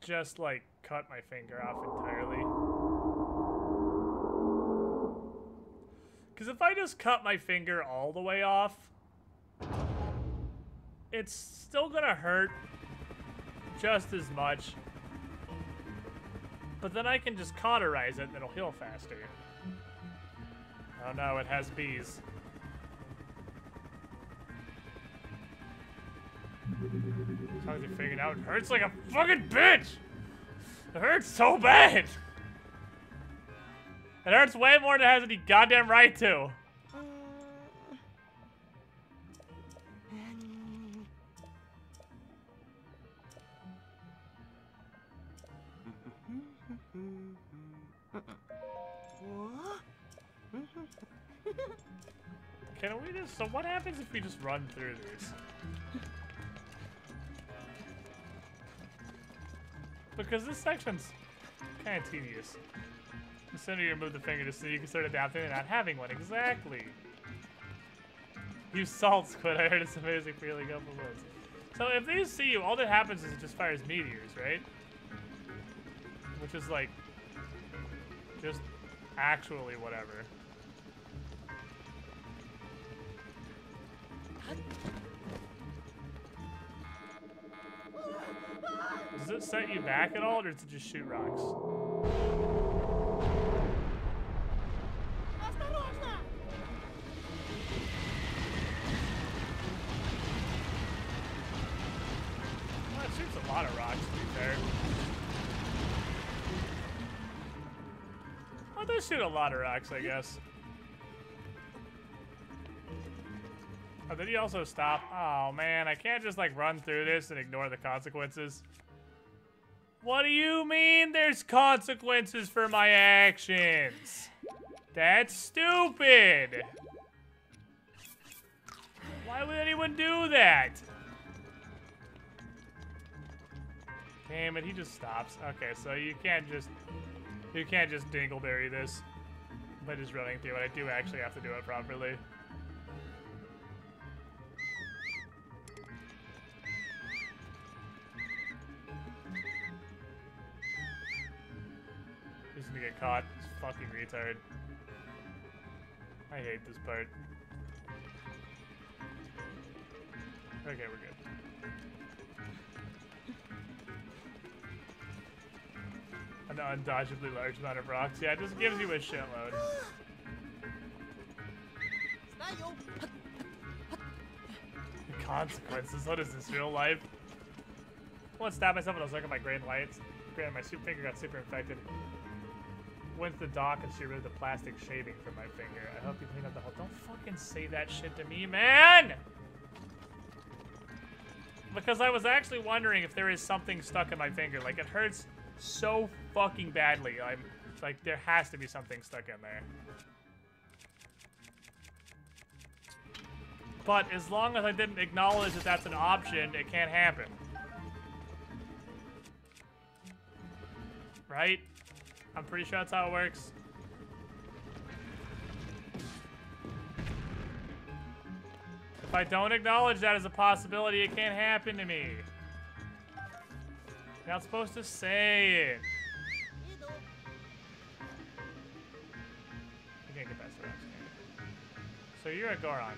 just, like, cut my finger off entirely. Because if I just cut my finger all the way off, it's still gonna hurt just as much. But then I can just cauterize it and it'll heal faster. Oh no, it has bees. As long as you figure it out, it hurts like a fucking bitch! It hurts so bad! It hurts way more than it has any goddamn right to. Can we just, so what happens if we just run through these? Because this section's kind of tedious. The sooner you remove the finger just so you can start adapting and not having one. Exactly. Use salt squid. I heard it's amazing for healing up wounds. So if these see you, all that happens is it just fires meteors, right? Which is like, just actually whatever. Does it set you back at all, or does it just shoot rocks? Well, it shoots a lot of rocks, to be fair. Well, it does shoot a lot of rocks, I guess. Oh, did he also stop? Oh, man, I can't just, like, run through this and ignore the consequences. What do you mean there's consequences for my actions? That's stupid. Why would anyone do that? Damn it, he just stops. Okay, so you can't just dingleberry this by just running through it. I do actually have to do it properly. He's gonna get caught. This fucking retard. I hate this part. Okay, we're good. An undodgeably large amount of rocks. Yeah, it just gives you a shitload. The consequences. What is this, real life? I won't stab myself when I was looking at my green lights. Granted, my finger got super infected. went to the dock and she removed the plastic shaving from my finger. I hope you clean up the whole. Don't fucking say that shit to me, man! Because I was actually wondering if there is something stuck in my finger. Like, it hurts so fucking badly. I'm like, there has to be something stuck in there. But as long as I didn't acknowledge that that's an option, it can't happen. Right? I'm pretty sure that's how it works. If I don't acknowledge that as a possibility, it can't happen to me. You're not supposed to say it. You can't get past the rest. So you're a Goron.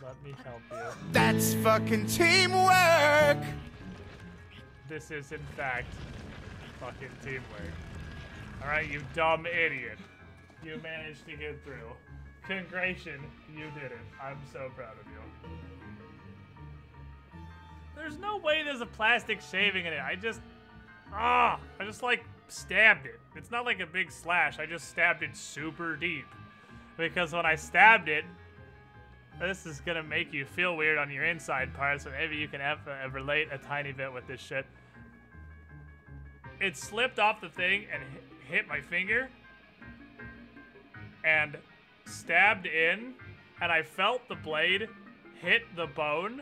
Let me help you. That's fucking teamwork! This is, in fact, fucking teamwork. Alright, you dumb idiot. You managed to get through. Congratulations, you did it. I'm so proud of you. There's no way there's a plastic shaving in it. I just like stabbed it. It's not like a big slash. I just stabbed it super deep. Because when I stabbed it, this is gonna make you feel weird on your inside part, so maybe you can relate a tiny bit with this shit. It slipped off the thing and hit my finger and stabbed in, and I felt the blade hit the bone,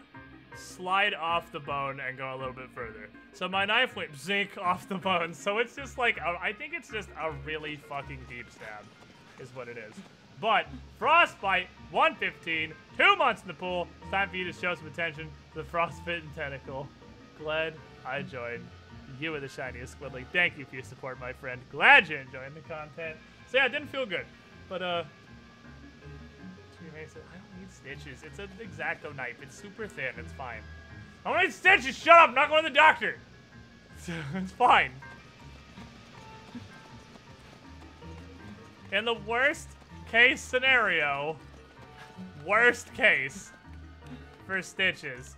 slide off the bone, and go a little bit further. So my knife went zink off the bone, so it's just like, I think it's just a really fucking deep stab, is what it is. But, Frostbite, 115, 2 months in the pool. It's time for you to show some attention to the Frostbitten Tentacle. Glad I joined. You are the shiniest Squidling. Thank you for your support, my friend. Glad you're enjoying the content. So yeah, it didn't feel good. But, I don't need stitches. It's an X-Acto knife. It's super thin. It's fine. I don't need stitches! Shut up! I'm not going to the doctor! It's fine. In the worst case scenario, worst case for stitches,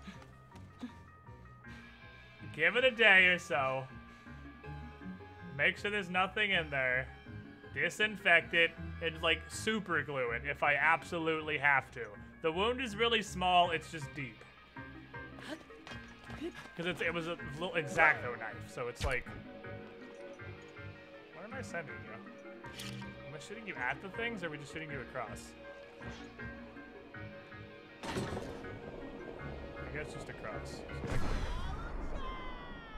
give it a day or so, make sure there's nothing in there, disinfect it, and like super glue it if I absolutely have to. The wound is really small, it's just deep. Because it was a little X-Acto knife, so it's like, where am I sending you? Am I shooting you at the things, or are we just shooting you across? I guess just across.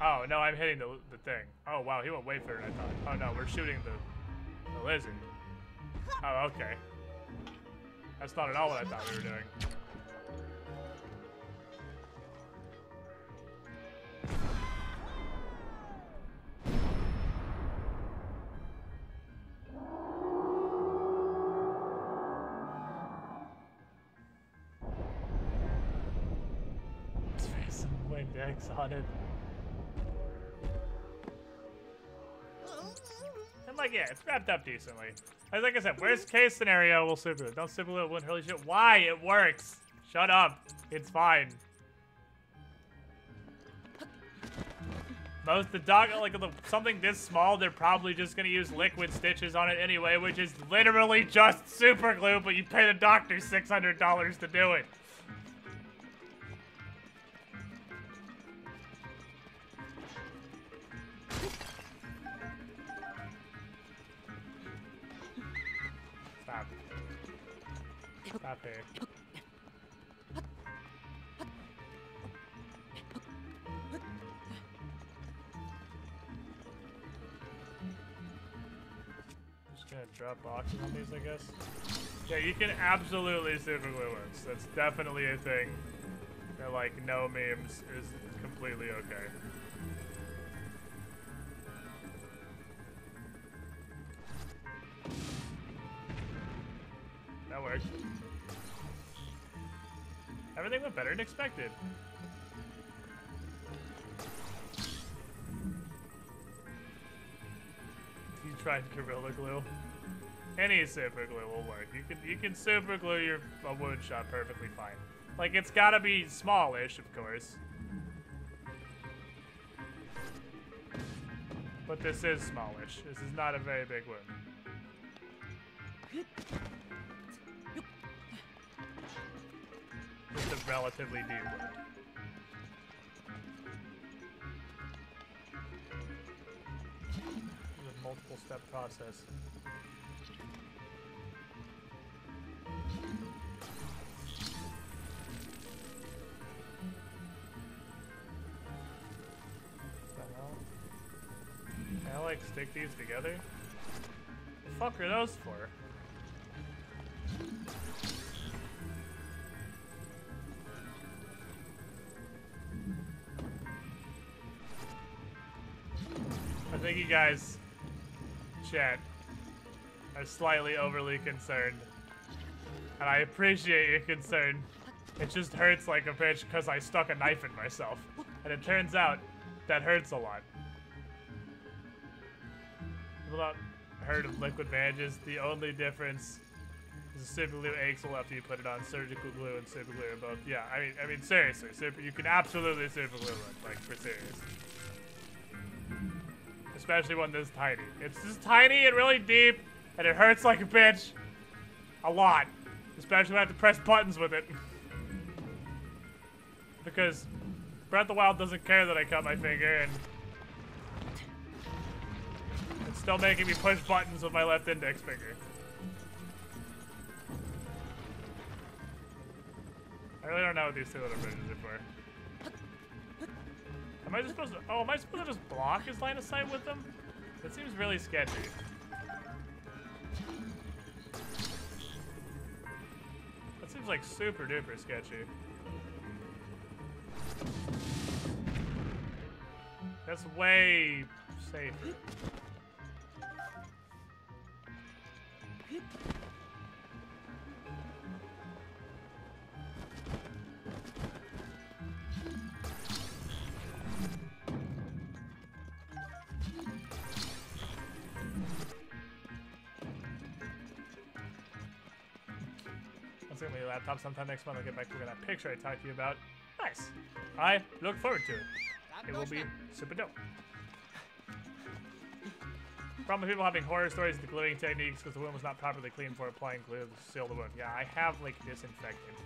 Oh, no, I'm hitting the thing. Oh, wow, he went way further than I thought. Oh, no, we're shooting the lizard. Oh, okay. That's not at all what I thought we were doing. Windex on it. And like, yeah, it's wrapped up decently. Like I said, worst case scenario, we'll super glue it. Don't super glue it, wouldn't really shit. Why? It works. Shut up. It's fine. Most the dog, like something this small, they're probably just gonna use liquid stitches on it anyway, which is literally just super glue, but you pay the doctor $600 to do it. Stop here. Just gonna drop boxes on these, I guess. Yeah, you can absolutely super glue ones. That's definitely a thing. That, like, no memes is completely okay. That works. Everything went better than expected. You tried Gorilla Glue. Any super glue will work. You can super glue your wound shot perfectly fine. Like, it's gotta be smallish, of course. But this is smallish. This is not a very big wound. Just a relatively deep wound. It's a multiple step process. Can I like stick these together? The fuck are those for? I think you guys, chat, are slightly overly concerned. And I appreciate your concern. It just hurts like a bitch because I stuck a knife in myself. And it turns out that hurts a lot. People not heard of liquid bandages. The only difference is the super glue aches a lot after you put it on. Surgical glue and super glue are both. Yeah, I mean seriously, you can absolutely super glue it, like for serious. Especially one this tiny. It's just tiny and really deep, and it hurts like a bitch. A lot. Especially when I have to press buttons with it. Because Breath of the Wild doesn't care that I cut my finger, and it's still making me push buttons with my left index finger. I really don't know what these two little bridges are for. Am I just supposed to, am I supposed to just block his line of sight with them? That seems really sketchy. That seems like super duper sketchy. That's way safer. Let's get my laptop sometime next month. I'll get back to that picture I talked to you about. Nice. I look forward to it. It will be super dope. Problem with people having horror stories with the gluing techniques because the wound was not properly cleaned before applying glue to seal the wound. Yeah, I have like disinfectant.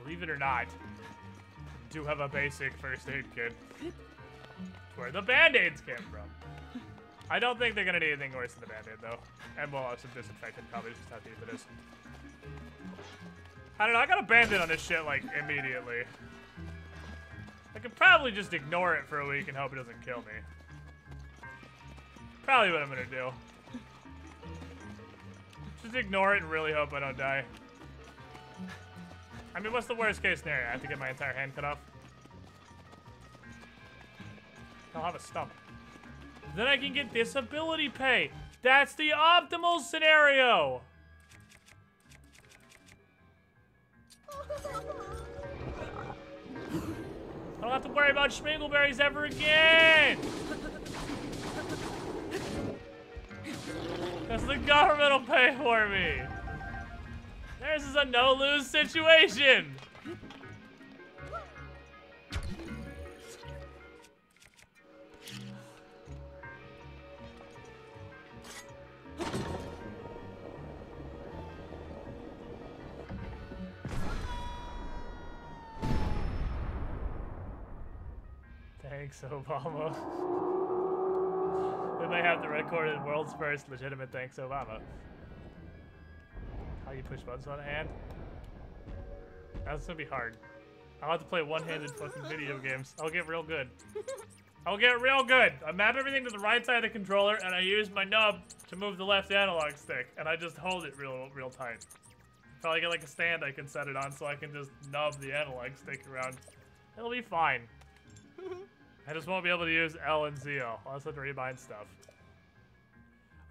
Believe it or not, I do have a basic first aid kit. Where the band-aids came from. I don't think they're gonna need anything worse than the band-aid though. And we'll have some disinfectant probably just have to use for this. I don't know, I got a band-aid on this shit like immediately. I could probably just ignore it for a week and hope it doesn't kill me. Probably what I'm gonna do. Just ignore it and really hope I don't die. I mean, what's the worst case scenario? I have to get my entire hand cut off? I'll have a stump. Then I can get disability pay. That's the optimal scenario! I don't have to worry about schmingleberries ever again! Because the government will pay for me! Theirs is a no-lose situation! Thanks, Obama. We may have the recorded world's first legitimate thanks, Obama. How you push buttons on a hand? That's gonna be hard. I'll have to play one-handed fucking video games. I'll get real good. I'll get real good. I map everything to the right side of the controller, and I use my nub to move the left analog stick, and I just hold it real tight. Probably get like a stand I can set it on, so I can just nub the analog stick around. It'll be fine. I just won't be able to use L and Z. I'll also have to rebind stuff.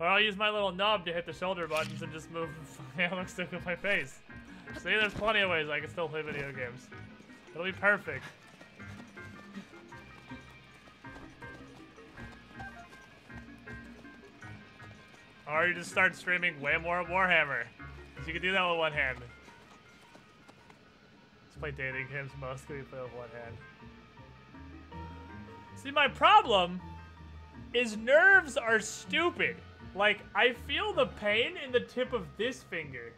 Or I'll use my little nub to hit the shoulder buttons and just move the analog stick with my face. See, there's plenty of ways I can still play video games. It'll be perfect. Or you just start streaming way more Warhammer. Because you can do that with one hand. Let's play dating games mostly, play with one hand. See, my problem is nerves are stupid. Like, I feel the pain in the tip of this finger.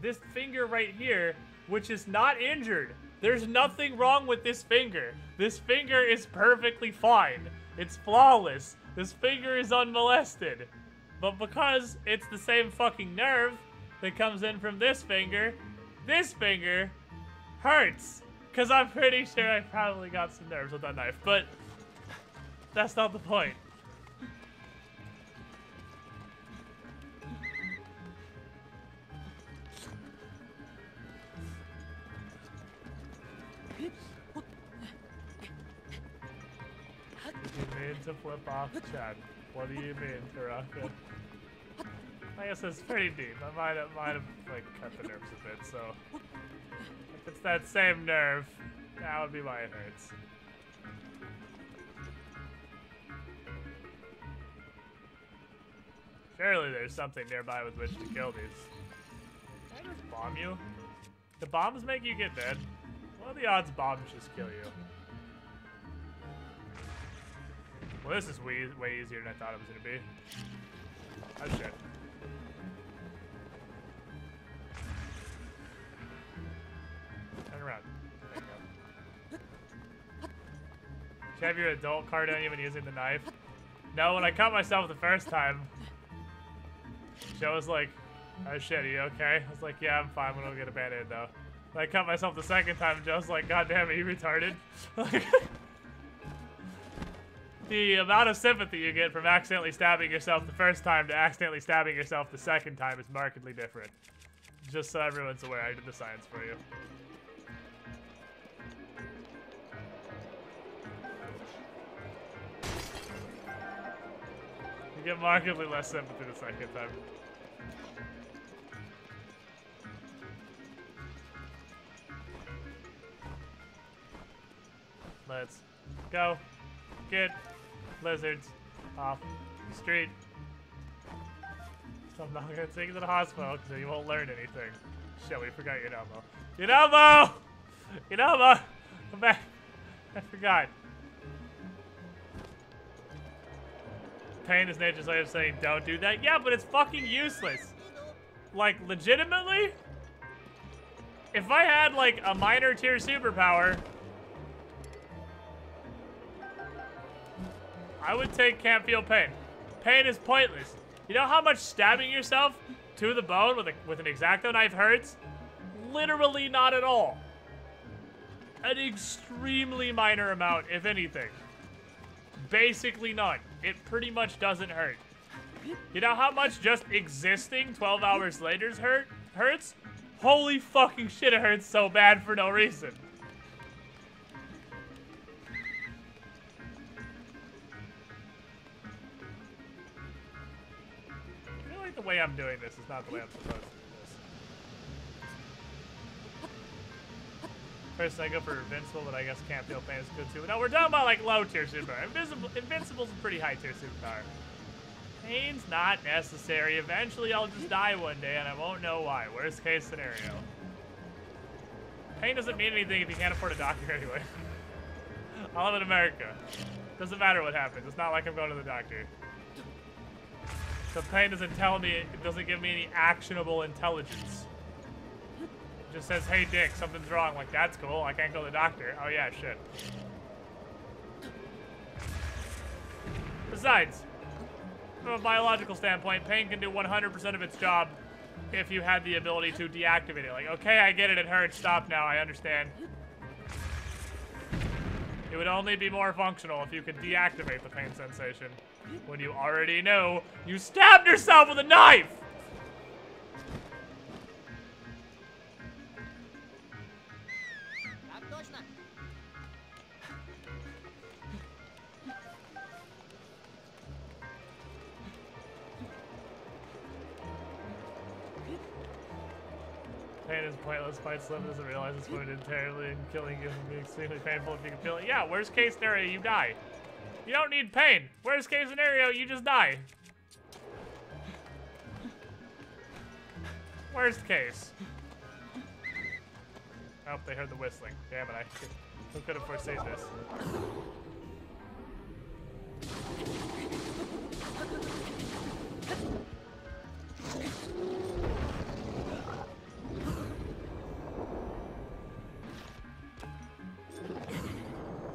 This finger right here, which is not injured. There's nothing wrong with this finger. This finger is perfectly fine. It's flawless. This finger is unmolested. But because it's the same fucking nerve that comes in from this finger hurts. Because I'm pretty sure I probably got some nerves with that knife. But that's not the point. What do you mean to flip off, Chad? What do you mean, Taraka? I guess it's pretty deep. I might have like cut the nerves a bit, so if it's that same nerve, that would be why it hurts. Surely there's something nearby with which to kill these. Can I just bomb you? Do bombs make you get dead? What are the odds bombs just kill you? Well, this is way easier than I thought it was gonna be. Oh shit. Turn around. There you go. Should you have your adult card on you when using the knife? No, when I cut myself the first time, Joe was like, oh shit, are you okay? I was like, yeah, I'm fine. I'm gonna get a band-aid though. When I cut myself the second time, Joe's like, god damn it, you retarded. The amount of sympathy you get from accidentally stabbing yourself the first time to accidentally stabbing yourself the second time is markedly different. Just so everyone's aware, I did the science for you. You get markedly less sympathy the second time. Let's go. Get lizards off the street. So I'm not gonna take you to the hospital because you won't learn anything. Shit, we forgot your elbow. Your elbow! Your elbow! Come back. I forgot. Pain is nature's way of saying don't do that. Yeah, but it's fucking useless. Like, legitimately? If I had, like, a minor tier superpower, I would take can't feel pain. Pain is pointless. You know how much stabbing yourself to the bone with an X-Acto knife hurts? Literally not at all. An extremely minor amount, if anything. Basically none. It pretty much doesn't hurt. You know how much just existing 12 hours later hurts? Holy fucking shit, it hurts so bad for no reason. The way I'm doing this is not the way I'm supposed to do this. First I go for Invincible, but I guess can't feel pain is good too. No, we're talking about like low tier superpower. Invincible's a pretty high tier superpower. Pain's not necessary. Eventually I'll just die one day and I won't know why. Worst case scenario. Pain doesn't mean anything if you can't afford a doctor anyway. I live in America. Doesn't matter what happens. It's not like I'm going to the doctor. The pain doesn't tell me, it doesn't give me any actionable intelligence. It just says, hey Dick, something's wrong. Like, that's cool, I can't go to the doctor. Oh yeah, shit. Besides, from a biological standpoint, pain can do 100% of its job if you had the ability to deactivate it. Like, okay, I get it, it hurts, stop now, I understand. It would only be more functional if you could deactivate the pain sensation. When you already know you stabbed yourself with a knife! pain is pointless. Quite Slim doesn't realize it's wounded terribly and killing you can be extremely painful if you can feel it. Yeah, worst case scenario, you die. You don't need pain. Worst case scenario, you just die. Worst case. Oh, they heard the whistling. Damn it, who could have foreseen this?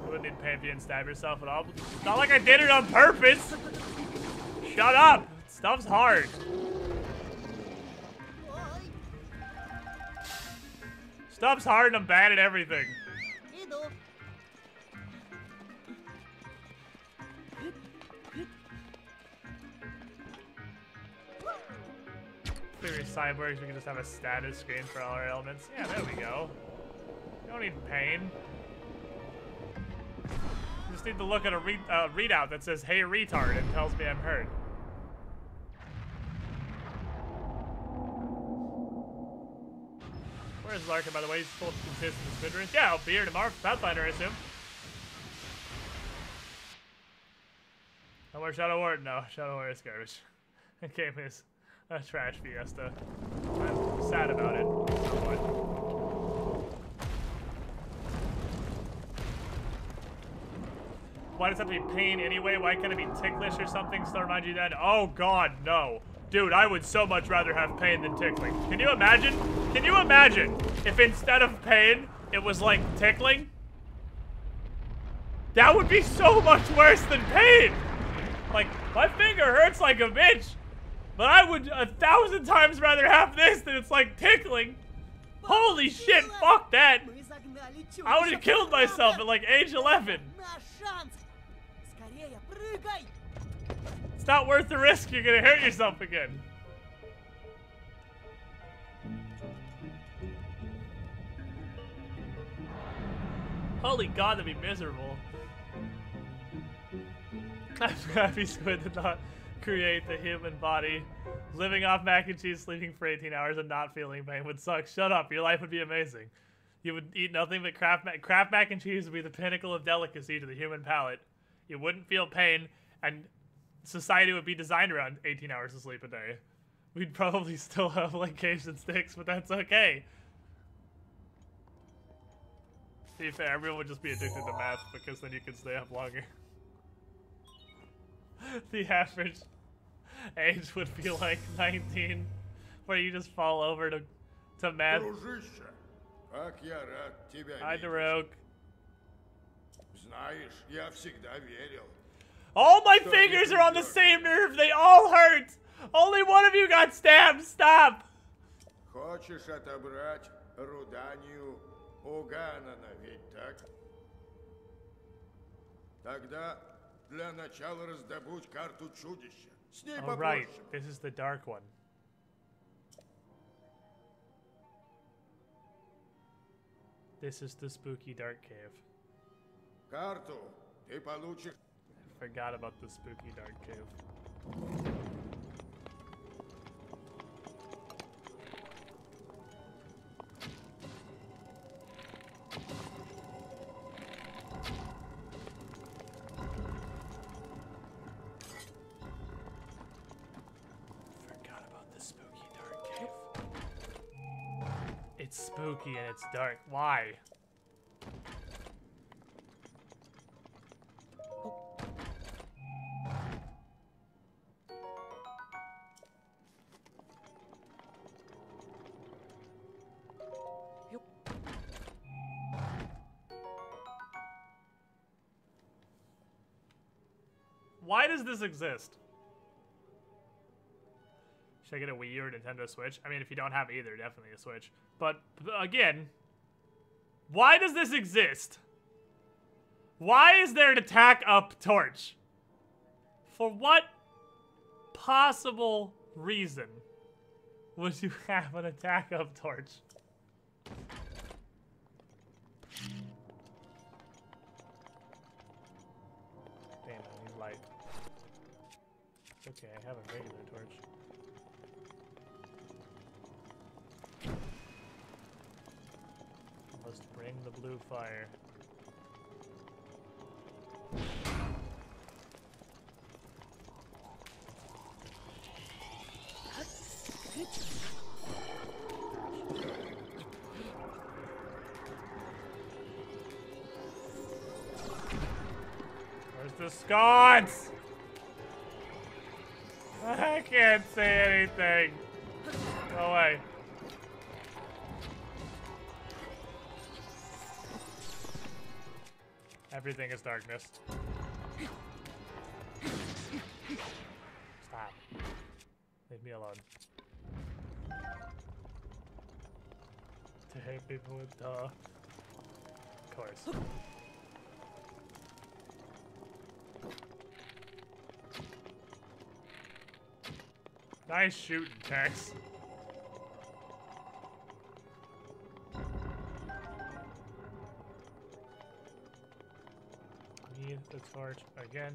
You wouldn't need pain if you didn't stab yourself at all. It's not like I did it on purpose! Shut up! Stuff's hard. Stuff's hard and I'm bad at everything. Figure cyborgs, we can just have a status screen for all our elements. Yeah, there we go. You don't need pain. You just need to look at a readout that says, hey retard, and tells me I'm hurt. Where's Larkin, by the way? He's supposed to consist of the Squid Race. Yeah, I'll be here tomorrow for Pathfinder, I assume. No more Shadow War? No, Shadow War is garbage. That game is a trash fiesta. I'm sad about it. Somewhat. Why does it have to be pain anyway? Why can't it be ticklish or something? Still remind you that? Oh god, no. Dude, I would so much rather have pain than tickling. Can you imagine? Can you imagine if instead of pain, it was like tickling? That would be so much worse than pain! Like, my finger hurts like a bitch, but I would 1,000 times rather have this than it's like tickling. Holy shit, fuck that! I would have killed myself at like age 11. It's not worth the risk, you're gonna hurt yourself again. Holy god, that'd be miserable. I'm happy Squid did not create the human body. Living off mac and cheese, sleeping for 18 hours, and not feeling pain would suck. Shut up, your life would be amazing. You would eat nothing but Kraft mac and cheese would be the pinnacle of delicacy to the human palate. You wouldn't feel pain, and society would be designed around 18 hours of sleep a day. We'd probably still have like cage and sticks, but that's okay. To be fair, everyone would just be addicted to meth because then you can stay up longer. The average age would be like 19, where you just fall over to meth. Hi, Darok. All my fingers are on the same nerve. They all hurt. Only one of you got stabbed. Stop. Хочешь отобрать Руданию у Ганана, ведь так? Тогда для начала раздобудь карту чудища. С ней попозже. Right, this is the dark one. This is the spooky dark cave. Карту ты получишь. I forgot about the spooky dark cave. Forgot about the spooky dark cave. It's spooky and it's dark. Why? Why does this exist? Should I get a Wii U or Nintendo Switch? I mean, if you don't have either, definitely a Switch. But, again, why does this exist? Why is there an attack-up torch? For what possible reason would you have an attack-up torch? Damn, I need light. Okay, I have a regular torch. Must bring the blue fire. Where's the sconce? I can't say anything. Go away. Everything is darkness. Stop. Leave me alone. To hate people with duh. Of course. Nice shooting, Tex. Need the torch again.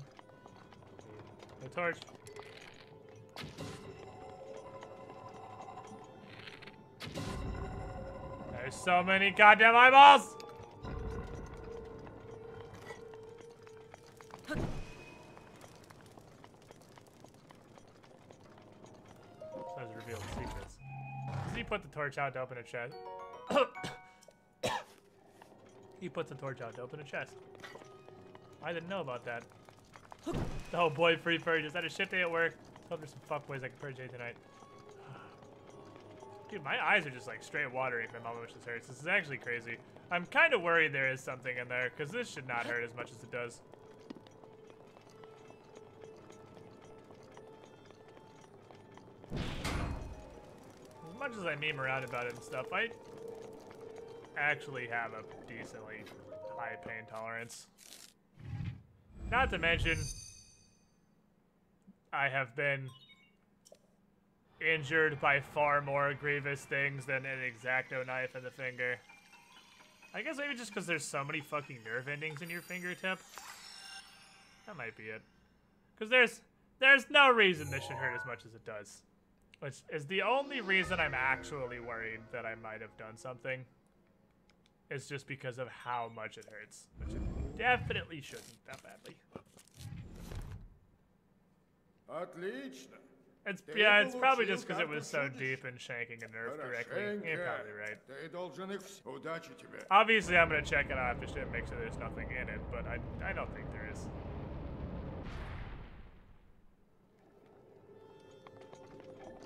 Need the torch. There's so many goddamn eyeballs! Says revealed secrets. Does he put the torch out to open a chest? He puts the torch out to open a chest. I didn't know about that. Oh boy, free purge. Is that a shit day at work? Hope there's some fuckboys I can purge day tonight. Dude, my eyes are just like straight watery if my mama wishes hurts. This is actually crazy. I'm kind of worried there is something in there, because this should not hurt as much as it does. As much as I meme around about it and stuff, I actually have a decently high pain tolerance. Not to mention, I have been injured by far more grievous things than an X-Acto knife in the finger. I guess maybe just because there's so many fucking nerve endings in your fingertip. That might be it. Because there's no reason this should hurt as much as it does. Which is the only reason I'm actually worried that I might have done something. It's just because of how much it hurts. Which it definitely shouldn't that badly. Отлично. It's probably just because it was so deep in shanking a nerve directly. You're probably right. Obviously, I'm gonna check it out after shit, make sure there's nothing in it, but I don't think there is.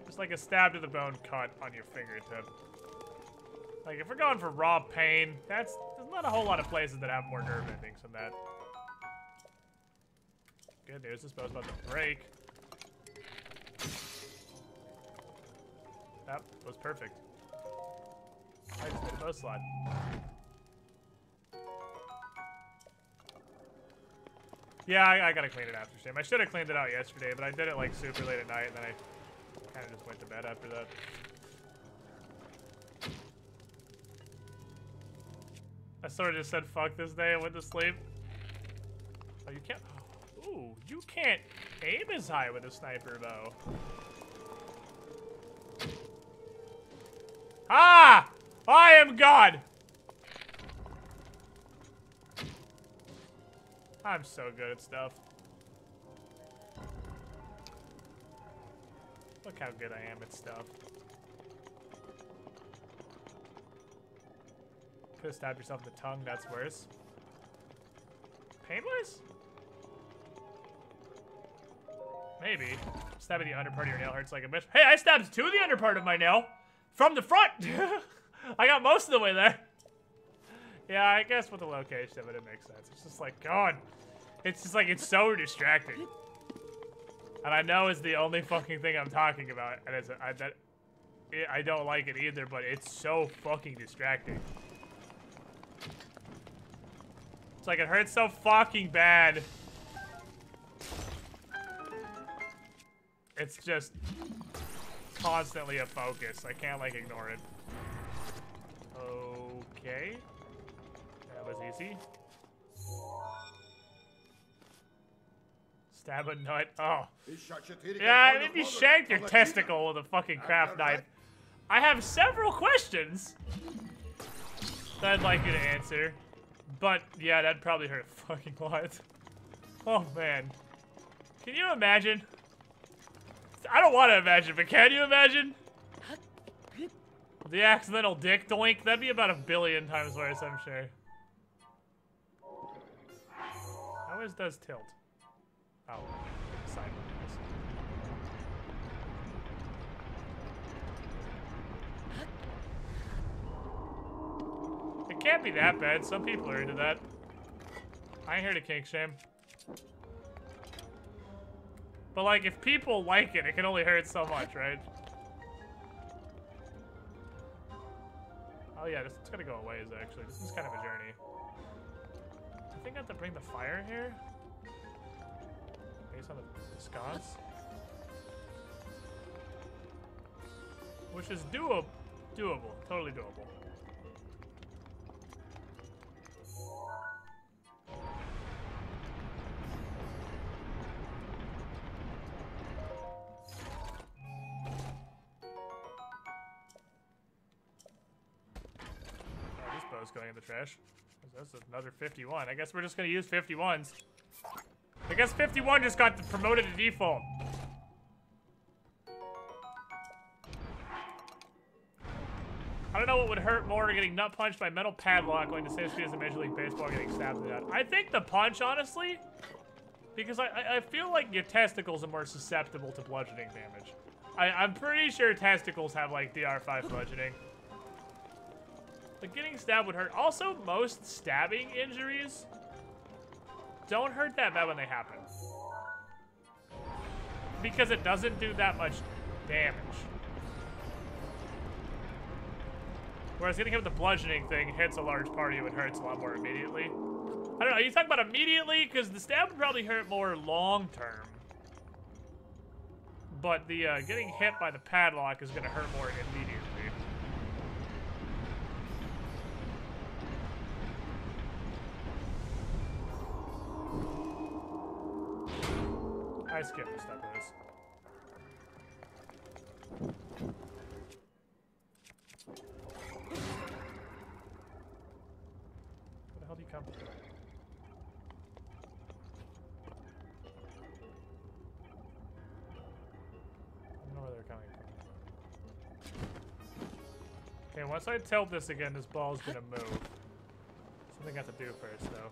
Just like a stab to the bone cut on your fingertip. Like, if we're going for raw pain, there's not a whole lot of places that have more nerve endings than that. Good news, this bow's about to break. That was perfect. I just made a bow slide. Yeah, I gotta clean it after stream. I should have cleaned it out yesterday, but I did it like super late at night, and then I kind of just went to bed after that. I sort of just said fuck this day and went to sleep. Oh, you can't. Ooh, you can't aim as high with a sniper bow. Ah! I am God! I'm so good at stuff. Look how good I am at stuff. Could've stabbed yourself in the tongue, that's worse. Painless? Maybe. Stabbing the under part of your nail hurts like a bitch. Hey, I stabbed to the under part of my nail! From the front! I got most of the way there. Yeah, I guess with the location of it, it makes sense. It's just like, God. It's just like, it's so distracting. And I know it's the only fucking thing I'm talking about. And I don't like it either, but it's so fucking distracting. It's like, it hurts so fucking bad. It's just constantly a focus. I can't, like, ignore it. Okay. That was easy. Stab a nut. Oh. Yeah, maybe you shanked your testicle with a fucking craft knife. I have several questions. that I'd like you to answer. But, yeah, that'd probably hurt a fucking lot. Oh, man. Can you imagine? I don't want to imagine, but can you imagine? The accidental dick doink? That'd be about 1 billion times worse, I'm sure. Always does tilt. Oh, sideways. It can't be that bad. Some people are into that. I ain't here to kink shame. But like, if people like it, it can only hurt so much, right? Oh yeah, this is gonna go a ways, actually. This is kind of a journey. I think I have to bring the fire here? Based on the sconce? Which is doable. Totally doable. Going in the trash. That's another 51. I guess we're just gonna use 51s. I guess 51 just got promoted to default. I don't know what would hurt more, getting nut punched by metal padlock going the same speed as a Major League Baseball getting stabbed in the nut. I think the punch, honestly, because I feel like your testicles are more susceptible to bludgeoning damage. I'm pretty sure testicles have like DR5 bludgeoning. But getting stabbed would hurt. Also, most stabbing injuries don't hurt that bad when they happen. Because it doesn't do that much damage. Whereas getting hit with the bludgeoning thing hits a large part of you and hurts a lot more immediately. I don't know, are you talking about immediately? Because the stab would probably hurt more long term. But the getting hit by the padlock is going to hurt more immediately. I skipped the step of this. Where the hell do you come from? I don't know where they're coming from. Okay, once I tilt this again, this ball's gonna move. Something I have to do first, though.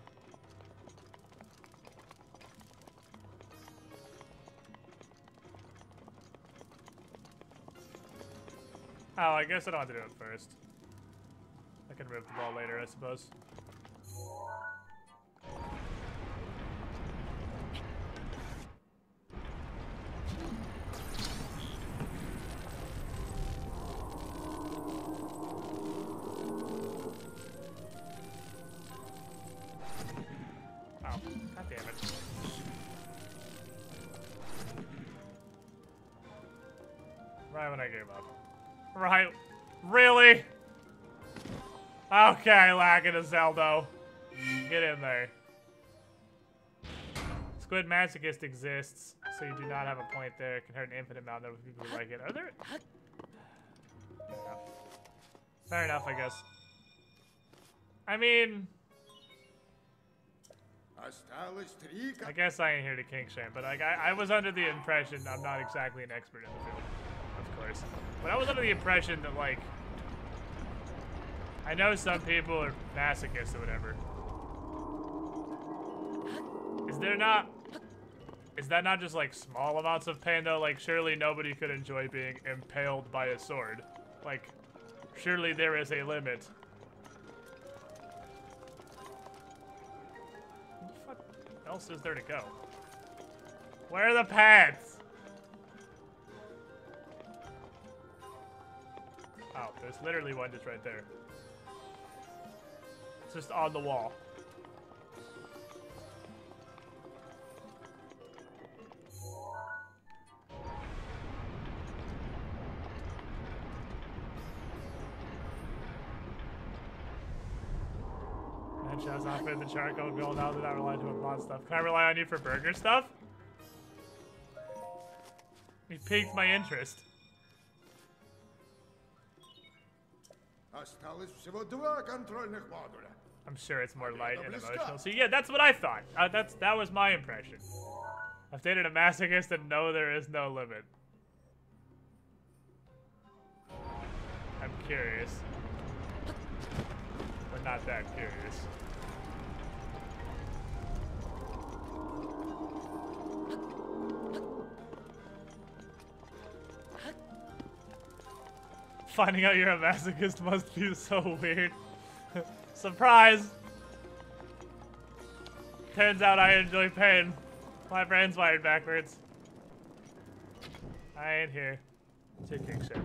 Oh, I guess I don't have to do it first. I can move the ball later, I suppose. Oh, god damn it. Right when I gave up. Right. Really? Okay, lacking a Zelda. Get in there. Squid Masochist exists, so you do not have a point there. It can hurt an infinite amount of people who like it. Are there... Fair enough. Fair enough, I guess. I mean... I guess I ain't here to kink shame, but like, I was under the impression I'm not exactly an expert in the field. Of course. But I was under the impression that, like, I know some people are masochists or whatever. Is that not just, like, small amounts of pain, though? Like, surely nobody could enjoy being impaled by a sword. Like, surely there is a limit. What the fuck else is there to go? Where are the pads? Oh, there's literally one just right there. It's just on the wall. Headshots off in the charcoal girl now that I rely on mod stuff. Can I rely on you for burger stuff? You piqued my interest. Осталось всего 2 контрольных модуля. I'm sure it's more light and emotional. So yeah, that's what I thought. That was my impression. I've dated a masochist and know there is no limit. I'm curious. But not that curious. Finding out you're a masochist must be so weird. Surprise! Turns out I enjoy pain. My brain's wired backwards. I ain't here to kick shit.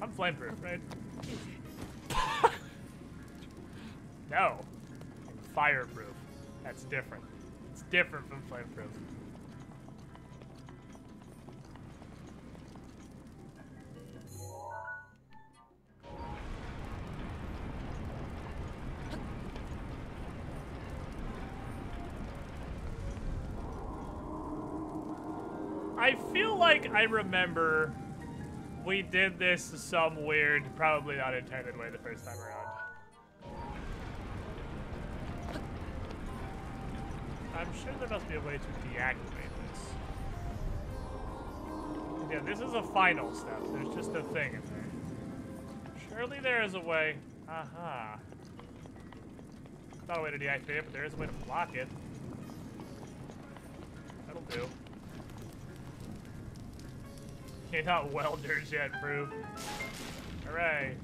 I'm flameproof, right? No. I'm fireproof. That's different. It's different from flameproof. I feel like I remember we did this some weird, probably not intended way the first time around. I'm sure there must be a way to deactivate this. Yeah, this is a final step. There's just a thing in there. Surely there is a way. Aha. Not a way to deactivate it, but there is a way to block it. That'll do. You're not welders yet, proof. Hooray.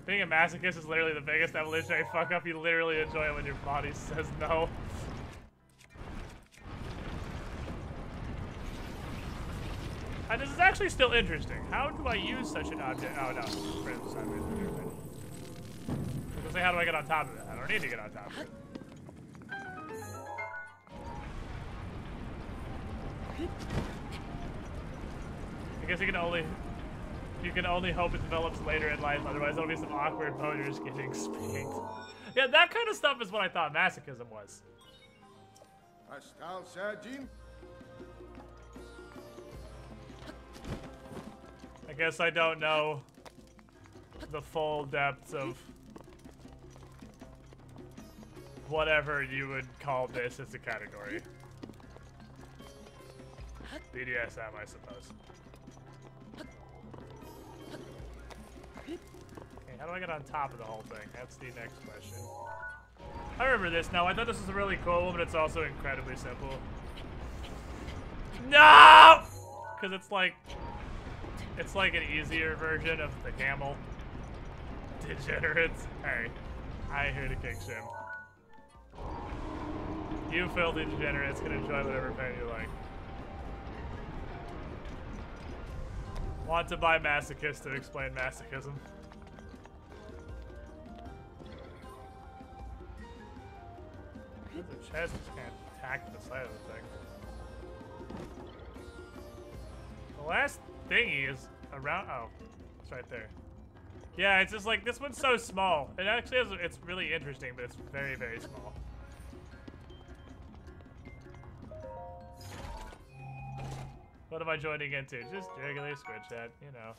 Being a masochist is literally the biggest evolutionary fuck up. You literally enjoy it when your body says no. And this is actually still interesting. How do I use such an object? Oh no, sideways. I was gonna say, how do I get on top of it? I don't need to get on top of it. I guess you can only hope it develops later in life, otherwise there'll be some awkward boners getting spanked. Yeah, that kind of stuff is what I thought masochism was. Остался один. I guess I don't know the full depths of whatever you would call this as a category. BDSM, I suppose. Okay, how do I get on top of the whole thing? That's the next question. I remember this now. I thought this was really cool, but it's also incredibly simple. No! Because it's like an easier version of the camel. Degenerates. Hey, I'm here to kick shim. You filthy degenerates can enjoy whatever pain you like. Want to buy masochist to explain masochism. The chest just can't attack the side of the thing. The last thingy is around. Oh, it's right there. Yeah, it's just like this one's so small. It actually has. It's really interesting, but it's very, very small. What am I joining into? Just regular squid chat, you know.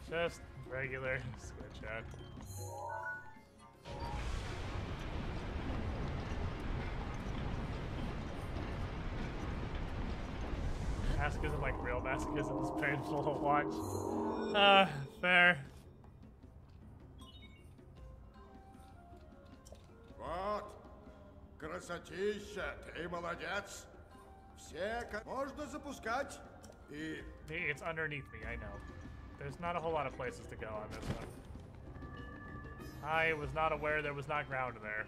Just regular squid chat. Masochism, like real masochism, is painful to watch. Fair. Вот. Красотища, ты молодец. Все, можно запускать. И... It's underneath me, I know. There's not a whole lot of places to go on this one. I was not aware there was not ground there.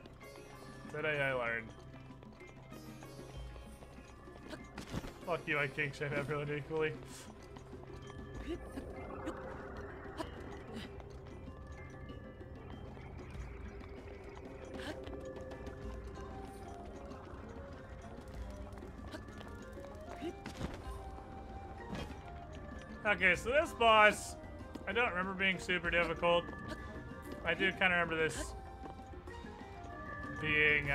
Today I learned. Fuck you, I kink shame everyone equally. Okay, so this boss, I don't remember being super difficult. I do kind of remember this being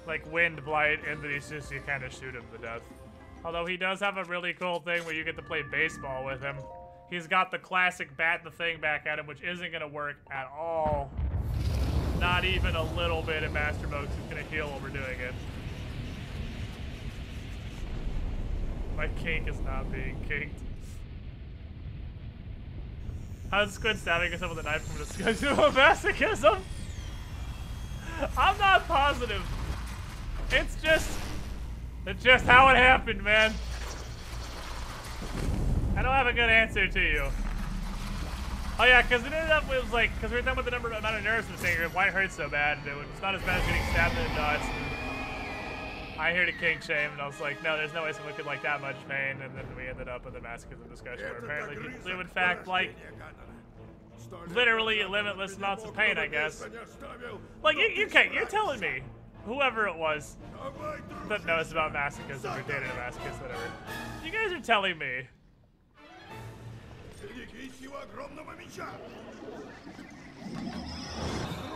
like wind blight, and then he's just, you kind of shoot him to death. Although he does have a really cool thing where you get to play baseball with him. He's got the classic bat the thing back at him, which isn't gonna work at all. Not even a little bit in Master Mode, 'cause he's gonna heal while we're doing it. My kink is not being kinked. How's Squid stabbing himself with a knife from a discussion of masochism? I'm not positive. It's just how it happened, man. I don't have a good answer to you. Oh yeah, because it ended up, it was like, because we were talking about the amount of nerves in the finger, why it hurts so bad, and it's not as bad as getting stabbed in the nuts. I heard a kink shame, and I was like, no, there's no way someone could like that much pain, and then we ended up with a masochism discussion where apparently people do in fact like literally limitless amounts of pain, I guess. Like, you're telling me, whoever it was that knows about masochism or dated a masochist, whatever, you guys are telling me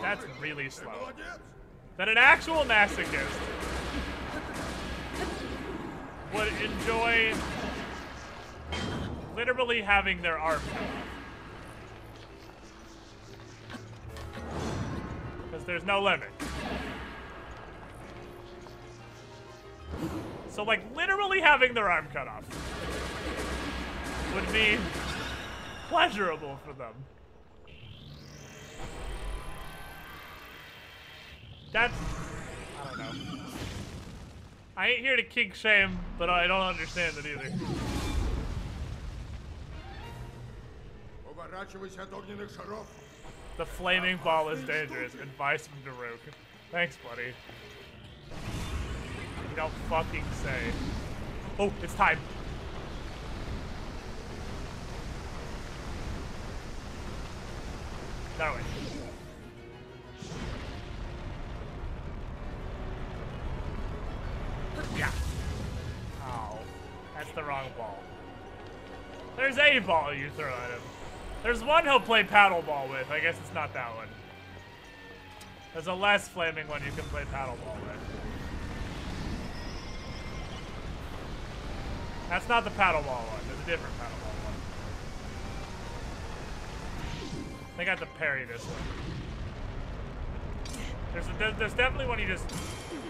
that's really slow. That an actual masochist would enjoy literally having their arm cut off. Because there's no limit. So, like, literally having their arm cut off would be pleasurable for them. That's, I don't know. I ain't here to kink shame, but I don't understand it either. The flaming ball is dangerous. Advice from Daruk. Thanks, buddy. You don't fucking say. Oh, it's time. No way. Yeah. Oh, that's the wrong ball. There's a ball you throw at him. There's one he'll play paddle ball with. I guess it's not that one. There's a less flaming one you can play paddle ball with. That's not the paddle ball one. There's a different paddle ball one. I think I have to parry this one. There's definitely one you just...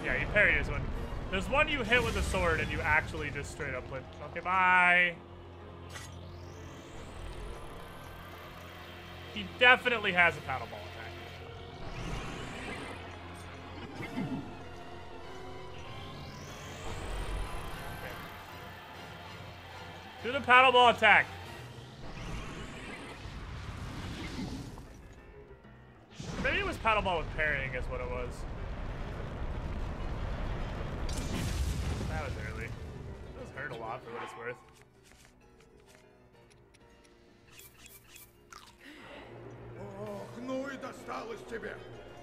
Yeah, you parry this one. There's one you hit with a sword and you actually just straight up flip. Okay, bye. He definitely has a paddle ball attack. Okay. Do the paddle ball attack. Maybe it was paddle ball with parrying is what it was. That was early. It does hurt a lot for what it's worth.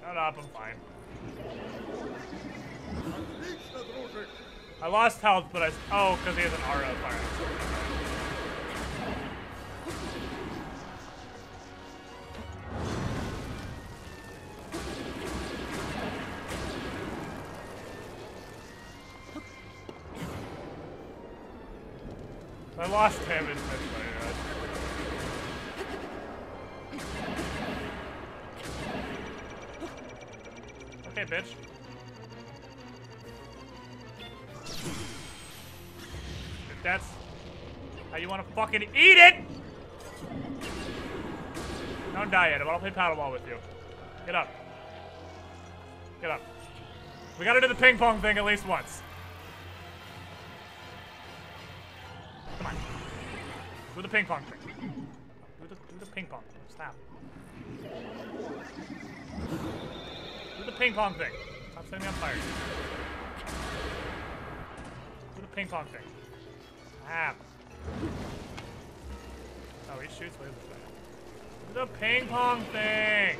Shut up, I'm fine. I lost health, but I... Oh, because he has an aura of fire. I lost damage by that. Okay, bitch. If that's how you want to fucking eat it! Don't die yet. I want to play paddleball with you. Get up. Get up. We gotta do the ping pong thing at least once. Come on. Do the ping pong thing. Do the ping pong thing. Stop. Do the ping pong thing. Stop setting me on fire. Do the ping pong thing. Stop. Oh, he shoots lasers. Do the ping pong thing.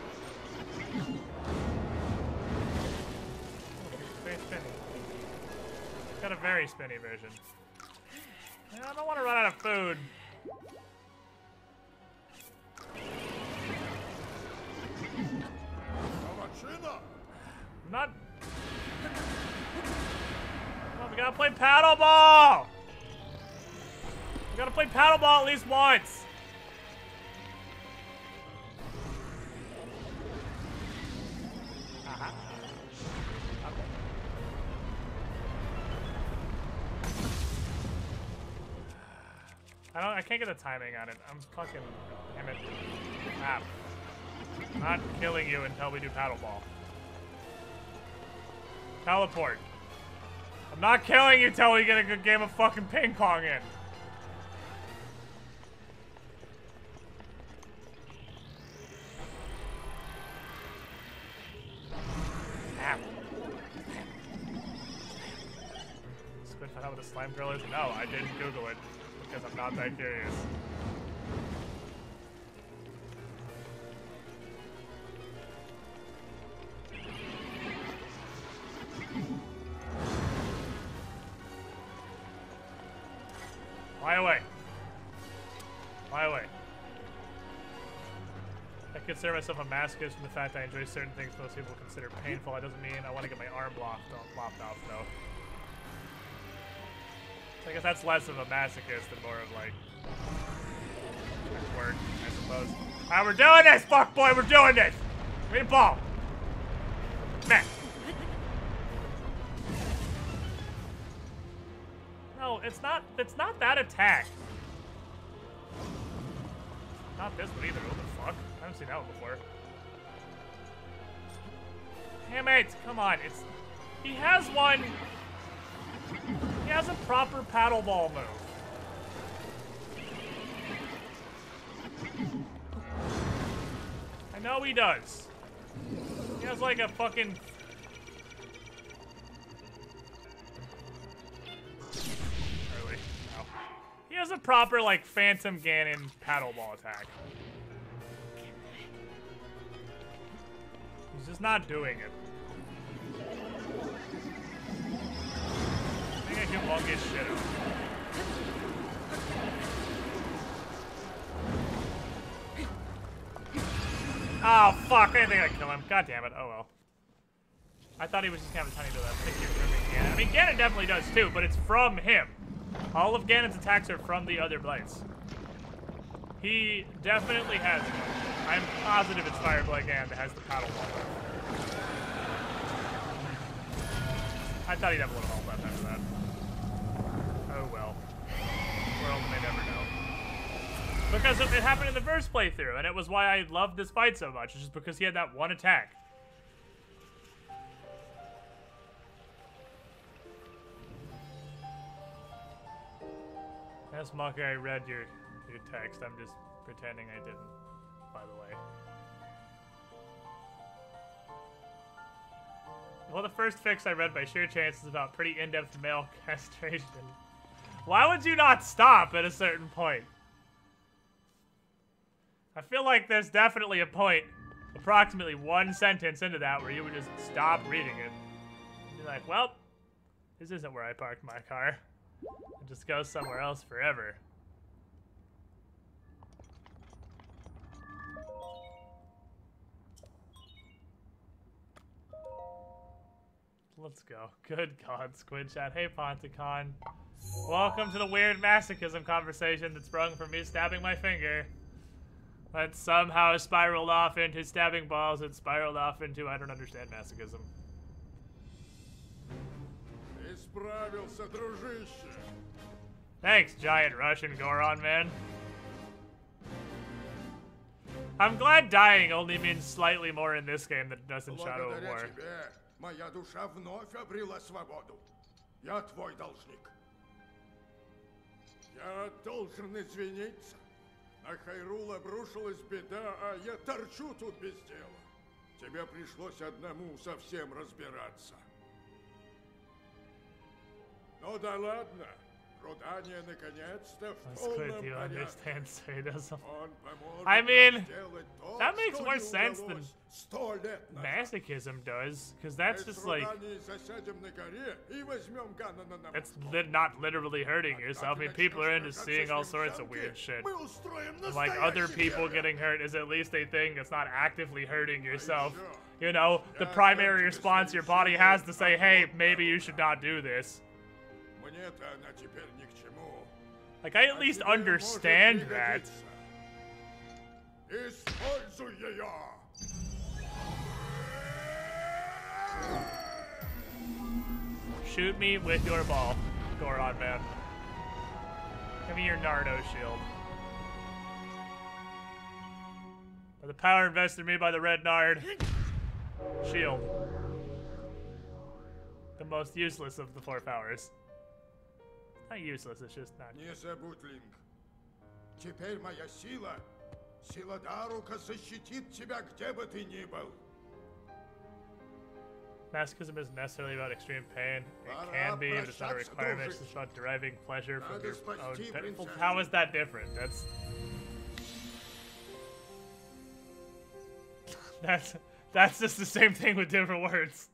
Very spinny. It's got a very spinny version. Yeah, I don't want to run out of food. play paddleball! We gotta play paddleball at least once! Uh-huh. Okay. I can't get the timing on it. I'm fucking... Damn it. Crap. I'm not killing you until we do paddleball. Teleport. I'm not killing you till we get a good game of fucking ping pong in. Snap. Squid find out what a slime girl is? No, I didn't Google it because I'm not that curious. Fly away. Fly away. I consider myself a masochist from the fact I enjoy certain things most people consider painful. That doesn't mean I want to get my arm lopped off, though. I guess that's less of a masochist and more of like work, I suppose. Alright, we're doing this, fuckboy, we're doing this! Give me the ball. Man. No, it's not that attack. Not this one either, what the fuck? I haven't seen that one before. Damn it, come on, he has one. He has a proper paddleball move. I know he does. He has like a fucking... Early. No. He has a proper like Phantom Ganon paddleball attack. He's just not doing it. I think I can won't get shit out. Oh fuck, I didn't think I'd kill him. God damn it, oh well. I thought he was just kind of tiny to that. I think you're grooming Ganon. I mean, Ganon definitely does too, but it's from him. All of Ganon's attacks are from the other blights. He definitely has one. I'm positive it's Fireblade Ganon that has the paddleball. I thought he'd have a little health left after that. Oh well. World may never know. Because it happened in the first playthrough, and it was why I loved this fight so much. It's just because he had that one attack. Yes, Mocker, I read your text. I'm just pretending I didn't, by the way. Well, the first fix I read by sheer chance is about pretty in-depth male castration. Why would you not stop at a certain point? I feel like there's definitely a point, approximately one sentence into that, where you would just stop reading it. Be like, well, this isn't where I parked my car. And just go somewhere else forever. Let's go. Good God, Squid Chat. Hey, Ponticon. Welcome to the weird masochism conversation that sprung from me stabbing my finger. That somehow spiraled off into stabbing balls and spiraled off into I don't understand masochism. Thanks, giant Russian Goron man. I'm glad dying only means slightly more in this game than it does in Shadow of War. Моя душа вновь обрела свободу. Я твой должник. Я должен извиниться. На Хайрул обрушилась беда, а я торчу тут без дела. Тебе пришлось одному совсем разбираться. Ну да ладно. Рудание наконец-то в полном порядке. I mean, that makes more sense than masochism does, because that's just like, it's not literally hurting yourself. I mean, people are into seeing all sorts of weird shit. And like, other people getting hurt is at least a thing that's not actively hurting yourself. You know, the primary response your body has to say, hey, maybe you should not do this. планеты она теперь ни к чему. Like, I at least understand that. Используй ее! Shoot me with your ball, Goron man. Give me your Nardo shield. By the power invested in me by the Red Nard. Shield. The most useless of the 4 powers. Not useless, it's just not. Не забудь, Линк. Теперь моя сила, сила Дарука защитит тебя, где бы ты ни был. Masochism isn't necessarily about extreme pain. It can be, but it's not a requirement. It's about deriving pleasure from your own painful. How is that different? That's just the same thing with different words.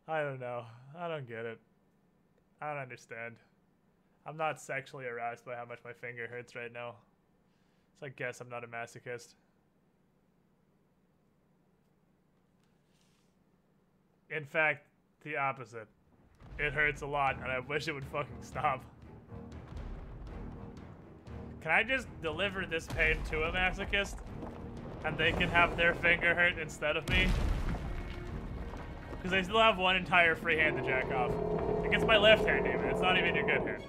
I don't know. I don't get it. I don't understand. I'm not sexually aroused by how much my finger hurts right now. So I guess I'm not a masochist. In fact, the opposite. It hurts a lot, and I wish it would fucking stop. Can I just deliver this pain to a masochist? And they can have their finger hurt instead of me? Because they still have one entire free hand to jack off. It gets my left hand even, it's not even your good hand.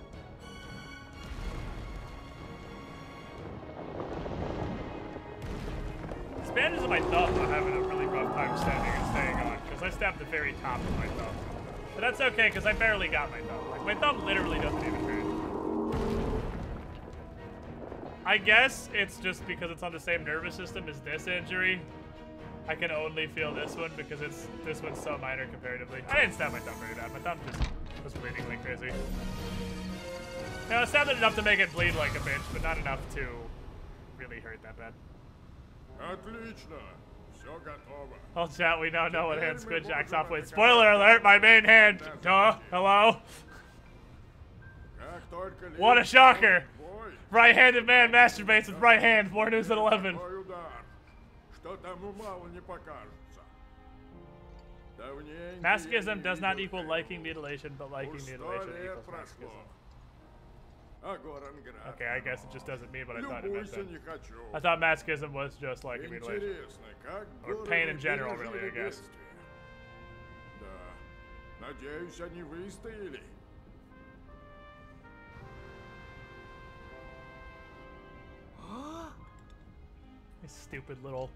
These bandages of my thumb are having a really rough time standing and staying on, because I stabbed the very top of my thumb. But that's okay, because I barely got my thumb. Like, my thumb literally doesn't even hurt. I guess it's just because it's on the same nervous system as this injury. I can only feel this one because this one's so minor comparatively. I didn't stab my thumb very bad. My thumb just was bleeding like crazy. No, I stabbed it enough to make it bleed like a bitch, but not enough to really hurt that bad. Отлично. Все готово. Oh, chat, we now know what hand Squid jacks off with. Spoiler alert, my main hand. Duh. Hello? What a shocker. Right-handed man masturbates with right hand. More news at 11. Masochism does not equal liking mutilation, but liking mutilation equals masochism. Okay, I guess it just doesn't mean what I thought it meant then. I thought masochism was just liking mutilation. Or pain in general, really, I guess. Надеюсь, они выстояли. You stupid little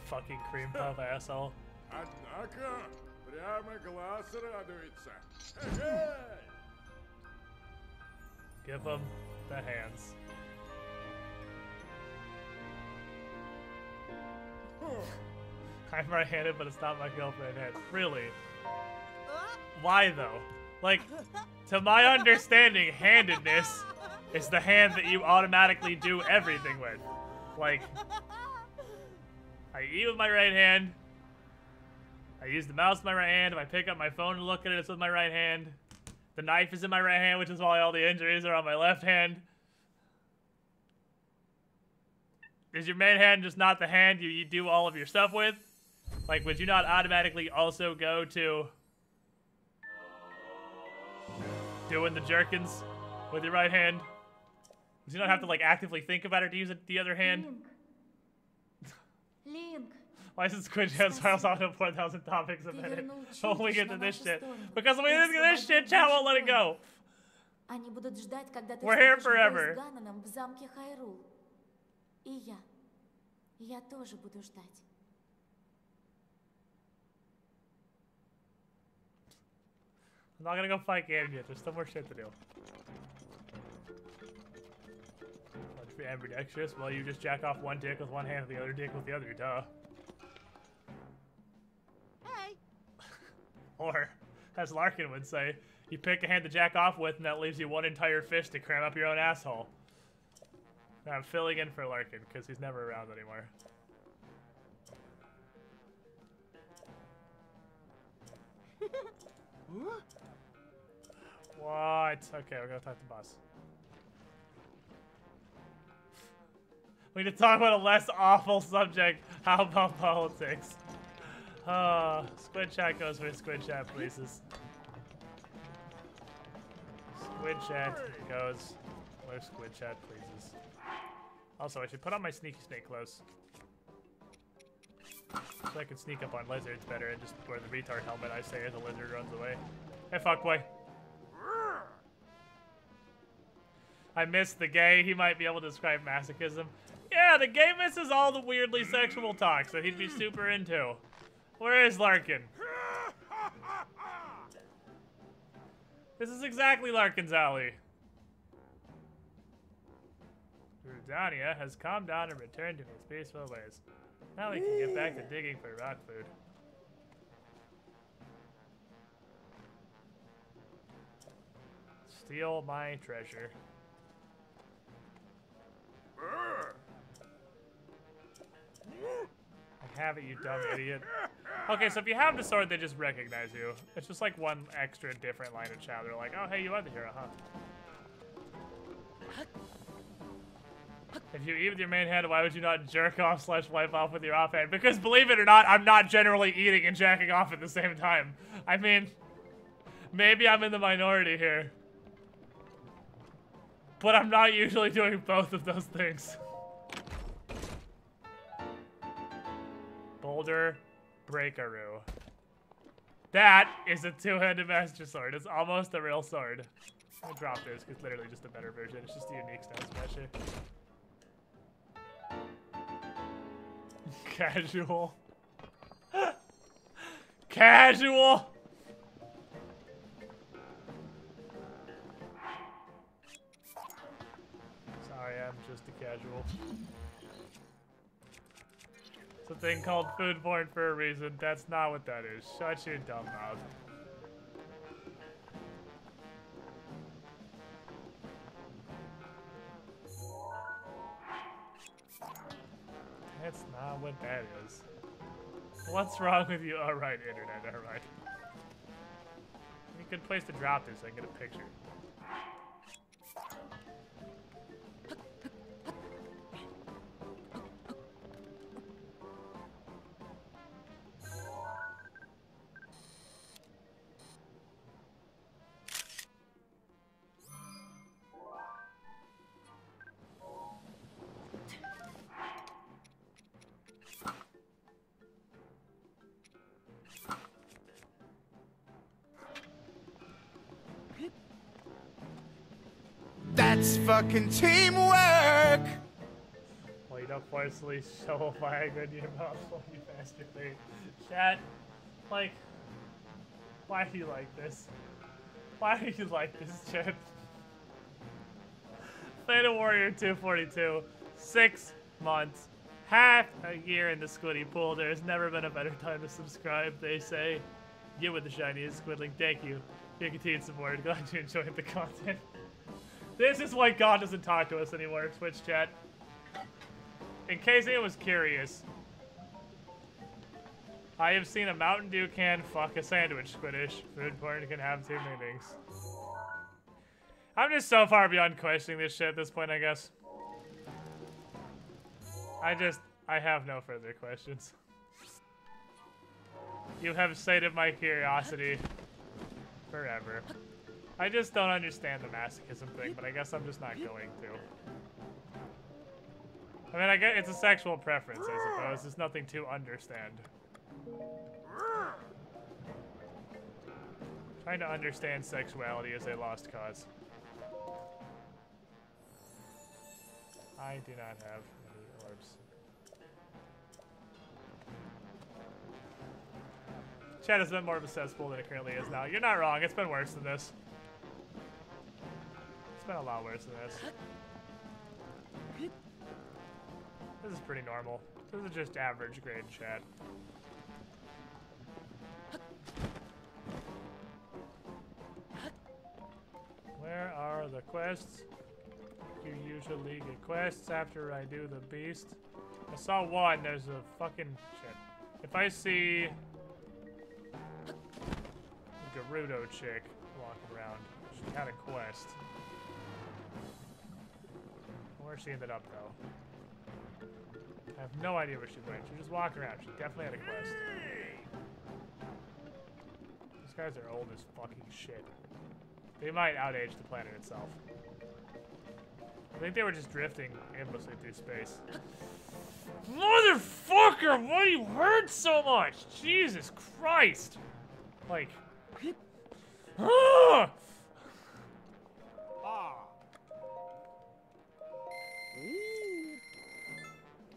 fucking cream puff asshole. Однако, прямо глаз радуется. Give him the hands. I'm right-handed, but it's not my girlfriend hand. Really? Why though? Like, to my understanding, handedness is the hand that you automatically do everything with. Like, I eat with my right hand. I use the mouse with my right hand. If I pick up my phone and look at it, it's with my right hand. The knife is in my right hand, which is why all the injuries are on my left hand. Is your main hand just not the hand you do all of your stuff with? Like, would you not automatically also go to doing the jerkins with your right hand? Would you not have to, like, actively think about it to use the other hand? Link. Why is it Squid Jams files on 4,000 topics a minute? When we get to this shit. Because when we get to this shit, chat won't let it go. We're here forever. Я тоже буду ждать. I'm not gonna go fight Ganon yet. There's still more shit to do. Let's be ambidextrous. Well, you just jack off one dick with one hand and the other dick with the other. Duh. Hey. Or, as Larkin would say, you pick a hand to jack off with, and that leaves you one entire fist to cram up your own asshole. And I'm filling in for Larkin because he's never around anymore. What? Okay, we're gonna talk to the boss. We need to talk about a less awful subject. How about politics? Squid Chat goes for Squid Chat, pleases. Squid chat goes. Where's squid chat, pleases? Also, I should put on my sneaky snake clothes. So I can sneak up on lizards better and just wear the retard helmet I say as a lizard runs away. Hey, fuckboy. I missed the gay. He might be able to describe masochism. Yeah, the gay misses all the weirdly sexual talk that he'd be super into. Where is Larkin? This is exactly Larkin's alley. Rudania has calmed down and returned to his peaceful ways. Now we can get back to digging for rock food. Steal my treasure. I have it, you dumb idiot. Okay, so if you have the sword, they just recognize you. It's just like one extra different line of chat. They're like, oh, hey, you are the hero, huh? If you eat with your main hand, why would you not jerk off / wipe off with your offhand? Because believe it or not, I'm not generally eating and jacking off at the same time. I mean, maybe I'm in the minority here. But I'm not usually doing both of those things. Boulder Breakaroo. That is a two-handed master sword. It's almost a real sword. I'll drop this because it's literally just a better version. It's just a unique style smasher. Casual. Casual. Sorry, I'm just a casual. It's a thing called food porn for a reason. That's not what that is. Shut your dumb mouth. That's not what that is. What's wrong with you? Alright, internet, alright. A good place to drop this so I can get a picture. That's fucking teamwork! Well, you don't forcefully shovel Viagra in your mouth while you masturbate. Chat, like, why do you like this? Why do you like this, chat? Theta Warrior 242, 6 months, half a year in the Squiddy pool. There's never been a better time to subscribe, they say. You with the shiniest squiddling, thank you. Your continued support, glad you enjoyed the content. This is why God doesn't talk to us anymore, Twitch chat. In case anyone was curious, I have seen a Mountain Dew can fuck a sandwich, Squiddish. Food porn can have two meanings. I'm just so far beyond questioning this shit at this point, I guess. I have no further questions. You have sated my curiosity forever. I just don't understand the masochism thing, but I guess I'm just not going to. I mean, I get it's a sexual preference, I suppose. There's nothing to understand. Trying to understand sexuality is a lost cause. I do not have any orbs. Chat has been more of a cesspool than it currently is now. You're not wrong. It's been worse than this. It's been a lot worse than this. This is pretty normal. This is just average grade chat. Where are the quests? You usually get quests after I do the beast. I saw one. There's a fucking shit. If I see a Gerudo chick walking around, she had a quest. Where she ended up though? I have no idea where she went. She just walked around. She definitely had a quest. These guys are old as fucking shit. They might outage the planet itself. I think they were just drifting aimlessly through space. Motherfucker, why do you hurt so much? Jesus Christ. Like... Ah!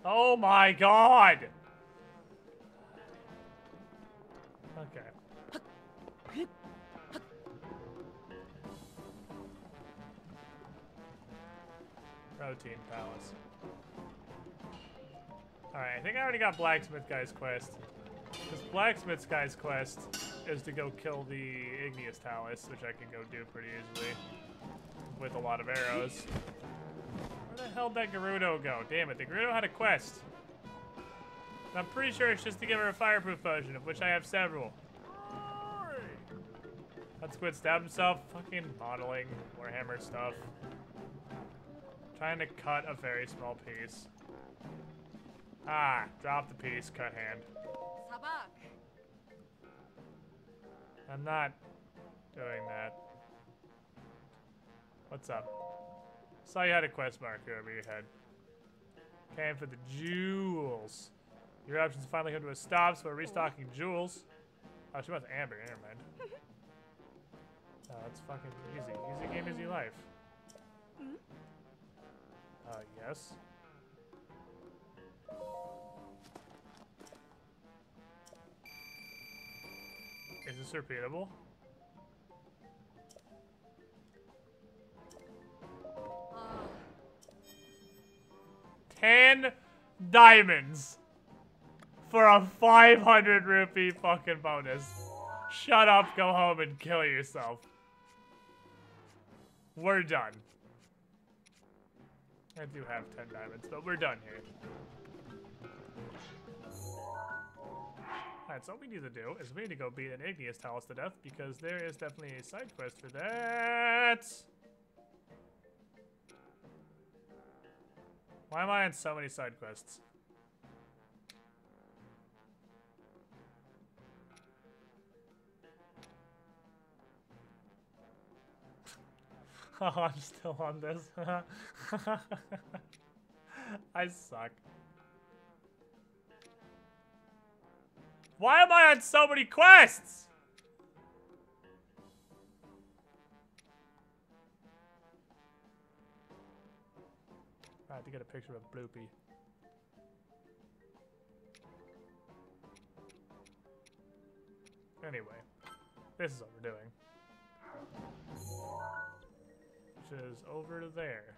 Oh my god! Okay. Protein Palace. Alright, I think I already got Blacksmith Guy's quest. This Blacksmith Guy's quest is to go kill the Igneous Talus, which I can go do pretty easily. With a lot of arrows. Where the hell did that Gerudo go? Damn it, the Gerudo had a quest. And I'm pretty sure it's just to give her a fireproof potion, of which I have several. That squid stabbed himself. Fucking modeling Warhammer stuff. Trying to cut a very small piece. Ah, drop the piece, cut hand. Sabak. I'm not doing that. What's up? Saw you had a quest marker over your head. Came for the jewels. Your options finally come to a stop, so we're restocking jewels. Oh, she wants amber. Never mind. Oh, it's fucking easy. Easy game, easy life. Yes. Is this repeatable? $10 diamonds for a 500 rupee fucking bonus. Shut up, go home and kill yourself. We're done. I do have 10 diamonds, but we're done here. Alright, so what we need to do is we need to go beat an Igneous Talus to death, because there is definitely a side quest for that. Why am I on so many side quests? Oh, I'm still on this. I suck. Why am I on so many quests? I have to get a picture of Bloopy. Anyway, this is what we're doing. Which is over there.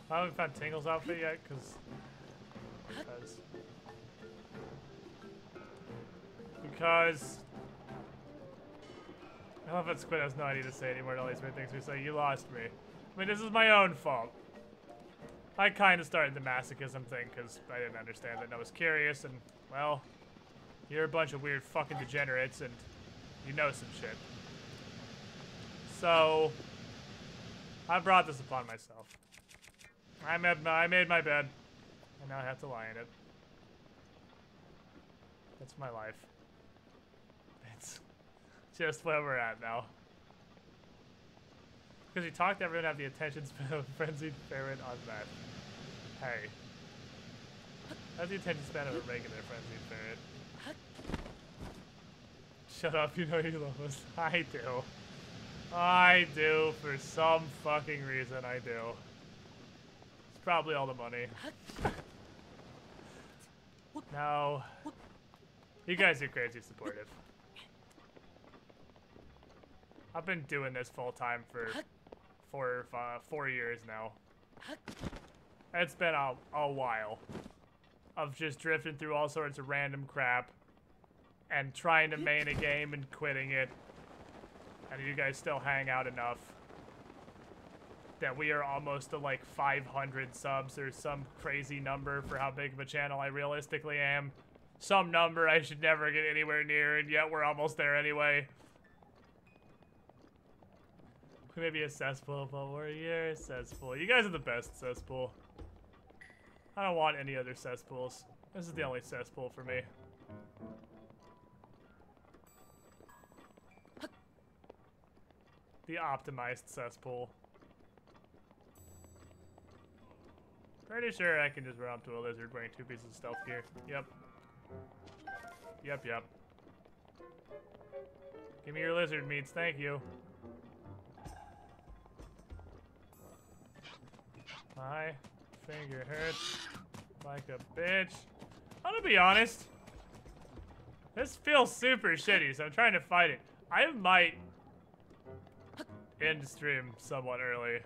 I haven't found Tingle's outfit yet, because I love that Squid has no idea to say anymore to all these weird things we say. You lost me. I mean, this is my own fault. I kind of started the masochism thing because I didn't understand it and I was curious and, well, you're a bunch of weird fucking degenerates and you know some shit. So, I brought this upon myself. I made my bed, and now I have to lie in it. That's my life. It's just where we're at now. Because you talk to everyone, have the attention span of a frenzied ferret on meth. Hey. That's the attention span of a regular frenzied ferret. Shut up, you know you love us. I do. I do, for some fucking reason I do. It's probably all the money. No. You guys are crazy supportive. I've been doing this full time for 4 years now. It's been a while of just drifting through all sorts of random crap and trying to main a game and quitting it. And you guys still hang out enough that we are almost to like 500 subs or some crazy number for how big of a channel I realistically am. Some number I should never get anywhere near, and yet we're almost there anyway. We may be a cesspool, but you're a cesspool. You guys are the best cesspool. I don't want any other cesspools. This is the only cesspool for me. The optimized cesspool. Pretty sure I can just run up to a lizard wearing 2 pieces of stealth gear. Yep. Yep, yep. Give me your lizard meats, thank you. My finger hurts like a bitch. I'm gonna be honest. This feels super shitty, so I'm trying to fight it. I might end stream somewhat early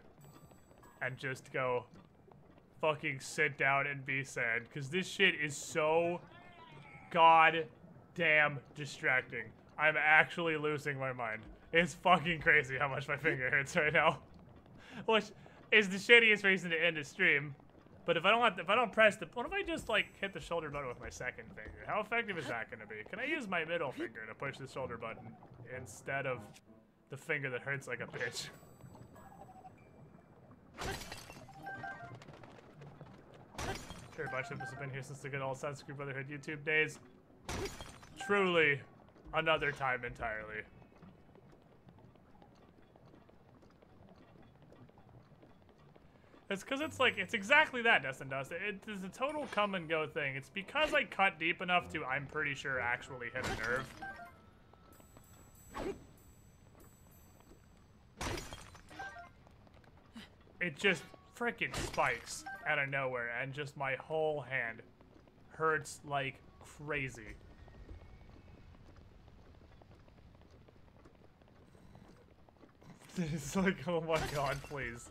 and just go fucking sit down and be sad, because this shit is so goddamn distracting. I'm actually losing my mind. It's fucking crazy how much my finger hurts right now. Which is the shittiest reason to end a stream. But if I don't press the, what if I just like hit the shoulder button with my second finger? How effective is that gonna be? Can I use my middle finger to push the shoulder button instead of the finger that hurts like a bitch? Sure, a bunch of us have been here since the good old Sunscreen Brotherhood YouTube days. Truly, another time entirely. It's because it's like, it's exactly that, Dustin Dust. It is a total come and go thing. It's because I cut deep enough to, I'm pretty sure, actually hit a nerve. It just frickin' spikes out of nowhere, and just my whole hand hurts like crazy. It's like, oh my god, please.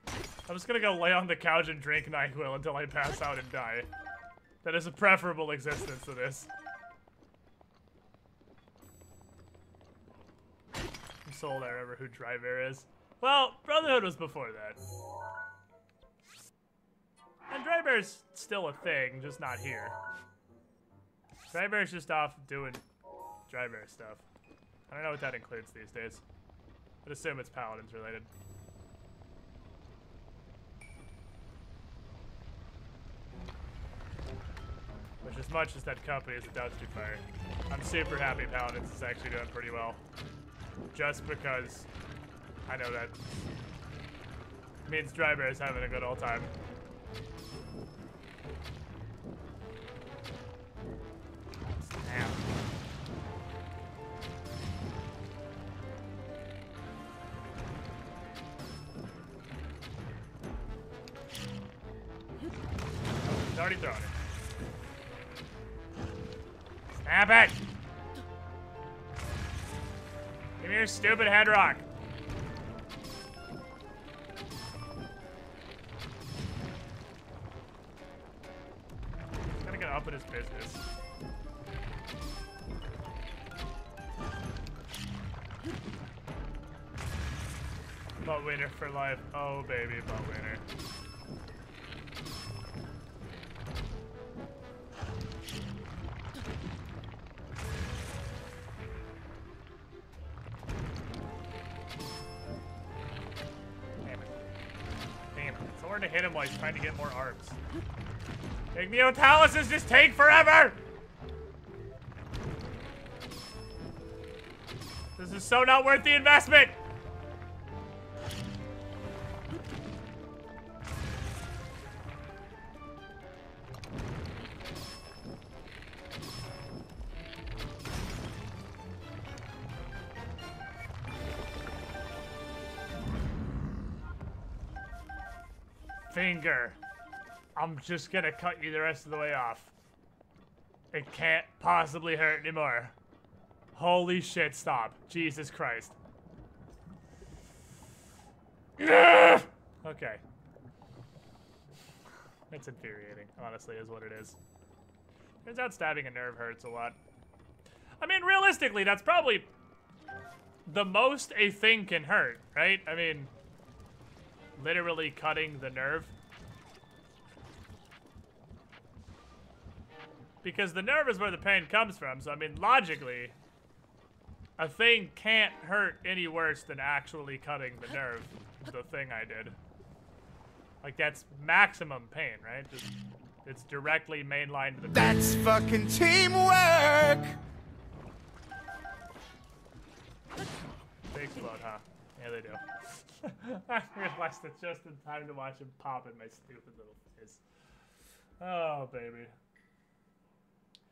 I'm just gonna go lay on the couch and drink NyQuil until I pass out and die. That is a preferable existence to this. I'm sold, I remember who Drybear is. Well, Brotherhood was before that. And Drybear's still a thing, just not here. Drybear's just off doing Drybear stuff. I don't know what that includes these days. I'd assume it's Paladins related. Which, as much as that company is a dumpster fire, I'm super happy Paladins is actually doing pretty well. Just because I know that means Drybear is having a good old time. Damn. He's already thrown it. Snap it! Give me your stupid head rock. He's gotta get up in his business. Butt winner for life. Oh baby, butt winner. To hit him while he's trying to get more arms. Igniotaluses just take forever! This is so not worth the investment! Finger. I'm just gonna cut you the rest of the way off. It can't possibly hurt anymore. Holy shit, stop. Jesus Christ. Okay. It's infuriating, honestly, is what it is. Turns out stabbing a nerve hurts a lot. I mean, realistically, that's probably the most a thing can hurt, right? I mean, literally cutting the nerve. Because the nerve is where the pain comes from, so I mean, logically, a thing can't hurt any worse than actually cutting the nerve, the thing I did. Like, that's maximum pain, right? Just, it's directly mainlined to the pain. That's fucking teamwork! Big explode, huh? Yeah, they do. I realized it just in time to watch him pop in my stupid little face. Oh, baby.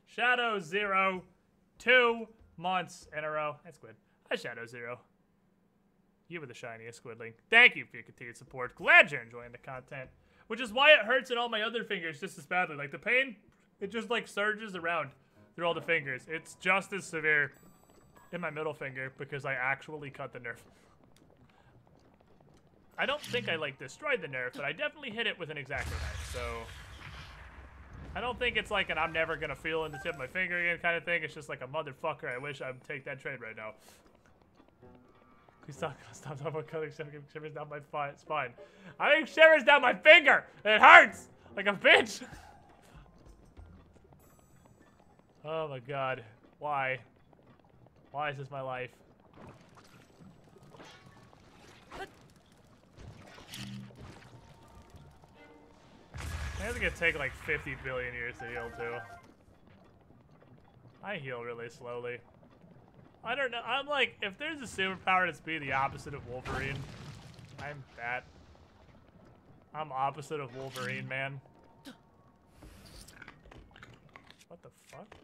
Shadow Zero, 2 months in a row. That's good. Hi, Shadow Zero. You were the shiniest, Squidling. Thank you for your continued support. Glad you're enjoying the content. Which is why it hurts in all my other fingers just as badly. Like, the pain, it just, like, surges around through all the fingers. It's just as severe in my middle finger because I actually cut the nerve. I don't think I, like, destroyed the nerve, but I definitely hit it with an X-Acto knife, so... I don't think it's like an I'm never gonna feel in the tip of my finger again kind of thing. It's just like a motherfucker, I wish I'd take that trade right now. Please stop talking about cutting shivers down my spine. I think shivers down my finger! And it hurts! Like a bitch! Oh my god. Why? Why is this my life? I think it'd take like 50 billion years to heal too. I heal really slowly. I don't know. I'm like, if there's a superpower that's be the opposite of Wolverine, I'm that. I'm opposite of Wolverine, man. What the fuck?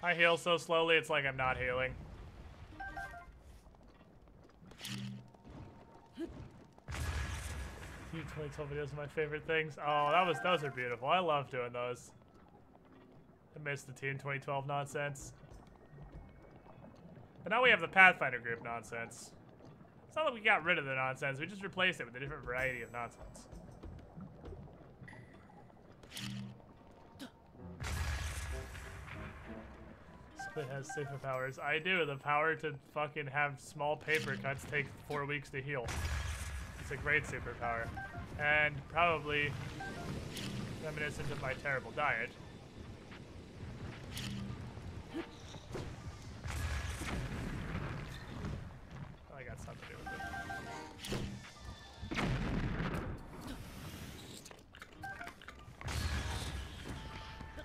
I heal so slowly, it's like I'm not healing. You 2012 videos are my favorite things. Oh, those are beautiful. I love doing those. I missed the Team 2012 nonsense. But now we have the Pathfinder group nonsense. It's not that we got rid of the nonsense, we just replaced it with a different variety of nonsense. Squid has superpowers. I do. The power to fucking have small paper cuts take 4 weeks to heal. It's a great superpower, and probably reminiscent of my terrible diet. I got something to do with it.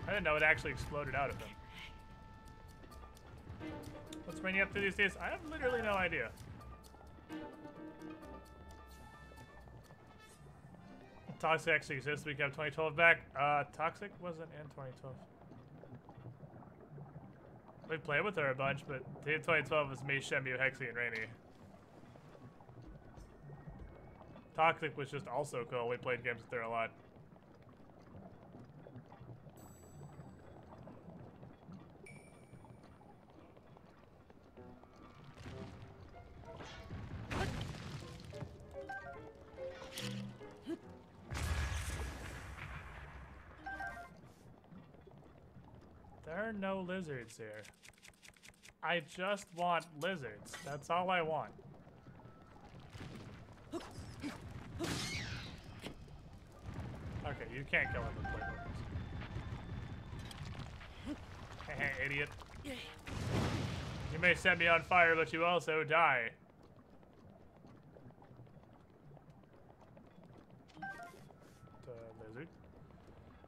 I didn't know it actually exploded out of him. What's Rainy up to these days? I have literally no idea. Toxic actually exists. We got 2012 back. Toxic wasn't in 2012. We played with her a bunch, but 2012 was me, Shenmue, Hexy, and Rainy. Toxic was just also cool. We played games with her a lot. There are no lizards here. I just want lizards. That's all I want. Okay, you can't kill him with playbookers. Hey, idiot. You may set me on fire, but you also die. Lizard.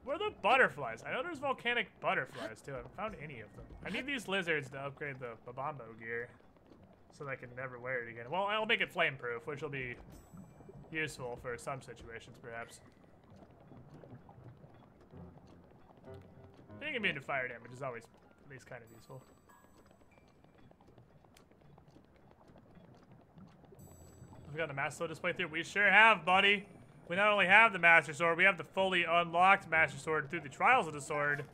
Where are the butterflies? I know there's volcanic butterflies too. I haven't found any of them. I need these lizards to upgrade the Babambo gear so that I can never wear it again. Well, I'll make it flame proof, which will be useful for some situations, perhaps. Being immune to fire damage is always at least kind of useful. We got the Master Sword display through. We sure have, buddy. We not only have the Master Sword, we have the fully unlocked Master Sword through the Trials of the Sword,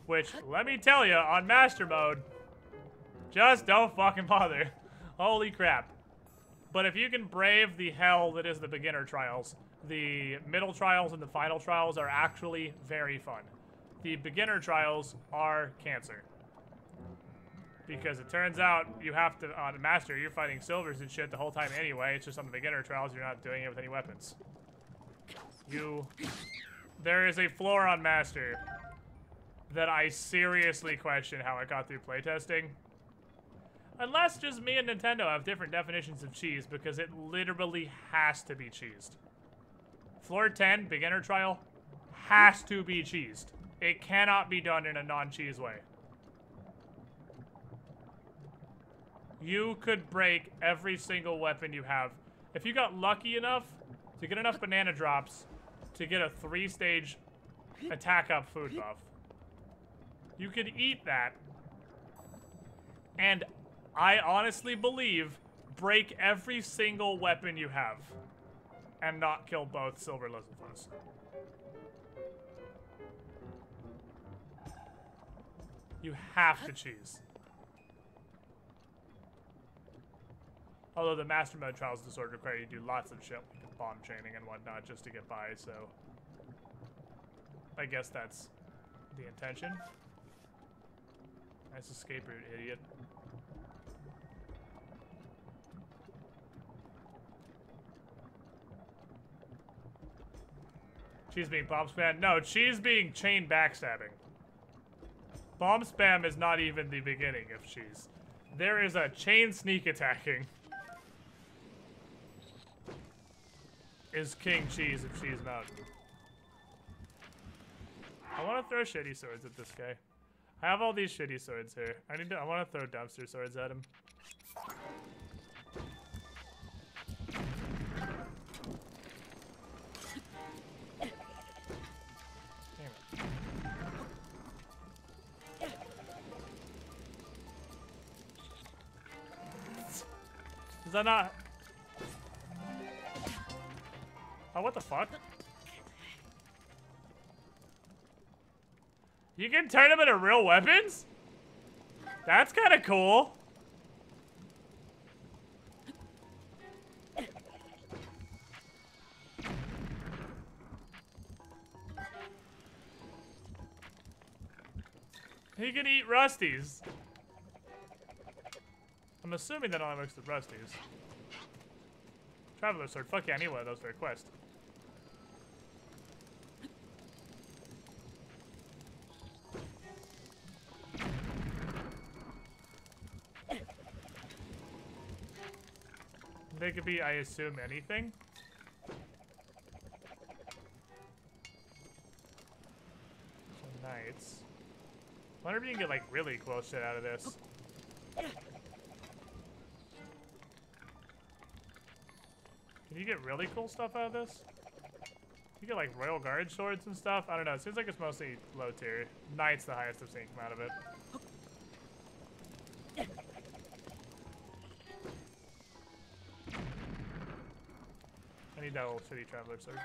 which, let me tell you, on Master Mode, just don't fucking bother. Holy crap. But if you can brave the hell that is the beginner trials, the middle trials and the final trials are actually very fun. The beginner trials are cancer. Because it turns out you have to, on Master, you're fighting silvers and shit the whole time anyway. It's just on the beginner trials, you're not doing it with any weapons. There is a floor on Master that I seriously question how I got through playtesting. Unless just me and Nintendo have different definitions of cheese, because it literally has to be cheesed. Floor 10, beginner trial, has to be cheesed. It cannot be done in a non-cheese way. you could break every single weapon you have. If you got lucky enough to get enough banana drops to get a 3-stage attack up food buff, you could eat that. And I honestly believe break every single weapon you have and not kill both silver lizardfoes. You have to cheese. Although the Master Mode Trials Disorder require you to do lots of shit, like bomb chaining and whatnot, just to get by, so... I guess that's the intention. Nice escape route, idiot. Cheese being bomb spam? No, cheese being chain backstabbing. Bomb spam is not even the beginning of cheese. There is a chain sneak attacking. Is King Cheese of Cheese Mountain. I want to throw shitty swords at this guy. I have all these shitty swords here. I want to throw dumpster swords at him. Is that not... Oh, what the fuck? You can turn them into real weapons? That's kind of cool. He can eat Rusties. I'm assuming that only works with Rusties. Traveler Sword. Fuck yeah, I need one of those for a quest. They could be, I assume, anything. So knights. I wonder if you can get like really cool shit out of this. Can you get really cool stuff out of this? You get like royal guard swords and stuff? I don't know. It seems like it's mostly low tier. Knight's the highest I've seen come out of it. I need that old shitty traveler sword.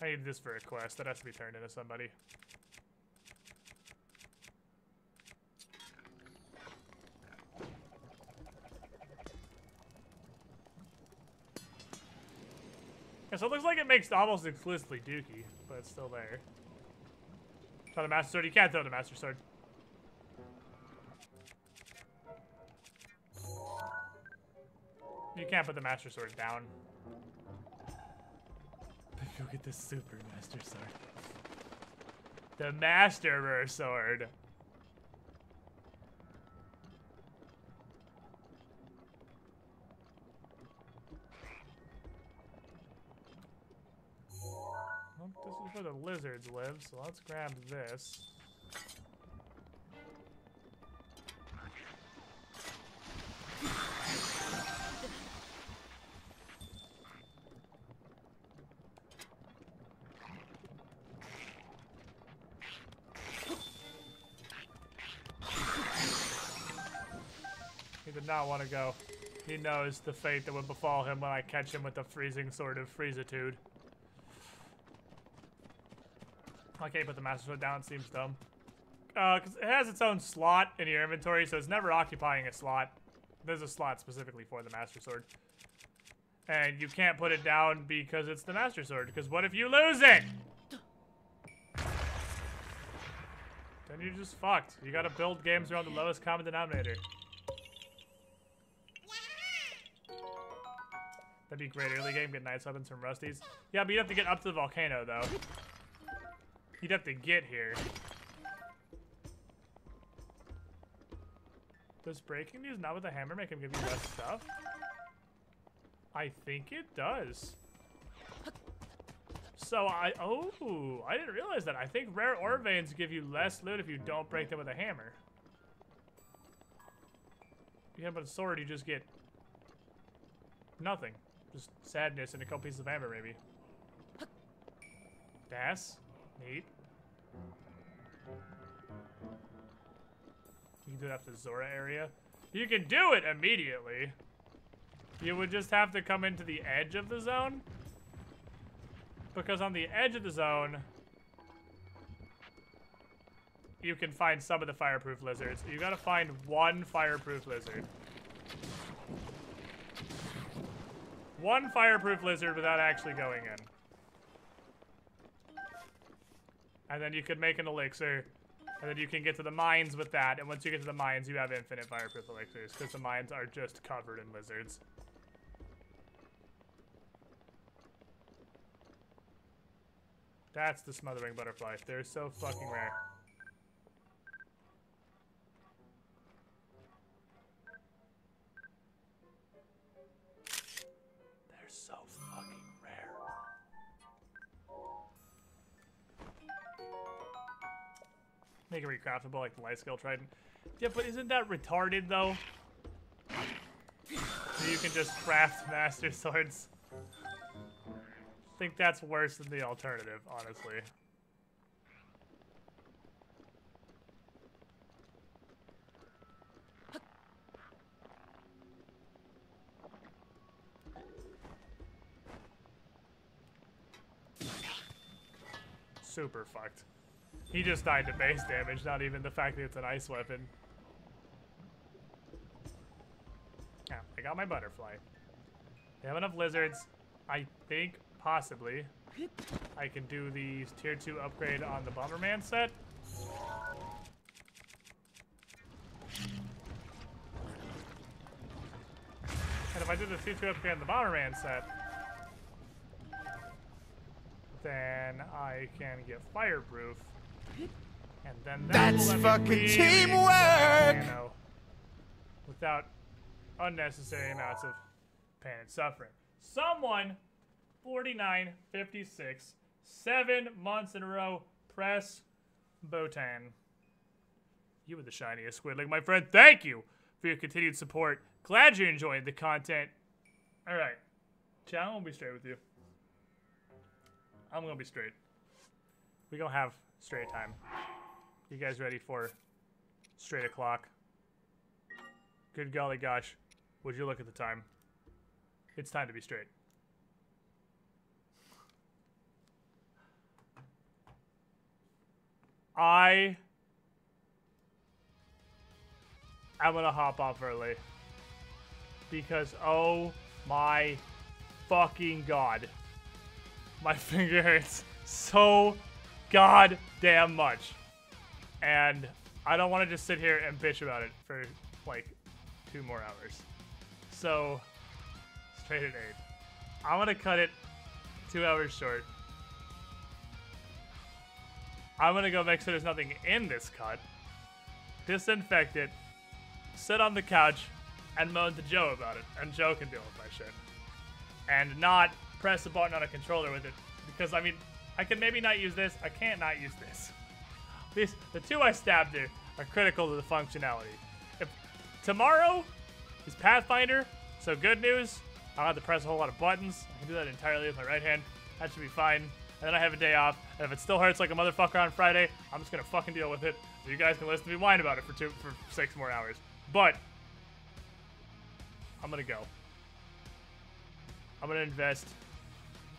I need this for a quest. That has to be turned into somebody. Yeah, so it looks like it makes almost explicitly Dookie, but it's still there. Throw the Master Sword. You can't throw the Master Sword. You can't put the Master Sword down. But go get the Super Master Sword. The Master Sword. Well, this is where the lizards live, so let's grab this. He did not want to go. He knows the fate that would befall him when I catch him with the freezing sword of freezitude. I can't put the Master Sword down, it seems dumb. Because it has its own slot in your inventory, so it's never occupying a slot. There's a slot specifically for the Master Sword. And you can't put it down because it's the Master Sword, because what if you lose it? Then you're just fucked. You gotta build games around the lowest common denominator. That'd be great early game, get nice weapons from Rusties. Yeah, but you'd have to get up to the volcano, though. You'd have to get here. Does breaking news not with a hammer make him give you less stuff? I think it does. So I didn't realize that. I think rare ore veins give you less loot if you don't break them with a hammer. you have a sword, you just get nothing. Just sadness and a couple pieces of amber, maybe. Das. Neat. You can do it after the Zora area. You can do it immediately. You would just have to come into the edge of the zone. Because on the edge of the zone, you can find some of the fireproof lizards. You gotta find one fireproof lizard. One fireproof lizard without actually going in. And then you could make an elixir. And then you can get to the mines with that. And once you get to the mines, you have infinite fireproof elixirs. Because the mines are just covered in lizards. That's the smothering butterfly. They're so fucking rare. They're so fucking rare. Make it recraftable like the light scale trident. Yeah, but isn't that retarded though? So you can just craft master swords. I think that's worse than the alternative, honestly. Super fucked. He just died to base damage, not even the fact that it's an ice weapon. Yeah, I got my butterfly. They have enough lizards. I think possibly I can do the tier 2 upgrade on the Bomberman set. And if I do the tier 2 upgrade on the Bomberman set, then I can get fireproof. And then that's fucking teamwork! You know, without unnecessary amounts of pain and suffering. Someone 49.56, 7 months in a row. Press Botan. You were the shiniest squidling, my friend. Thank you for your continued support. Glad you enjoyed the content. All right, chat, I'm gonna be straight with you. I'm gonna be straight. We gonna have straight time. You guys ready for straight o'clock? Good golly gosh, would you look at the time? It's time to be straight. I'm gonna hop off early because oh my fucking god, my finger hurts so goddamn much, and I don't want to just sit here and bitch about it for like 2 more hours. So straight at 8. I'm gonna cut it 2 hours short. I'm gonna go make sure there's nothing in this cut, disinfect it, sit on the couch, and moan to Joe about it, and Joe can deal with my shit. And not press a button on a controller with it, because I mean, I can maybe not use this, I can't not use this. The 2 I stabbed there are critical to the functionality. If tomorrow is Pathfinder, so good news, I don't have to press a whole lot of buttons, I can do that entirely with my right hand, that should be fine. And then I have a day off, and if it still hurts like a motherfucker on Friday, I'm just gonna fucking deal with it, so you guys can listen to me whine about it for 6 more hours. But I'm gonna go. I'm gonna invest,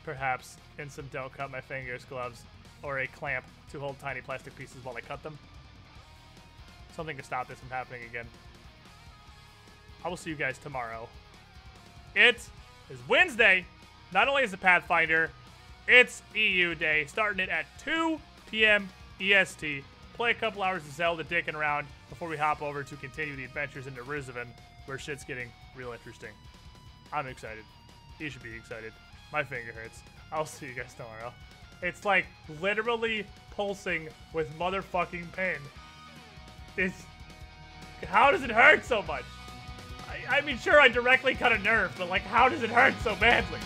perhaps, in some don't cut my fingers gloves, or a clamp to hold tiny plastic pieces while I cut them. Something to stop this from happening again. I will see you guys tomorrow. It is Wednesday. Not only is it Pathfinder, it's EU Day, starting it at 2 p.m. EST. Play a couple hours of Zelda dicking around before we hop over to continue the adventures into Rizavan, where shit's getting real interesting. I'm excited. You should be excited. My finger hurts. I'll see you guys tomorrow. It's like literally pulsing with motherfucking pain. How does it hurt so much? I mean, sure, I directly cut a nerve, but like, how does it hurt so badly?